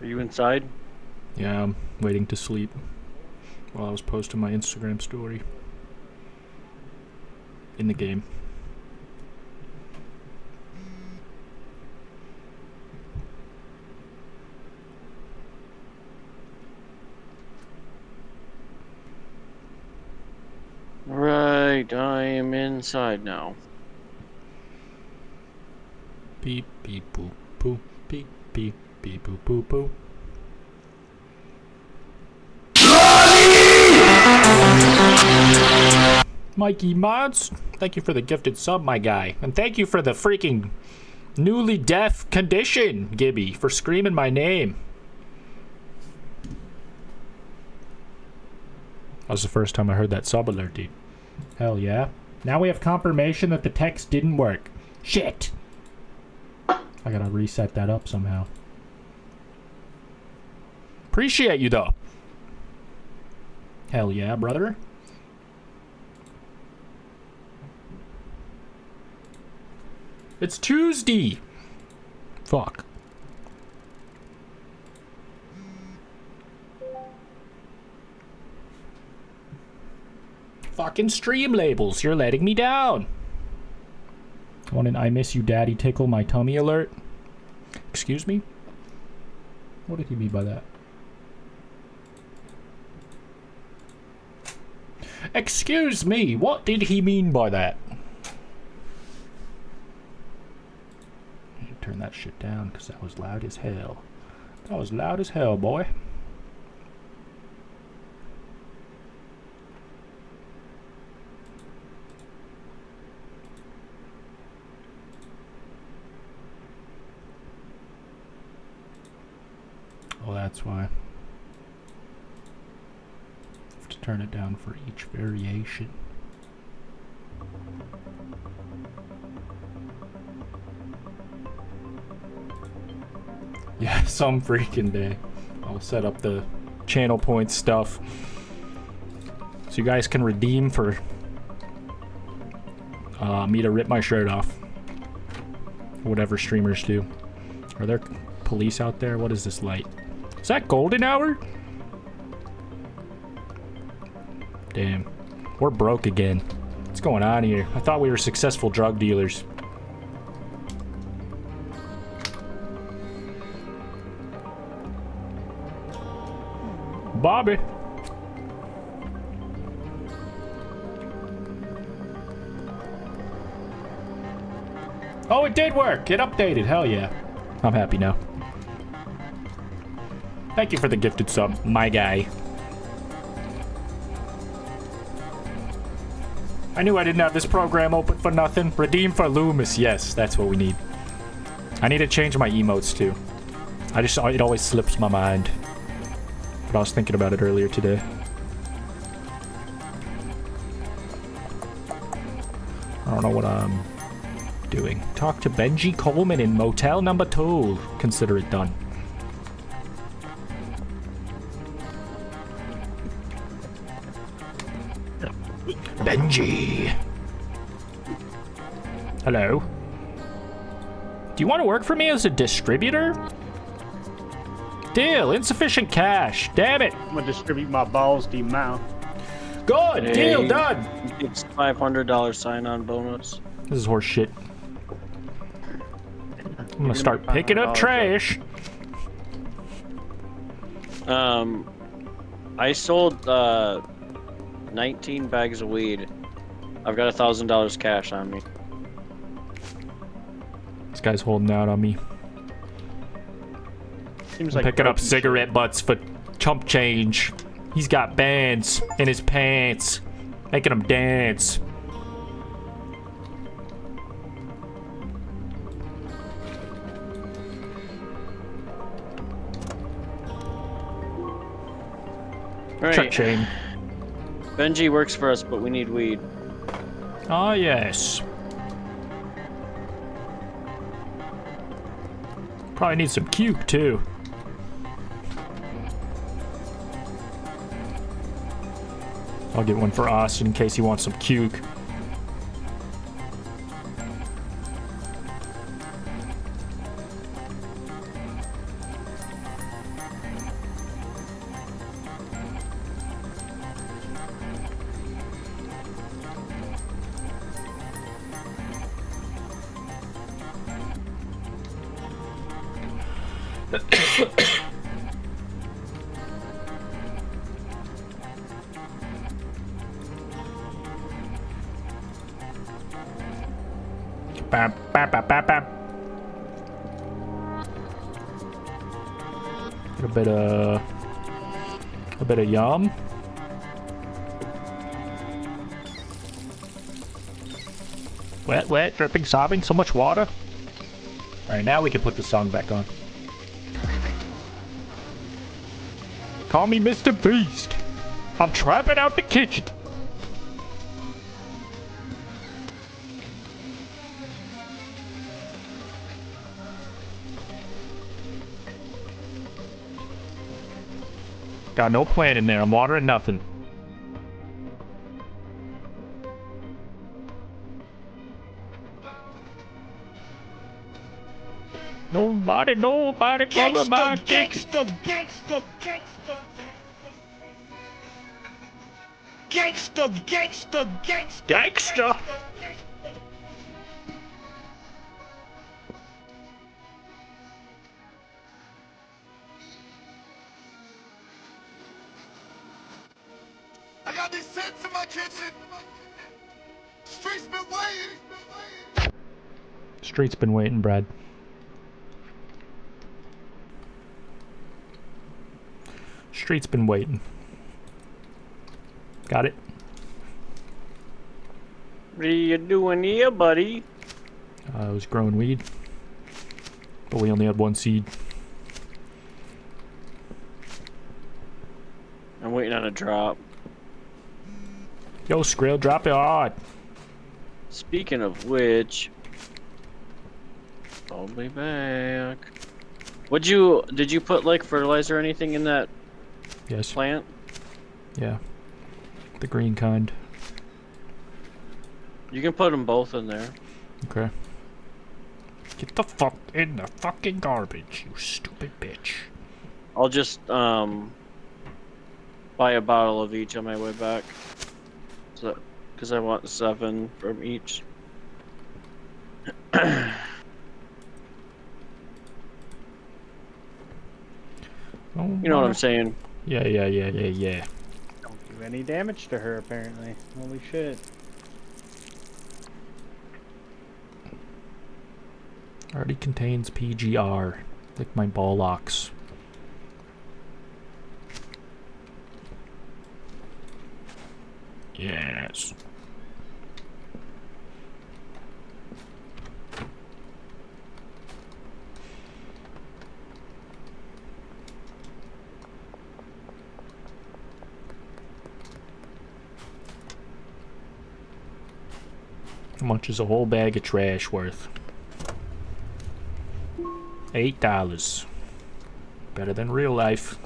Are you inside? Yeah, I'm waiting to sleep while I was posting my Instagram story. In the game. Right, I am inside now. Beep beep boop boop beep beep beep boop boop boop. Mikey Mods, thank you for the gifted sub, my guy. And thank you for the freaking newly deaf condition, Gibby, for screaming my name. That was the first time I heard that sub alert, dude. Hell yeah. Now we have confirmation that the text didn't work. Shit! I gotta reset that up somehow. Appreciate you, though. Hell yeah, brother. It's Tuesday! Fuck. Fucking stream labels, you're letting me down. Want an I miss you daddy tickle my tummy alert? Excuse me? What did he mean by that? Excuse me, what did he mean by that? Turn that shit down because that was loud as hell. That was loud as hell, boy. Oh, that's why. Have to turn it down for each variation. Yeah, some freaking day. I'll set up the channel points stuff so you guys can redeem for me to rip my shirt off. Whatever streamers do. Are there police out there? What is this light? Is that golden hour? Damn. We're broke again. What's going on here? I thought we were successful drug dealers. Bobby. Oh, it did work. It updated. Hell yeah. I'm happy now. Thank you for the gifted sub, my guy. I knew I didn't have this program open for nothing. Redeem for Loomis. Yes, that's what we need. I need to change my emotes too. It always slips my mind. But I was thinking about it earlier today. I don't know what I'm doing. Talk to Benji Coleman in motel number 2. Consider it done. Benji. Hello. Do you want to work for me as a distributor? Deal. Insufficient cash. Damn it. I'm gonna distribute my balls to your mouth. Good. Hey, Deal done. It's $500 sign-on bonus. This is horse shit. I'm gonna start picking up trash. I sold 19 bags of weed. I've got $1,000 cash on me. This guy's holding out on me. Seems I'm like picking up cigarette butts for chump change. He's got bands in his pants, making him dance. Right. Chuck chain. Benji works for us, but we need weed. Ah, yes. Probably need some cuke, too. I'll get one for Austin in case he wants some cuke. Bam, bam, bam, bam, bam. A bit of yum. Wet, wet, dripping, sobbing, so much water. Alright, now we can put the song back on. Call me Mr. Beast. I'm trapping out the kitchen. Got no plant in there. I'm watering nothing. Nobody cover my Gangsta. Gangsta. I got these sets in my kitchen. Streets been waiting. Street's been waiting, Brad. Street's been waiting. Got it? What are you doing here, buddy? I was growing weed. But we only had one seed. I'm waiting on a drop. Yo, Skrill, drop it hard. Speaking of which, I'll be back. Did you put like fertilizer or anything in that Yes. plant? Yeah. The green kind. You can put them both in there. Okay. Get the fuck in the fucking garbage, you stupid bitch. I'll just buy a bottle of each on my way back. So, because I want 7 from each. Oh, You know what I'm saying? Yeah. Don't do any damage to her, apparently. Holy shit. Already contains PGR, like my ball locks. Yes. How much is a whole bag of trash worth? $8. Better than real life.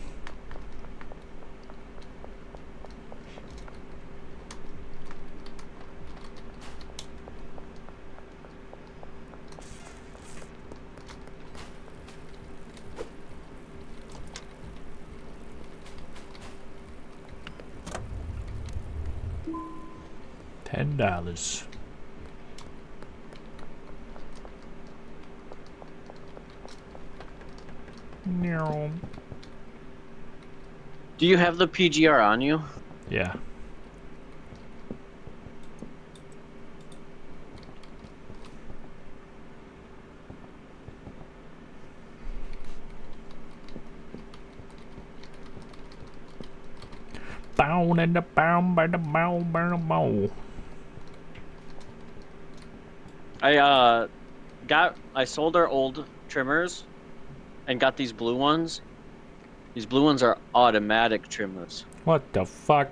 $10. No. Do you have the PGR on you? Yeah. Bound and the bound by the bow by the bow. I sold our old trimmers and got these blue ones. These blue ones are automatic trimmers. What the fuck?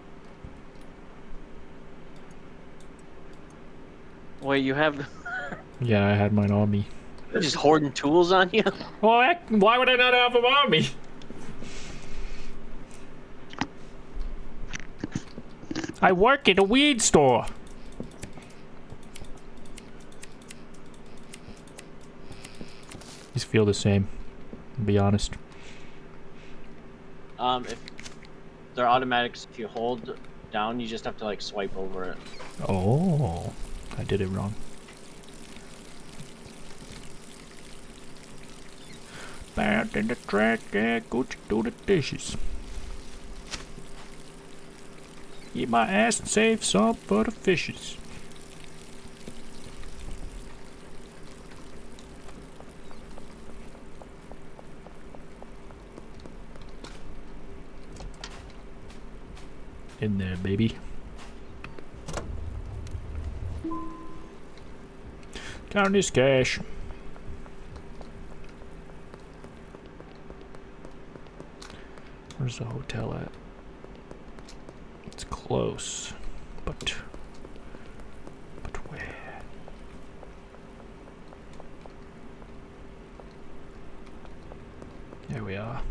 Wait, you have Yeah, I had mine on me. You're just hoarding tools on you? Well, why would I not have them on me? I work at a weed store. These feel the same, to be honest. If they're automatics, if you hold down, you just have to like swipe over it. Oh, I did it wrong. Bad in the track, yeah, Gucci do the dishes. Eat my ass and save some for the fishes. In there, baby. Count this cash. Where's the hotel at? It's close, but where? There we are.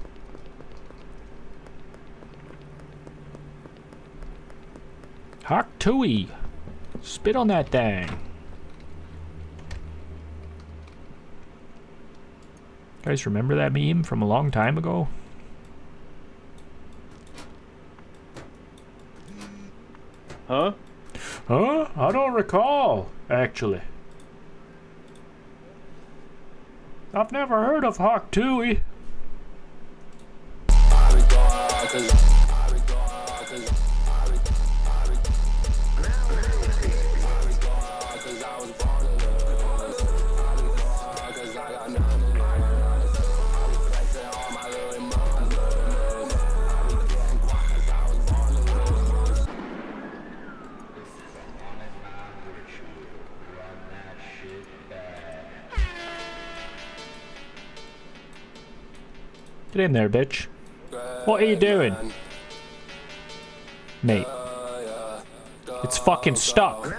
Hawk Tui! Spit on that thing. Guys, remember that meme from a long time ago? Huh? Huh? I don't recall, actually. I've never heard of Hawk Tui. Get in there, bitch. What are you doing? Mate. It's fucking stuck.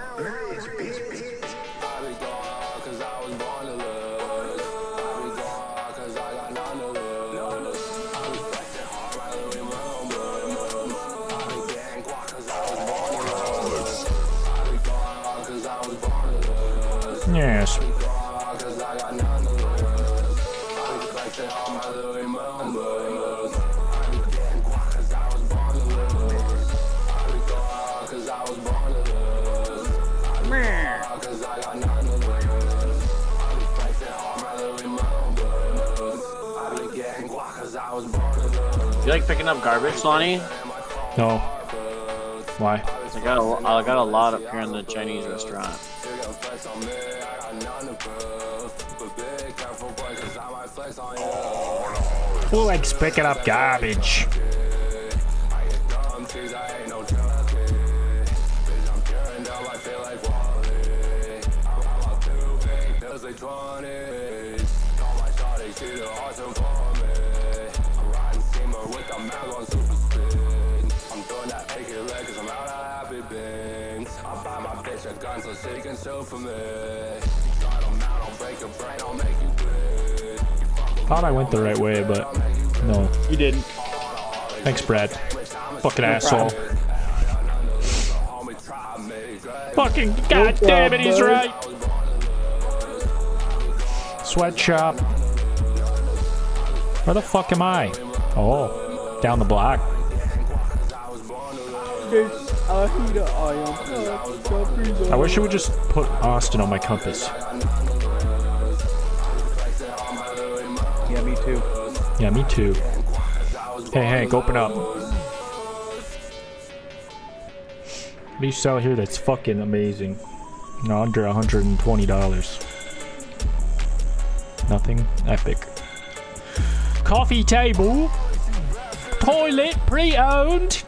Yes. You like picking up garbage, Lonnie? No. Why? I got a lot up here in the Chinese restaurant. Who likes picking up garbage? Thought I went the right way, but no. You didn't. Thanks, Brad. Fucking asshole. Fucking goddamn it, he's right. Sweatshop. Where the fuck am I? Oh, down the block. I wish it would just put Austin on my compass. Yeah, me too. Yeah, me too. Hey, Hank, open up. What do you sell here that's fucking amazing? No, under $120. Nothing epic. Coffee table. Toilet pre-owned.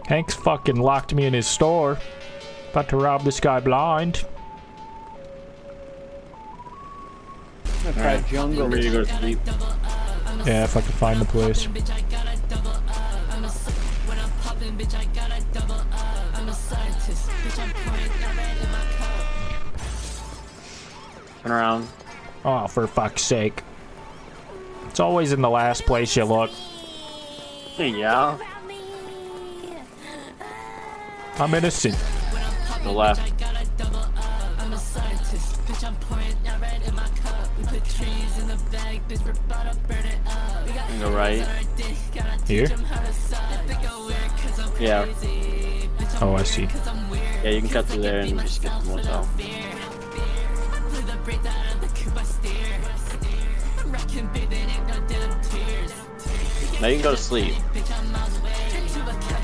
Hank's fucking locked me in his store. About to rob this guy blind. Right. Jungle. Ready to go to sleep. Yeah, if I can find the place. Turn around. Oh, for fuck's sake. It's always in the last place you look. Yeah. I'm innocent. The left. And go right. Here? Yeah. Oh, I see. Yeah, you can cut through there and just get to the motel. Now you can go to sleep.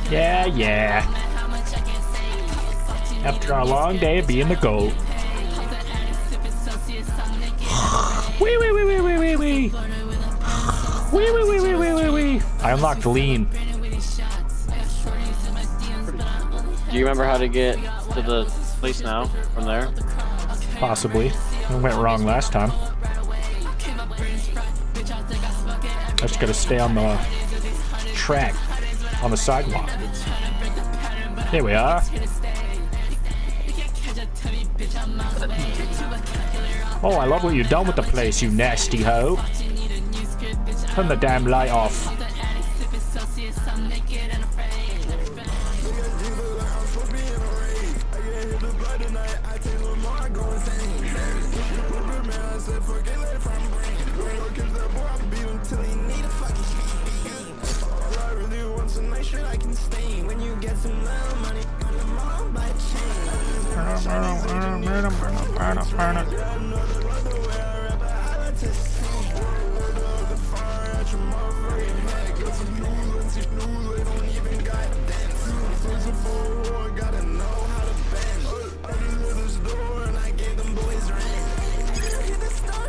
Yeah, yeah. After a long day of being the GOAT. Wee wee wee wee wee wee wee. Wee wee wee wee wee wee wee. I unlocked lean. Do you remember how to get to the place now from there? Possibly. I went wrong last time. I just gotta stay on the track, on the sidewalk. Here we are. Oh, I love what you've done with the place, you nasty hoe. Turn the damn light off.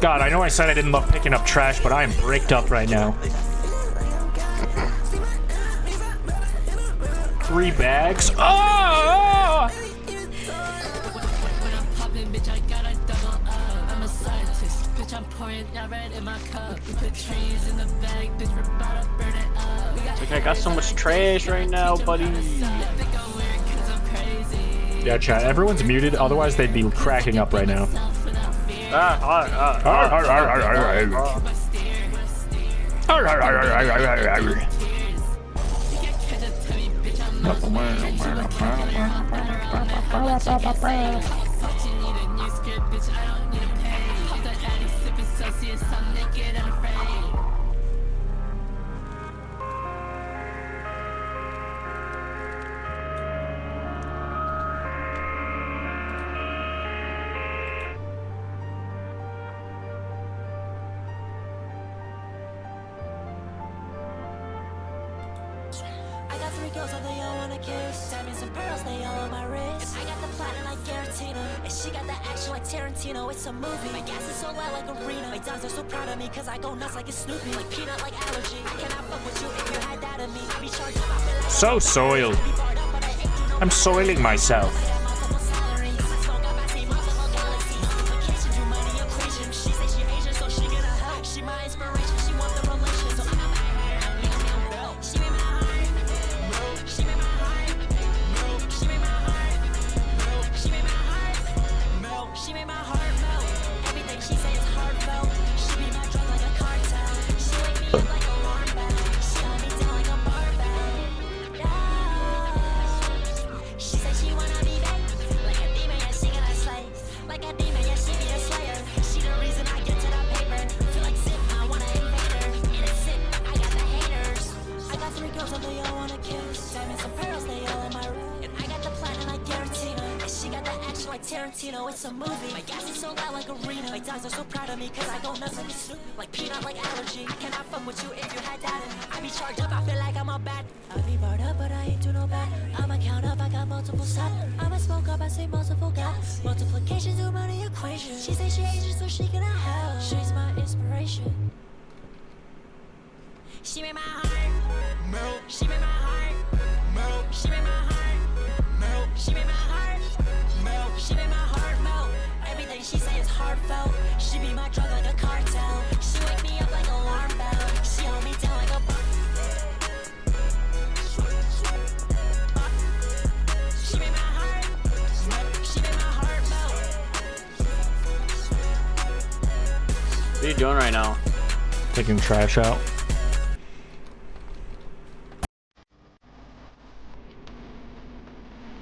God, I know I said I didn't love picking up trash, but I am bricked up right now. 3 bags. Oh! Okay, I got so much trash right now, buddy. Yeah, chat. Everyone's muted, otherwise they'd be cracking up right now. It's a movie. My gas is so loud like arena. My dogs are so proud of me cause I go nuts like a Snoopy. Like peanut like allergy. I cannot fuck with you if you had that of me. I be charged up, I feel like So soiled. I'm soiling myself. It's a movie. My gas is so loud like arena. My dogs are so proud of me cause I go nuts like a Snoopy. Like peanut like allergy. I cannot fuck with you if you had that. I be charged up, I feel like I'm a bat. I be barred up, but I ain't do no bad. I'ma count up, I got multiple sides. I'ma smoke up, I say multiple gods. Multiplication do money equation. She say she ages so she cannot help. She's my inspiration. She made my heart melt. She made my heart melt. She made my heart melt. She made my heart melt. She made my heart melt. Everything she say is heartfelt. She be my drug like a cartel. She wake me up like an alarm bell. She hold me down like a She made my heart melt. She made my heart melt. What are you doing right now? Taking trash out.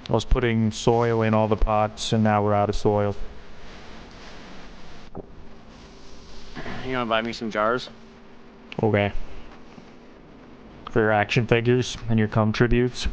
I was putting soil in all the pots, and now we're out of soil. You wanna buy me some jars? Okay. For your action figures and your cum tributes.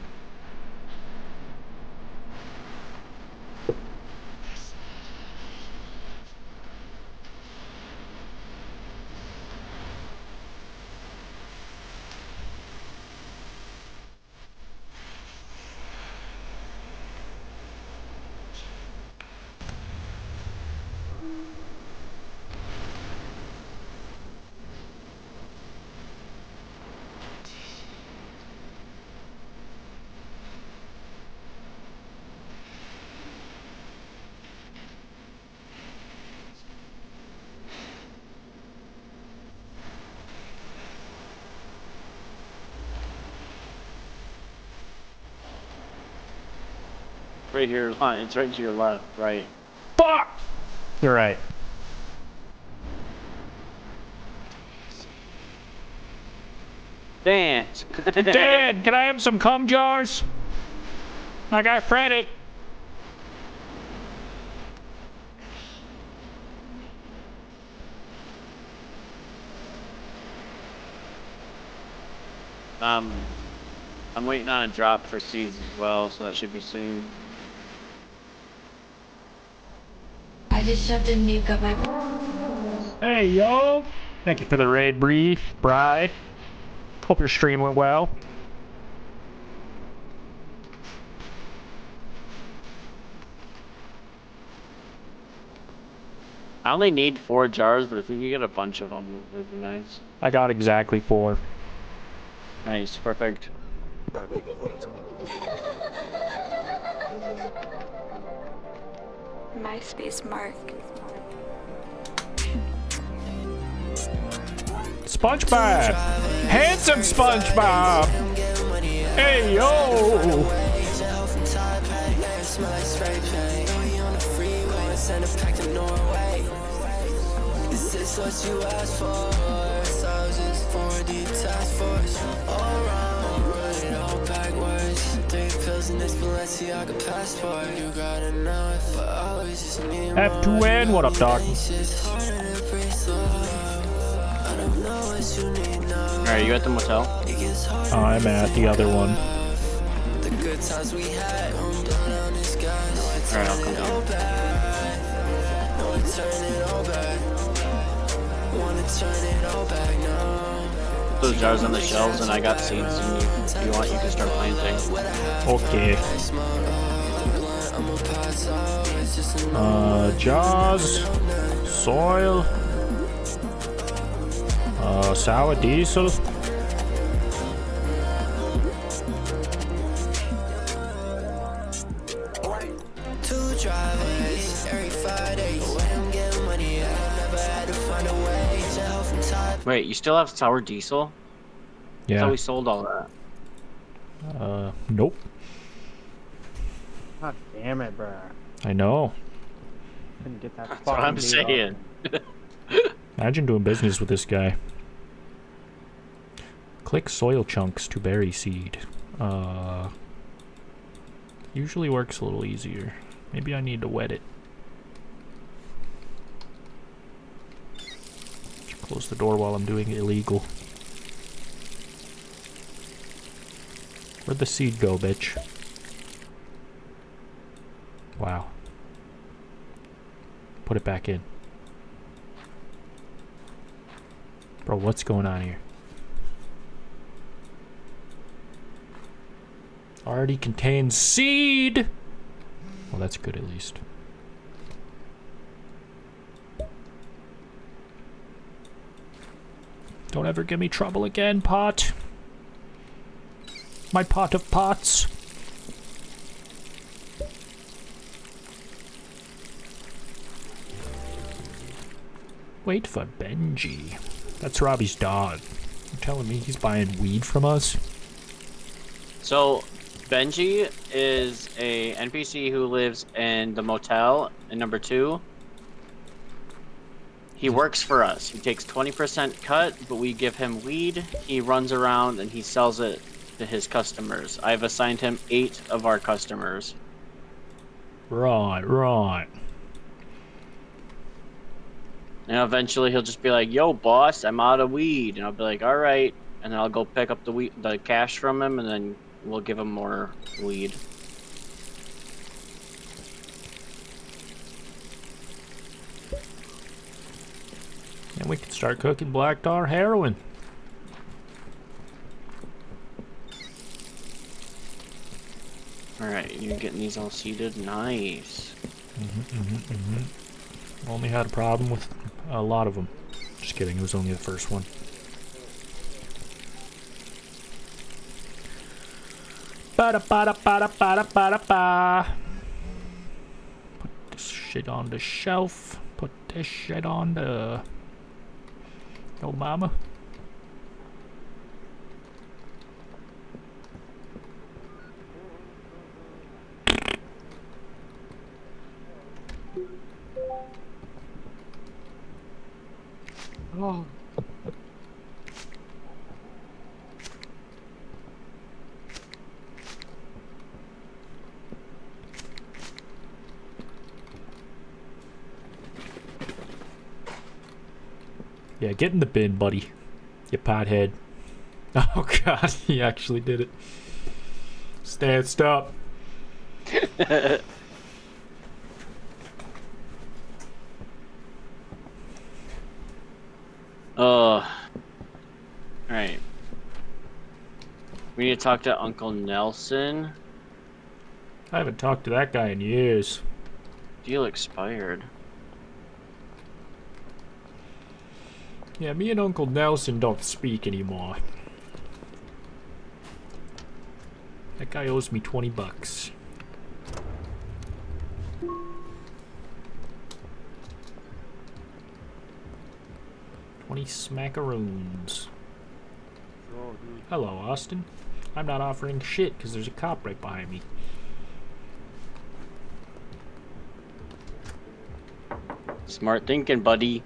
Right here. It's right to your left. Right. Fuck! You're right. Dance. Dad, can I have some cum jars? I got frantic. I'm waiting on a drop for seeds as well, so that should be soon. I just shoved in nuke up my. Hey, yo! Thank you for the raid, Bride. Hope your stream went well. I only need 4 jars, but if we could get a bunch of them, it would be nice. I got exactly 4. Nice, perfect. MySpace Mark. SpongeBob! Handsome SpongeBob! Hey, yo! This is what you asked for. Thousands for the task force. All wrong, run it all backwards. 3 pills in this Balenciaga passport. You gotta know it, but I always just need more. F2N, what up, dog? Alright, you at the motel? I'm at the other one. The good times we had, Alright, I'll come down. Those jars on the shelves, and I got seeds. And if you want, you can start planting. Okay. Jars, soil, sour diesel. Wait, you still have sour diesel? I Yeah. thought we sold all that. Nope. God damn it, bro. I know. Couldn't get that. That's what I'm saying. Imagine doing business with this guy. Click soil chunks to bury seed. Usually works a little easier. Maybe I need to wet it. Close the door while I'm doing illegal. Where'd the seed go, bitch? Wow. Put it back in. Bro, what's going on here? Already contains seed! Well, that's good at least. Don't ever give me trouble again, pot. My pot of pots. Wait for Benji. That's Robbie's dog. You're telling me he's buying weed from us? So, Benji is a NPC who lives in the motel in number 2. He works for us. He takes 20% cut, but we give him weed. He runs around and he sells it to his customers. I've assigned him 8 of our customers. Right, right. And eventually he'll just be like, "Yo, boss, I'm out of weed." And I'll be like, "All right." And then I'll go pick up the cash from him, and then we'll give him more weed. And we can start cooking black tar heroin. Alright, you're getting these all seeded? Nice. Only had a problem with a lot of them. Just kidding, it was only the first one. Ba-da-ba-da-ba-da-ba-da-ba-da-ba. Put this shit on the shelf. Put this shit on the... Yo, mama. Oh. Yeah, get in the bin, buddy. You pothead. Oh god, he actually did it. Stand stop. Alright. We need to talk to Uncle Nelson. I haven't talked to that guy in years. Deal expired. Yeah, me and Uncle Nelson don't speak anymore. That guy owes me 20 bucks. Smackaroons. Hello, Austin. I'm not offering shit because there's a cop right behind me. Smart thinking, buddy.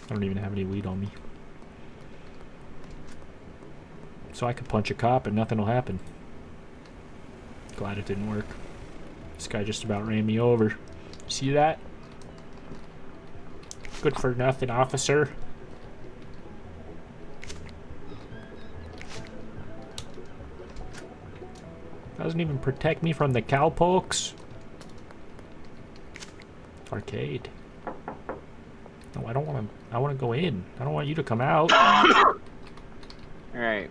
I don't even have any weed on me. So I could punch a cop and nothing will happen. Glad it didn't work. This guy just about ran me over. See that? Good for nothing, officer. Doesn't even protect me from the cowpokes. Arcade. No, I don't want to. I want to go in. I don't want you to come out. Alright.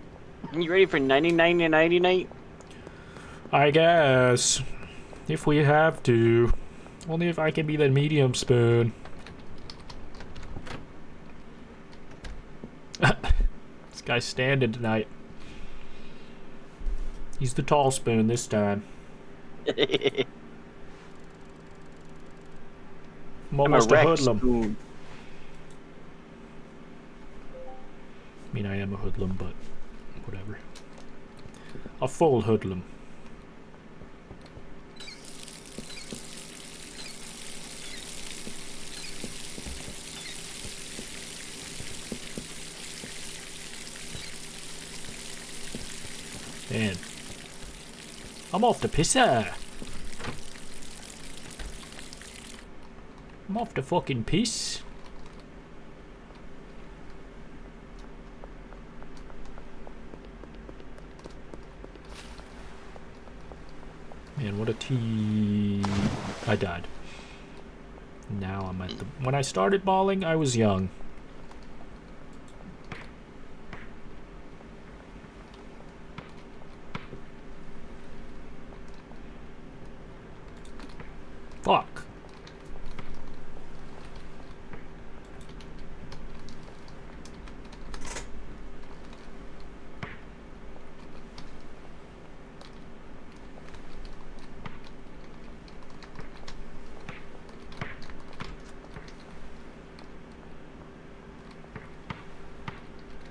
You ready for 99 and 99? I guess. If we have to. Only if I can be the medium spoon. This guy's standing tonight. He's the tall spoon this time. I'm almost a hoodlum. Spoon. I mean, I am a hoodlum, but whatever. A full hoodlum. Man. I'm off the pisser. I'm off the fucking piss. Man, what a I died. Now I'm at the... When I started balling, I was young. Fuck.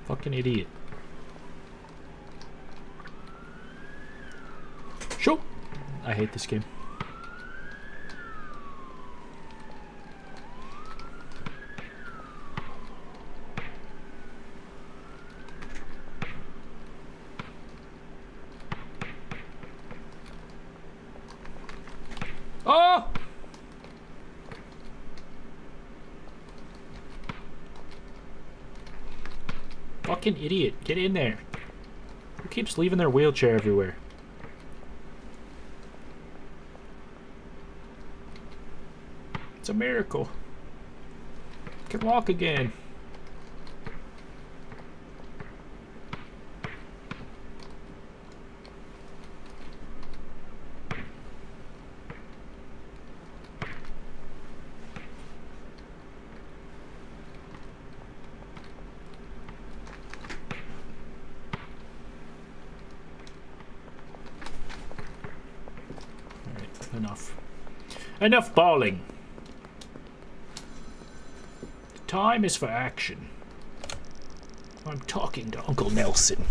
Fucking idiot. Sure. I hate this game. Oh! Fucking idiot. Get in there. Who keeps leaving their wheelchair everywhere? It's a miracle. Can walk again. Enough. Enough bawling. The time is for action. I'm talking to Uncle Nelson.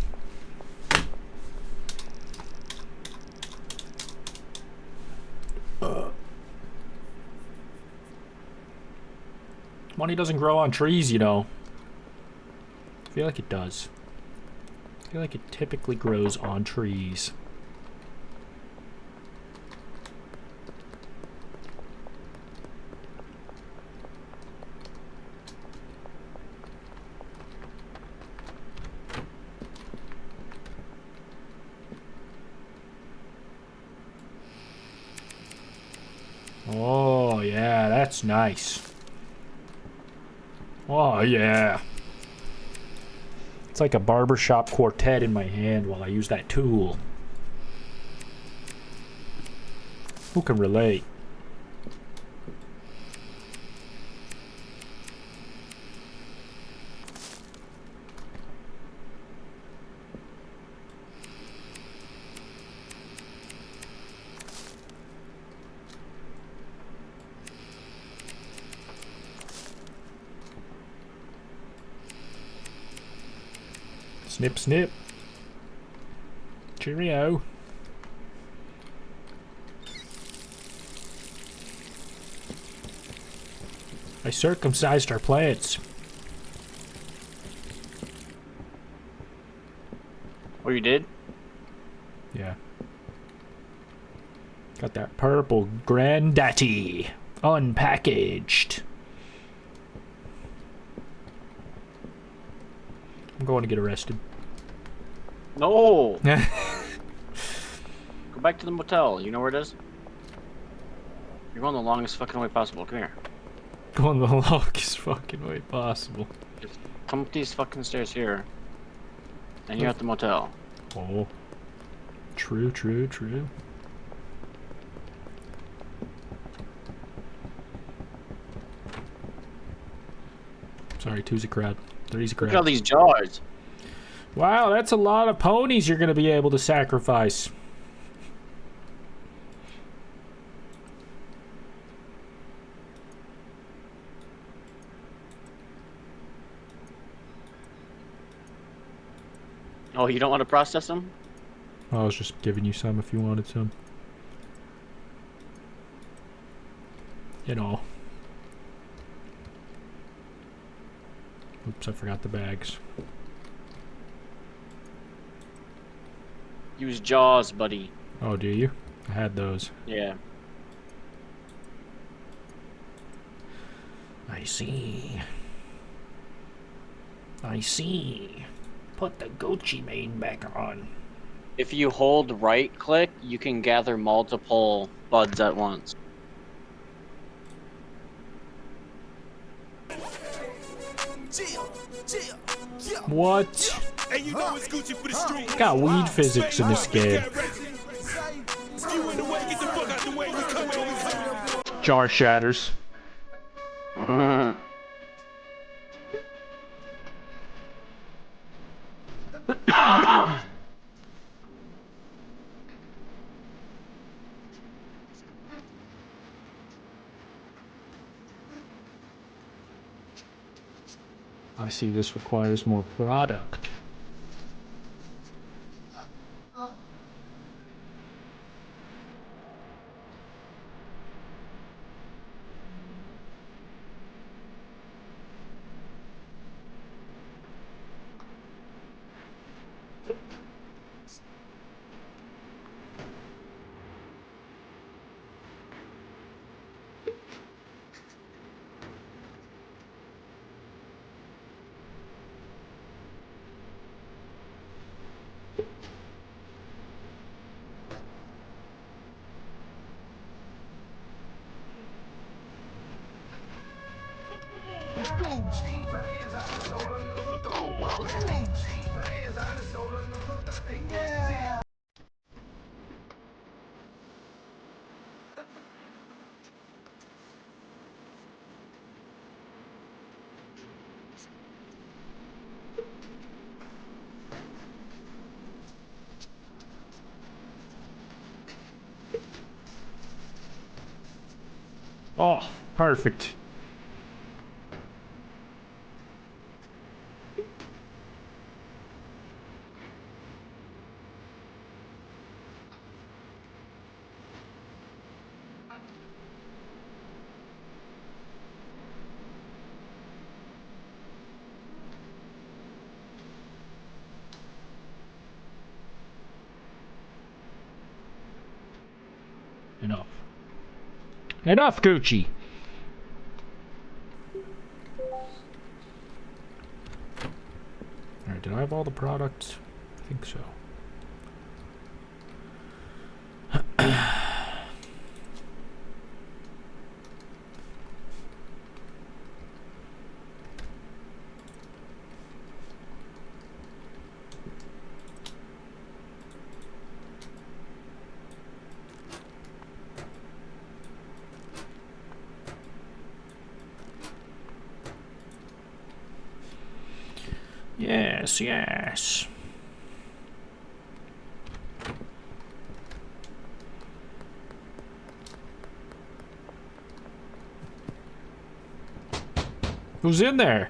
Money doesn't grow on trees, you know. I feel like it does. I feel like it typically grows on trees. Oh, yeah, that's nice. Oh, yeah. It's like a barbershop quartet in my hand while I use that tool. Who can relate? Snip, snip. Cheerio. I circumcised our plants. Oh, you did? Yeah. Got that purple granddaddy unpackaged. I'm going to get arrested. No! Go back to the motel. You know where it is? You're going the longest fucking way possible. Come here. Going the longest fucking way possible. Just come up these fucking stairs here. And you're at the motel. Oh. True, true, true. Sorry, two's a crowd. Three's a crowd. Look at all these jars. Wow, that's a lot of ponies you're gonna be able to sacrifice. Oh, you don't want to process them? I was just giving you some if you wanted some. You know. Oops, I forgot the bags. Use Jaws, buddy. Oh, do you? I had those. Yeah. I see. I see. Put the Gucci Mane back on. If you hold right click, you can gather multiple buds at once. What? Got weed physics in this game. Jar shatters. I see this requires more product. Oh, perfect. enough. Enough, Gucci. Alright, did I have all the products? I think so. Yes, yes. Who's in there?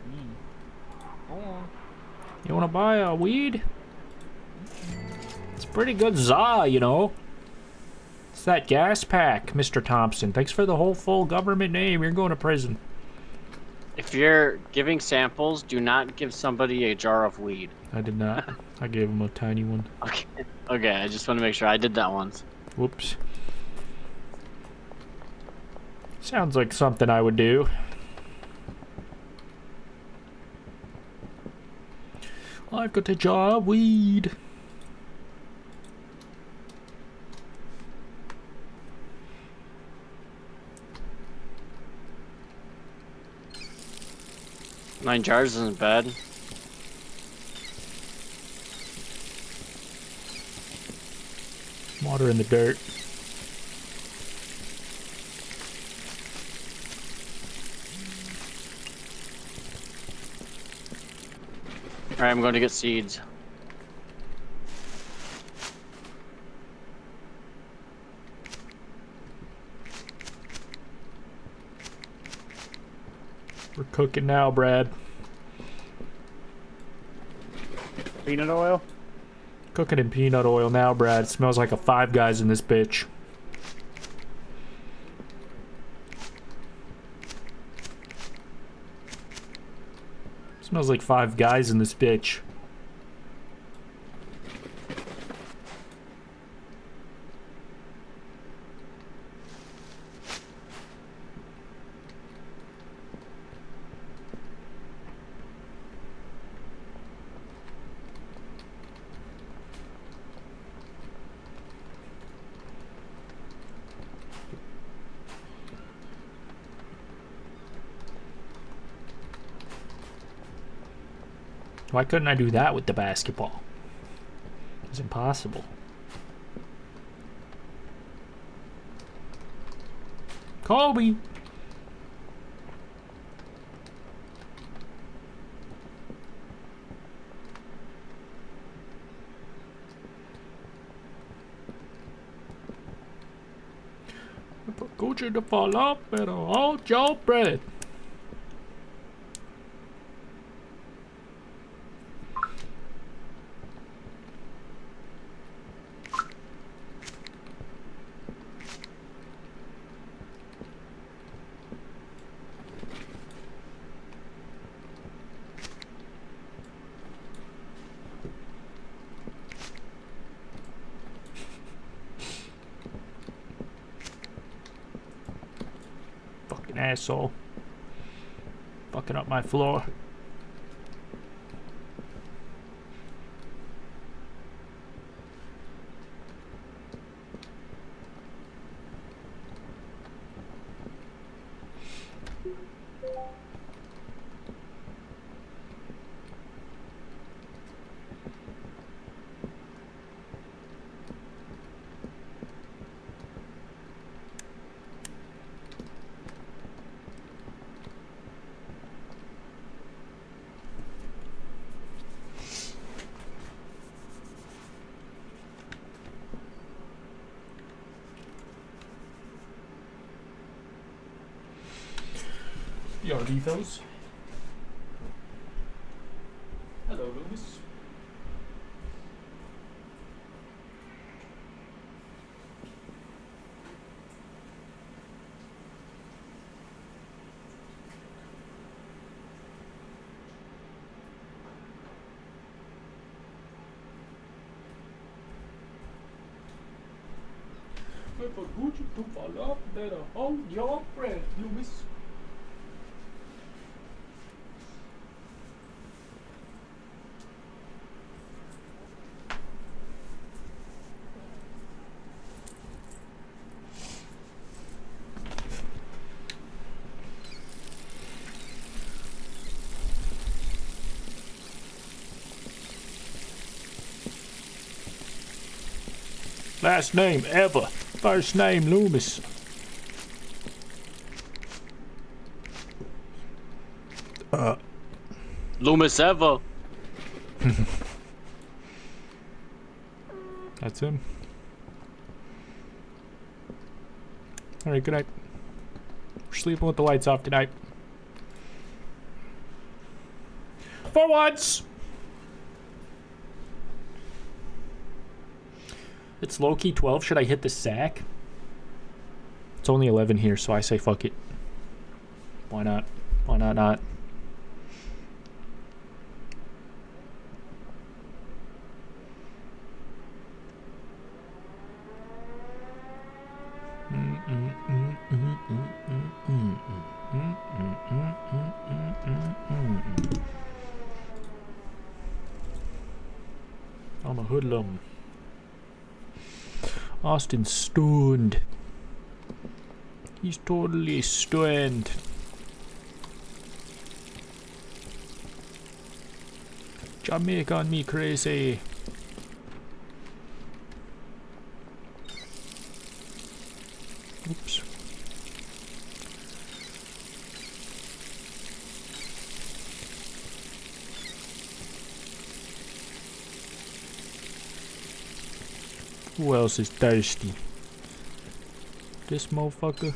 You wanna buy a weed? It's pretty good za, you know. It's that gas pack, Mr. Thompson. Thanks for the whole full government name. You're going to prison. If you're giving samples, do not give somebody a jar of weed. I did not. I gave him a tiny one. Okay. Okay, I just want to make sure I did that once. Whoops. Sounds like something I would do. I've got a jar of weed. Nine jars isn't bad. Water in the dirt. Alright, I'm going to get seeds. We're cooking now, Brad. Peanut oil? Cooking in peanut oil now, Brad. It smells like a Five Guys in this bitch. Smells like Five Guys in this bitch. Why couldn't I do that with the basketball? It's impossible. Kobe! Put Gucci to fall off and hold your breath. Asshole. Fucking up my floor. Yo, Lethos. Hello, Lewis. wait for Gucci to fall off. Better hold your breath, Lewis. Last name ever. First name Loomis. Loomis ever. That's him. Alright, good night. We're sleeping with the lights off tonight. For once! It's low-key 12. Should I hit the sack? It's only 11 here, so I say fuck it. Why not? Why not? I'm a hoodlum. Austin's stoned. He's totally stoned. Jamaica on me crazy. Oops. Who else is thirsty? This motherfucker.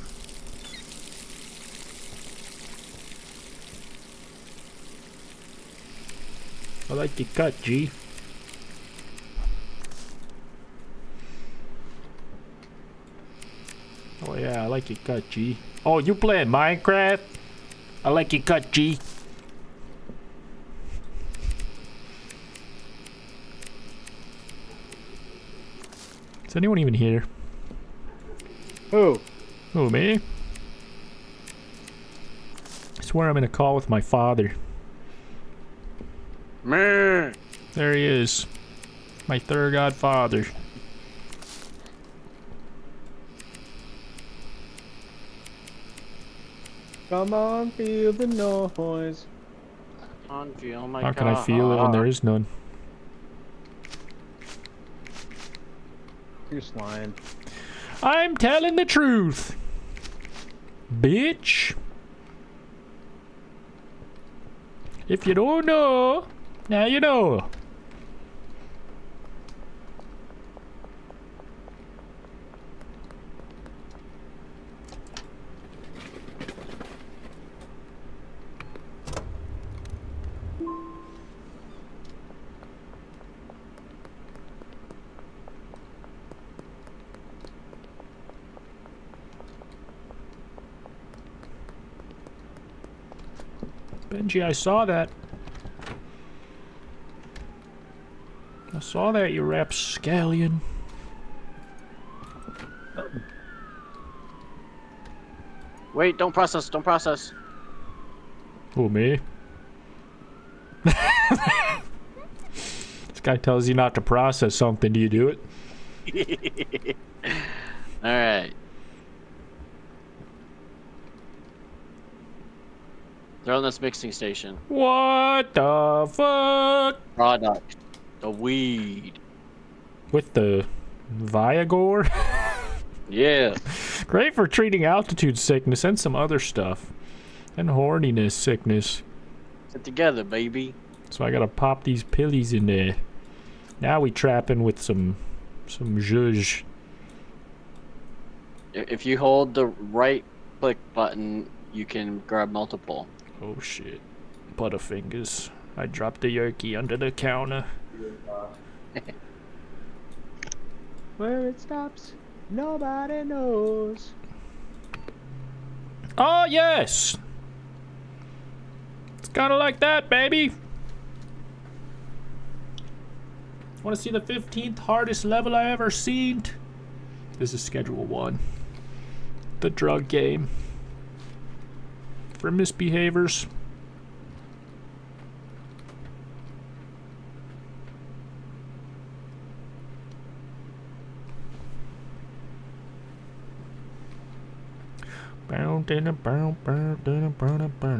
I like your cut, G. Oh yeah, I like your cut, G. Oh, you playing Minecraft? I like your cut, G. Is anyone even here? Who? Who, me? I swear I'm in a call with my father. Meh. There he is. My third godfather. Come on, feel the noise. On feel my How can I feel it when there is none? You're lying. I'm telling the truth. Bitch. If you don't know, now you know. Benji, I saw that. I saw that, you rapscallion. Wait, don't process, don't process. Who, me? This guy tells you not to process something. Do you do it? Alright. They're on this mixing station. What the fuck? Product. The weed. With the Viagra? Yeah. Great for treating altitude sickness and some other stuff. And horniness sickness. Get together, baby. So I gotta pop these pillies in there. Now we trapping with some zhuzh. If you hold the right click button, you can grab multiple. Oh shit. Butterfingers. I dropped the yerky under the counter. Where it stops, nobody knows. Oh yes! It's kinda like that, baby! Wanna see the 15th hardest level I ever seen? This is Schedule 1. The drug game. For misbehaviors.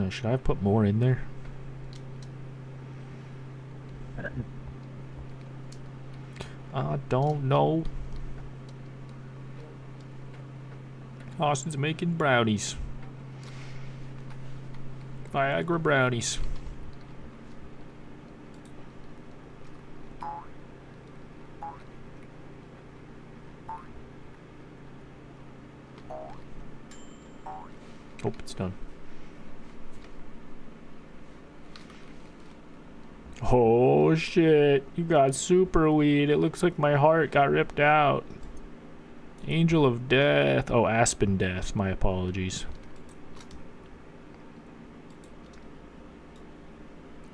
Should I have put more in there? I don't know. Austin's making brownies. Viagra brownies. Hope it's done. Oh shit, you got super weed. It looks like my heart got ripped out. Angel of Death. Oh, Aspen Death. My apologies.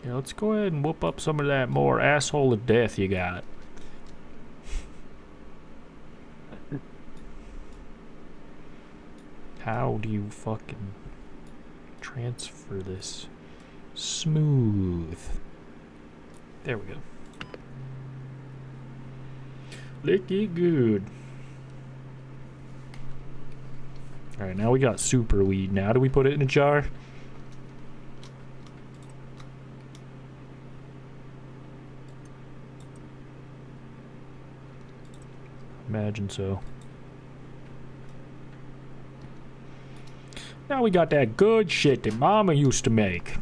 Yeah, let's go ahead and whoop up some of that more asshole of death you got. How do you fucking transfer this? Smooth. There we go. Licky good. Alright, now we got super weed. Now do we put it in a jar? Imagine so. Now we got that good shit that Mama used to make.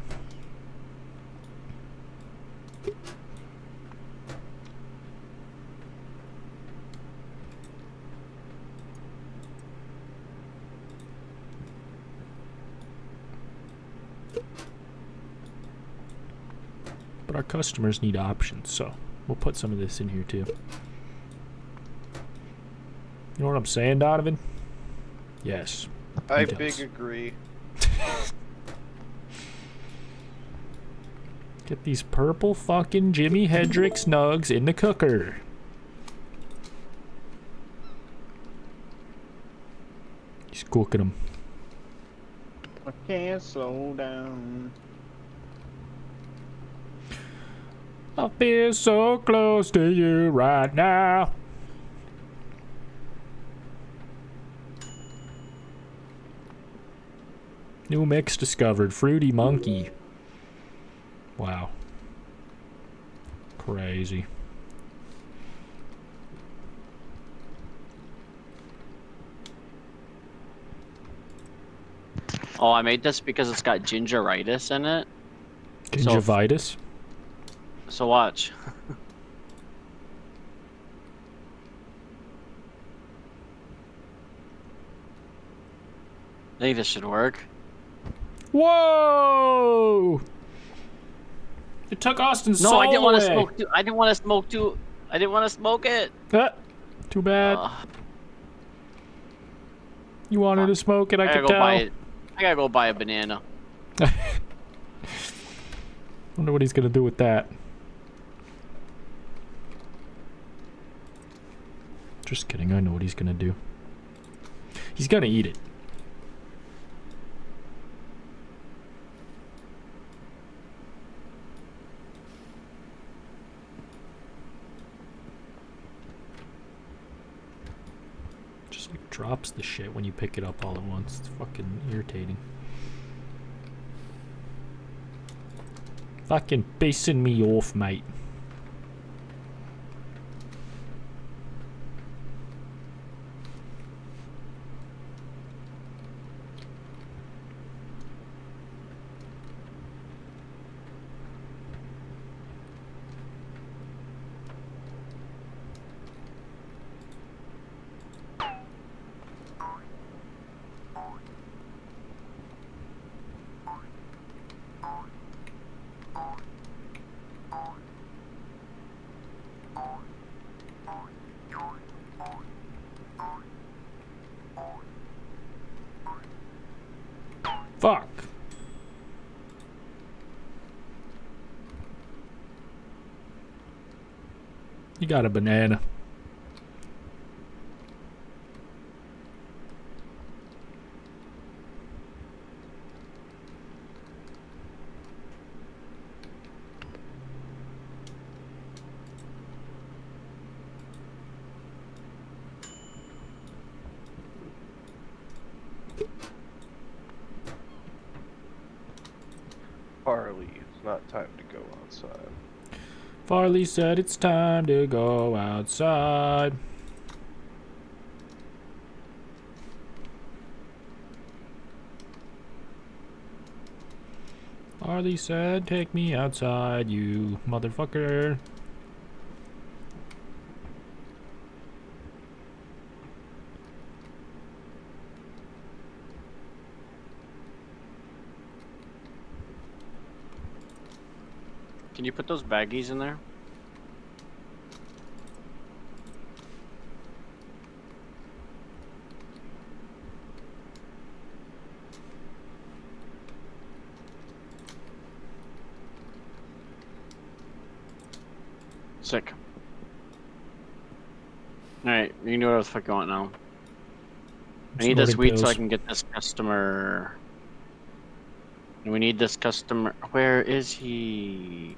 But our customers need options, so we'll put some of this in here too. You know what I'm saying, Donovan? Yes. I big agree. Get these purple fucking Jimi Hendrix nugs in the cooker. He's cooking them. I can't slow down. I feel so close to you right now. New mix discovered. Fruity Monkey. Wow. Crazy. Oh, I made this because it's got gingeritis in it. Gingivitis? So watch. I think this should work. Whoa! It took Austin's soul No, I didn't want to away. smoke too. I didn't want to smoke too. I didn't want to smoke it. Too bad. You wanted to smoke it, I could tell. I gotta go buy a banana. Wonder what he's gonna do with that. Just kidding, I know what he's gonna do. He's gonna eat it. Just like drops the shit when you pick it up all at once. It's fucking irritating. Fucking pissing me off, mate. Fuck. You got a banana. It's not time to go outside. Farley said it's time to go outside. Farley said, take me outside, you motherfucker. Can you put those baggies in there? Sick. Alright, you can do whatever the fuck you want now. I need this weed so I can get this customer. And we need this customer. Where is he?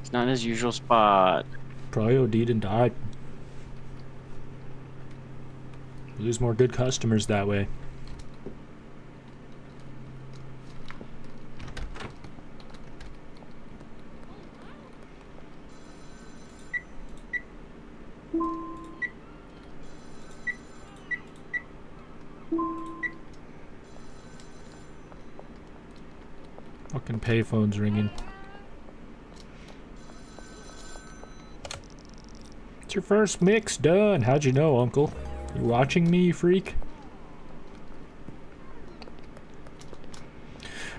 He's not in his usual spot. Probably OD'd and died. Lose more good customers that way. Fucking payphone's ringing. It's your first mix done. How'd you know, Uncle? You watching me, you freak?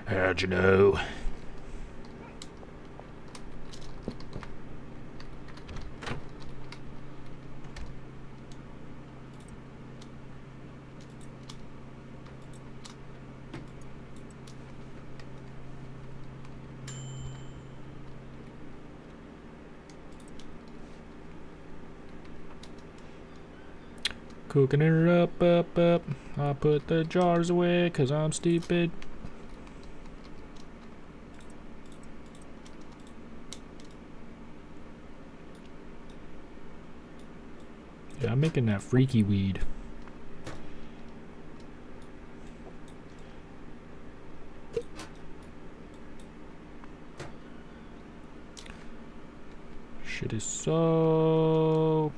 How'd you know? Cooking her up. I put the jars away 'cause I'm stupid. Yeah, I'm making that freaky weed. Shit is so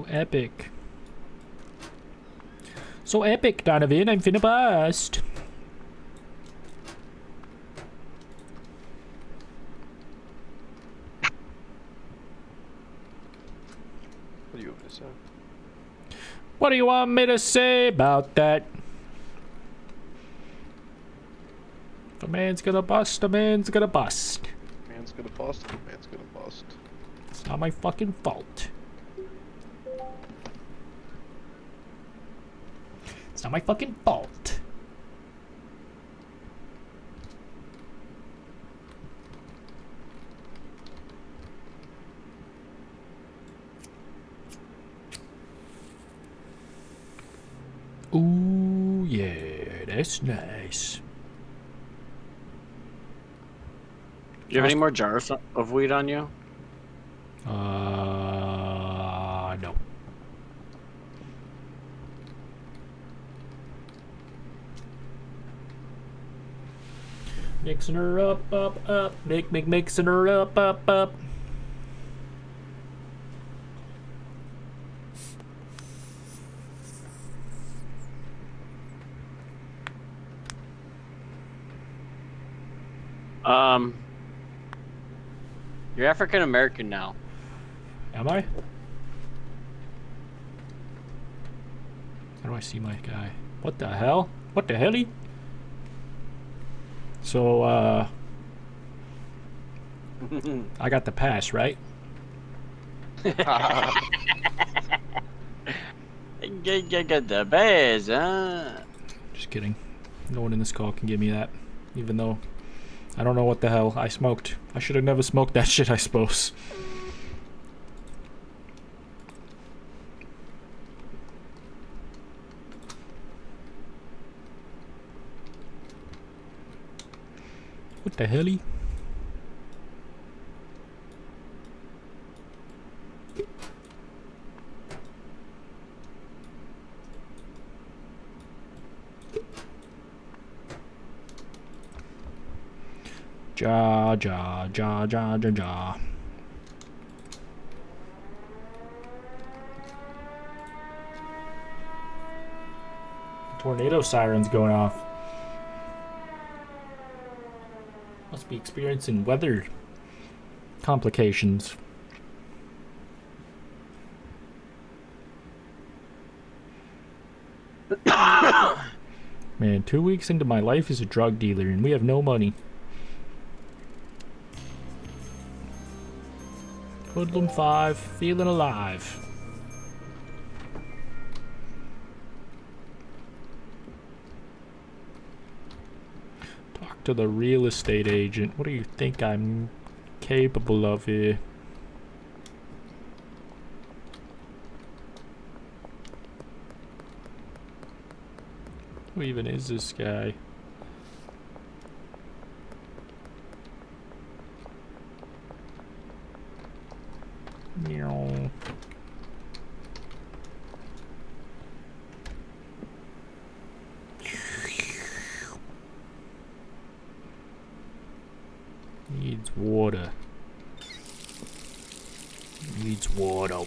epic. So epic, Donovan. I'm finna bust. What do you want me to say? What do you want me to say about that? If a man's gonna bust, a man's gonna bust. Man's gonna bust, man's gonna bust. It's not my fucking fault. It's not my fucking fault. Ooh, yeah, that's nice. Do you have any more jars of weed on you? No. Mixing her up, mixing her up. You're African American now. Am I? How do I see my guy? What the hell? What the helly? So, I got the pass, right? You got the pass, huh? Just kidding. No one in this call can give me that. Even though I don't know what the hell I smoked. I should have never smoked that shit, I suppose. What the helly? Ja, ja, ja, ja, ja, ja. Tornado sirens going off. Must be experiencing weather complications. Man, 2 weeks into my life as a drug dealer and we have no money. Hoodlum 5, feeling alive. Talk to the real estate agent. What do you think I'm capable of here? Who even is this guy? Meow. Needs water. Needs water.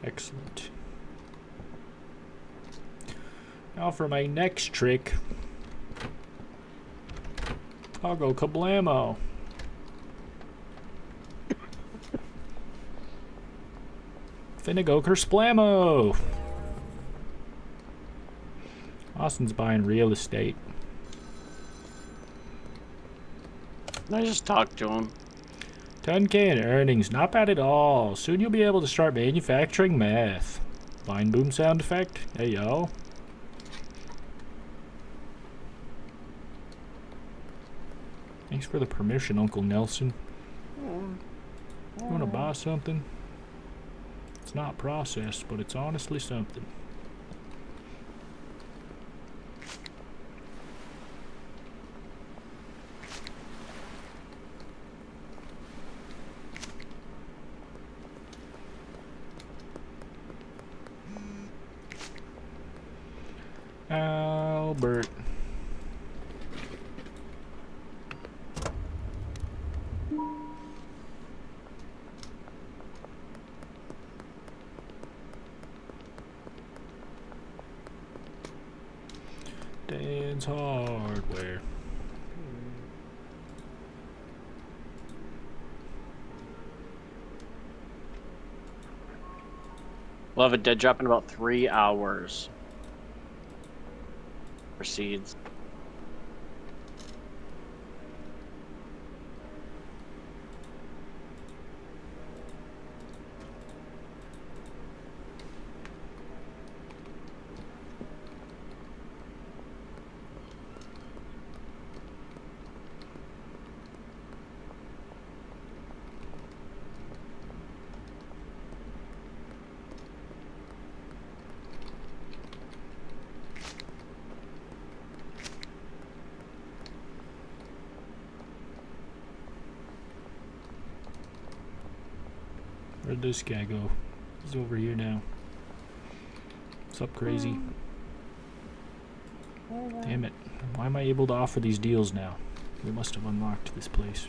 Excellent. Now for my next trick. I'll go kablamo. Finna go kersplamo. Austin's buying real estate. I just talked to him. 10K in earnings, not bad at all. Soon you'll be able to start manufacturing meth. Vine boom sound effect? Hey yo. Thanks for the permission, Uncle Nelson. You wanna buy something? It's not processed, but it's honestly something. Albert. Dan's Hardware. We'll have a dead drop in about 3 hours. Proceeds. Where'd this guy go? He's over here now. What's up, crazy? Damn it. Why am I able to offer these deals now? We must have unlocked this place.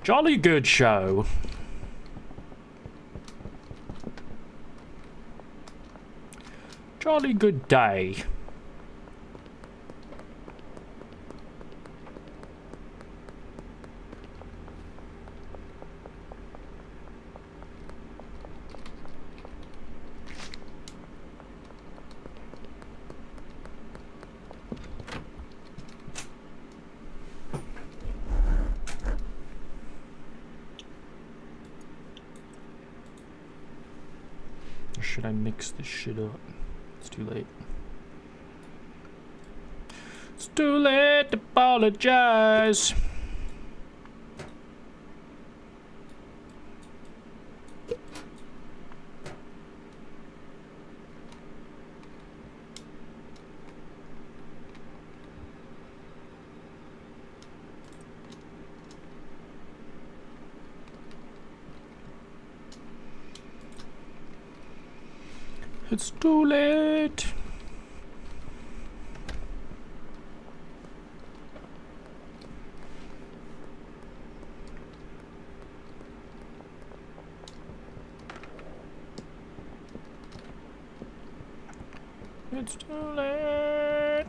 Jolly good show. Jolly good day. should I mix this shit up? It's too late. It's too late to apologize. It's too late. It's too late.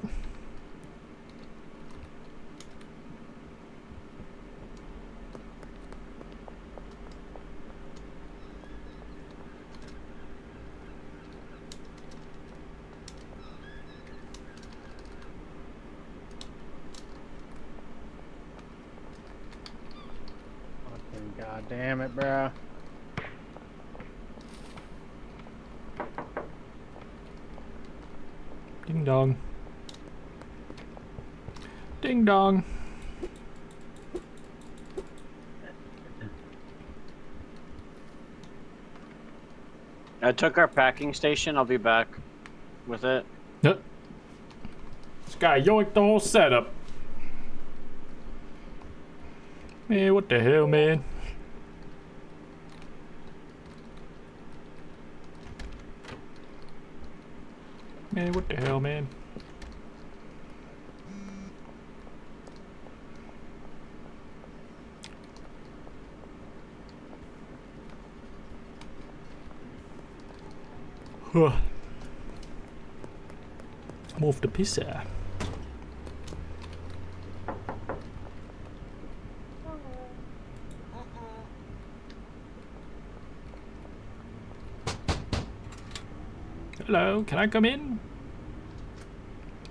God damn it, bro. Ding dong. Ding dong. I took our packing station. I'll be back with it. Yep. This guy yoinked the whole setup. Man, what the hell, man? Man, what the hell, man? Huh. I'm off the pisser. Hello, can I come in?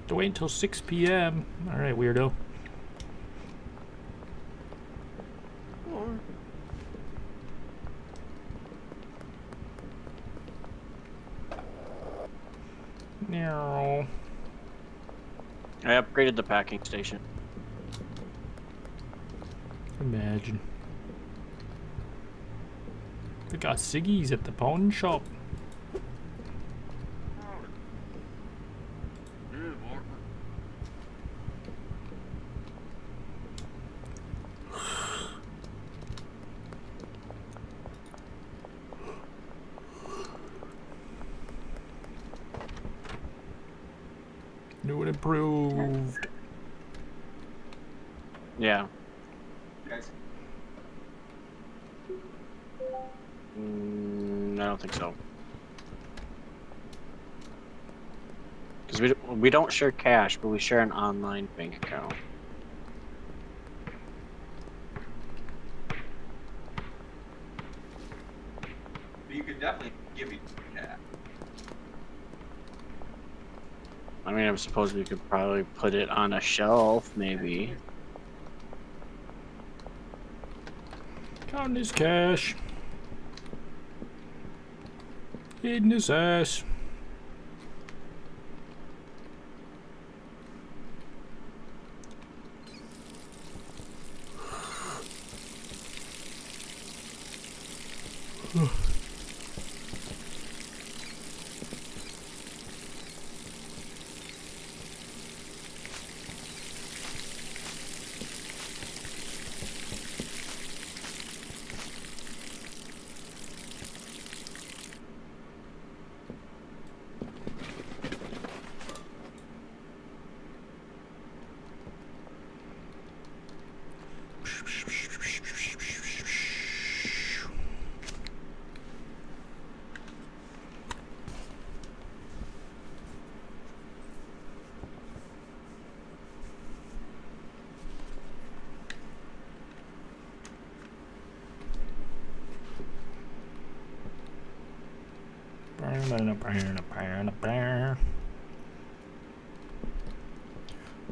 To wait until 6 p.m. Alright, weirdo. No. I upgraded the packing station. Imagine. We got ciggies at the pawn shop. New and improved. Yeah. I don't think so. Because we don't share cash, but we share an online bank account. You could definitely give me cash. I mean, I suppose we could probably put it on a shelf, maybe. Counting his cash. Eating his ass.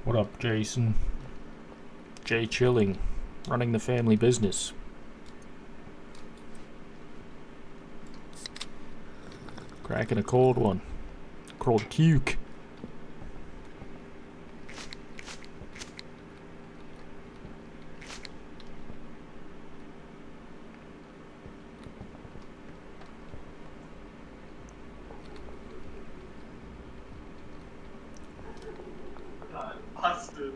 What up, Jason? Jay Chilling, running the family business. Cracking a cold one. Cold cuke. Busted.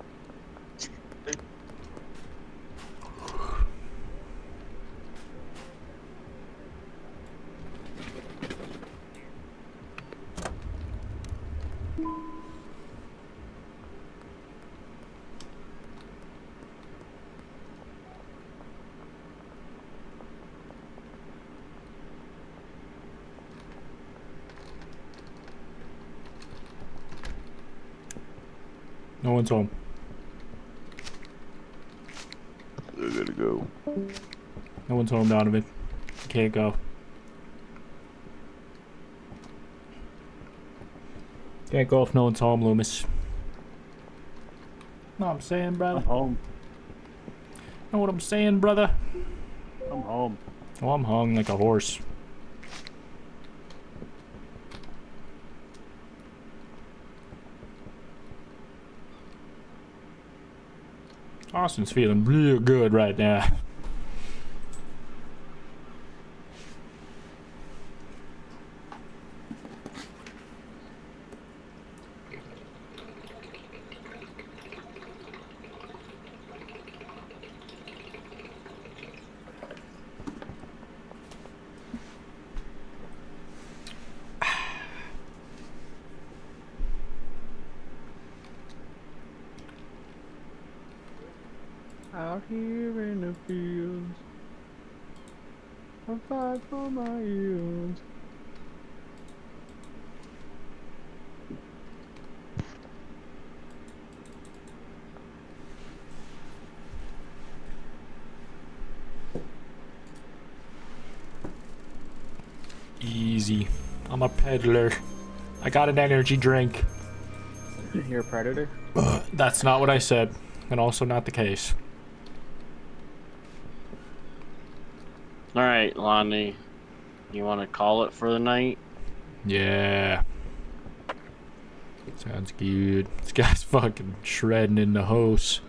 No one's home. I gotta go. No one's home, Donovan. Can't go. Can't go if no one's home, Loomis. Know what I'm saying, brother? I'm home. Know what I'm saying, brother? I'm home. Oh, I'm hung like a horse. Austin's feeling real good right now. Out here in the fields, I fight for my eels. Easy. I'm a peddler. I got an energy drink. You're a predator? That's not what I said, and also not the case. Alright, Lonnie. You want to call it for the night? Yeah. Sounds good. This guy's fucking shredding in the hose.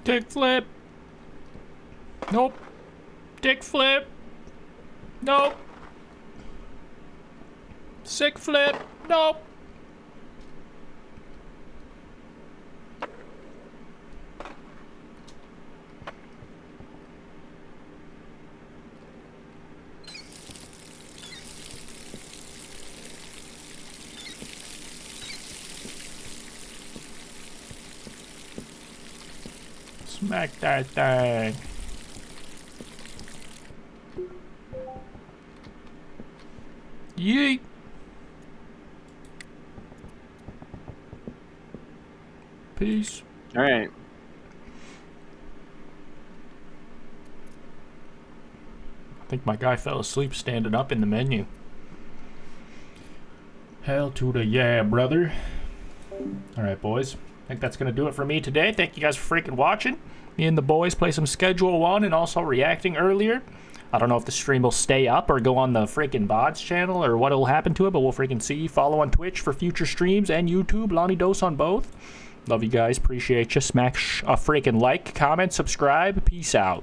Dick flip. Nope. Dick flip. Nope. Sick flip. Nope. Smack that thing. Yeet. Peace. All right. I think my guy fell asleep standing up in the menu. Hell to the yeah, brother. Alright, boys. I think that's going to do it for me today. Thank you guys for freaking watching. Me and the boys play some Schedule 1 and also reacting earlier. I don't know if the stream will stay up or go on the freaking Bods channel or what will happen to it, but we'll freaking see. Follow on Twitch for future streams and YouTube. LonnieDos on both. Love you guys. Appreciate you. Smash a freaking like, comment, subscribe. Peace out.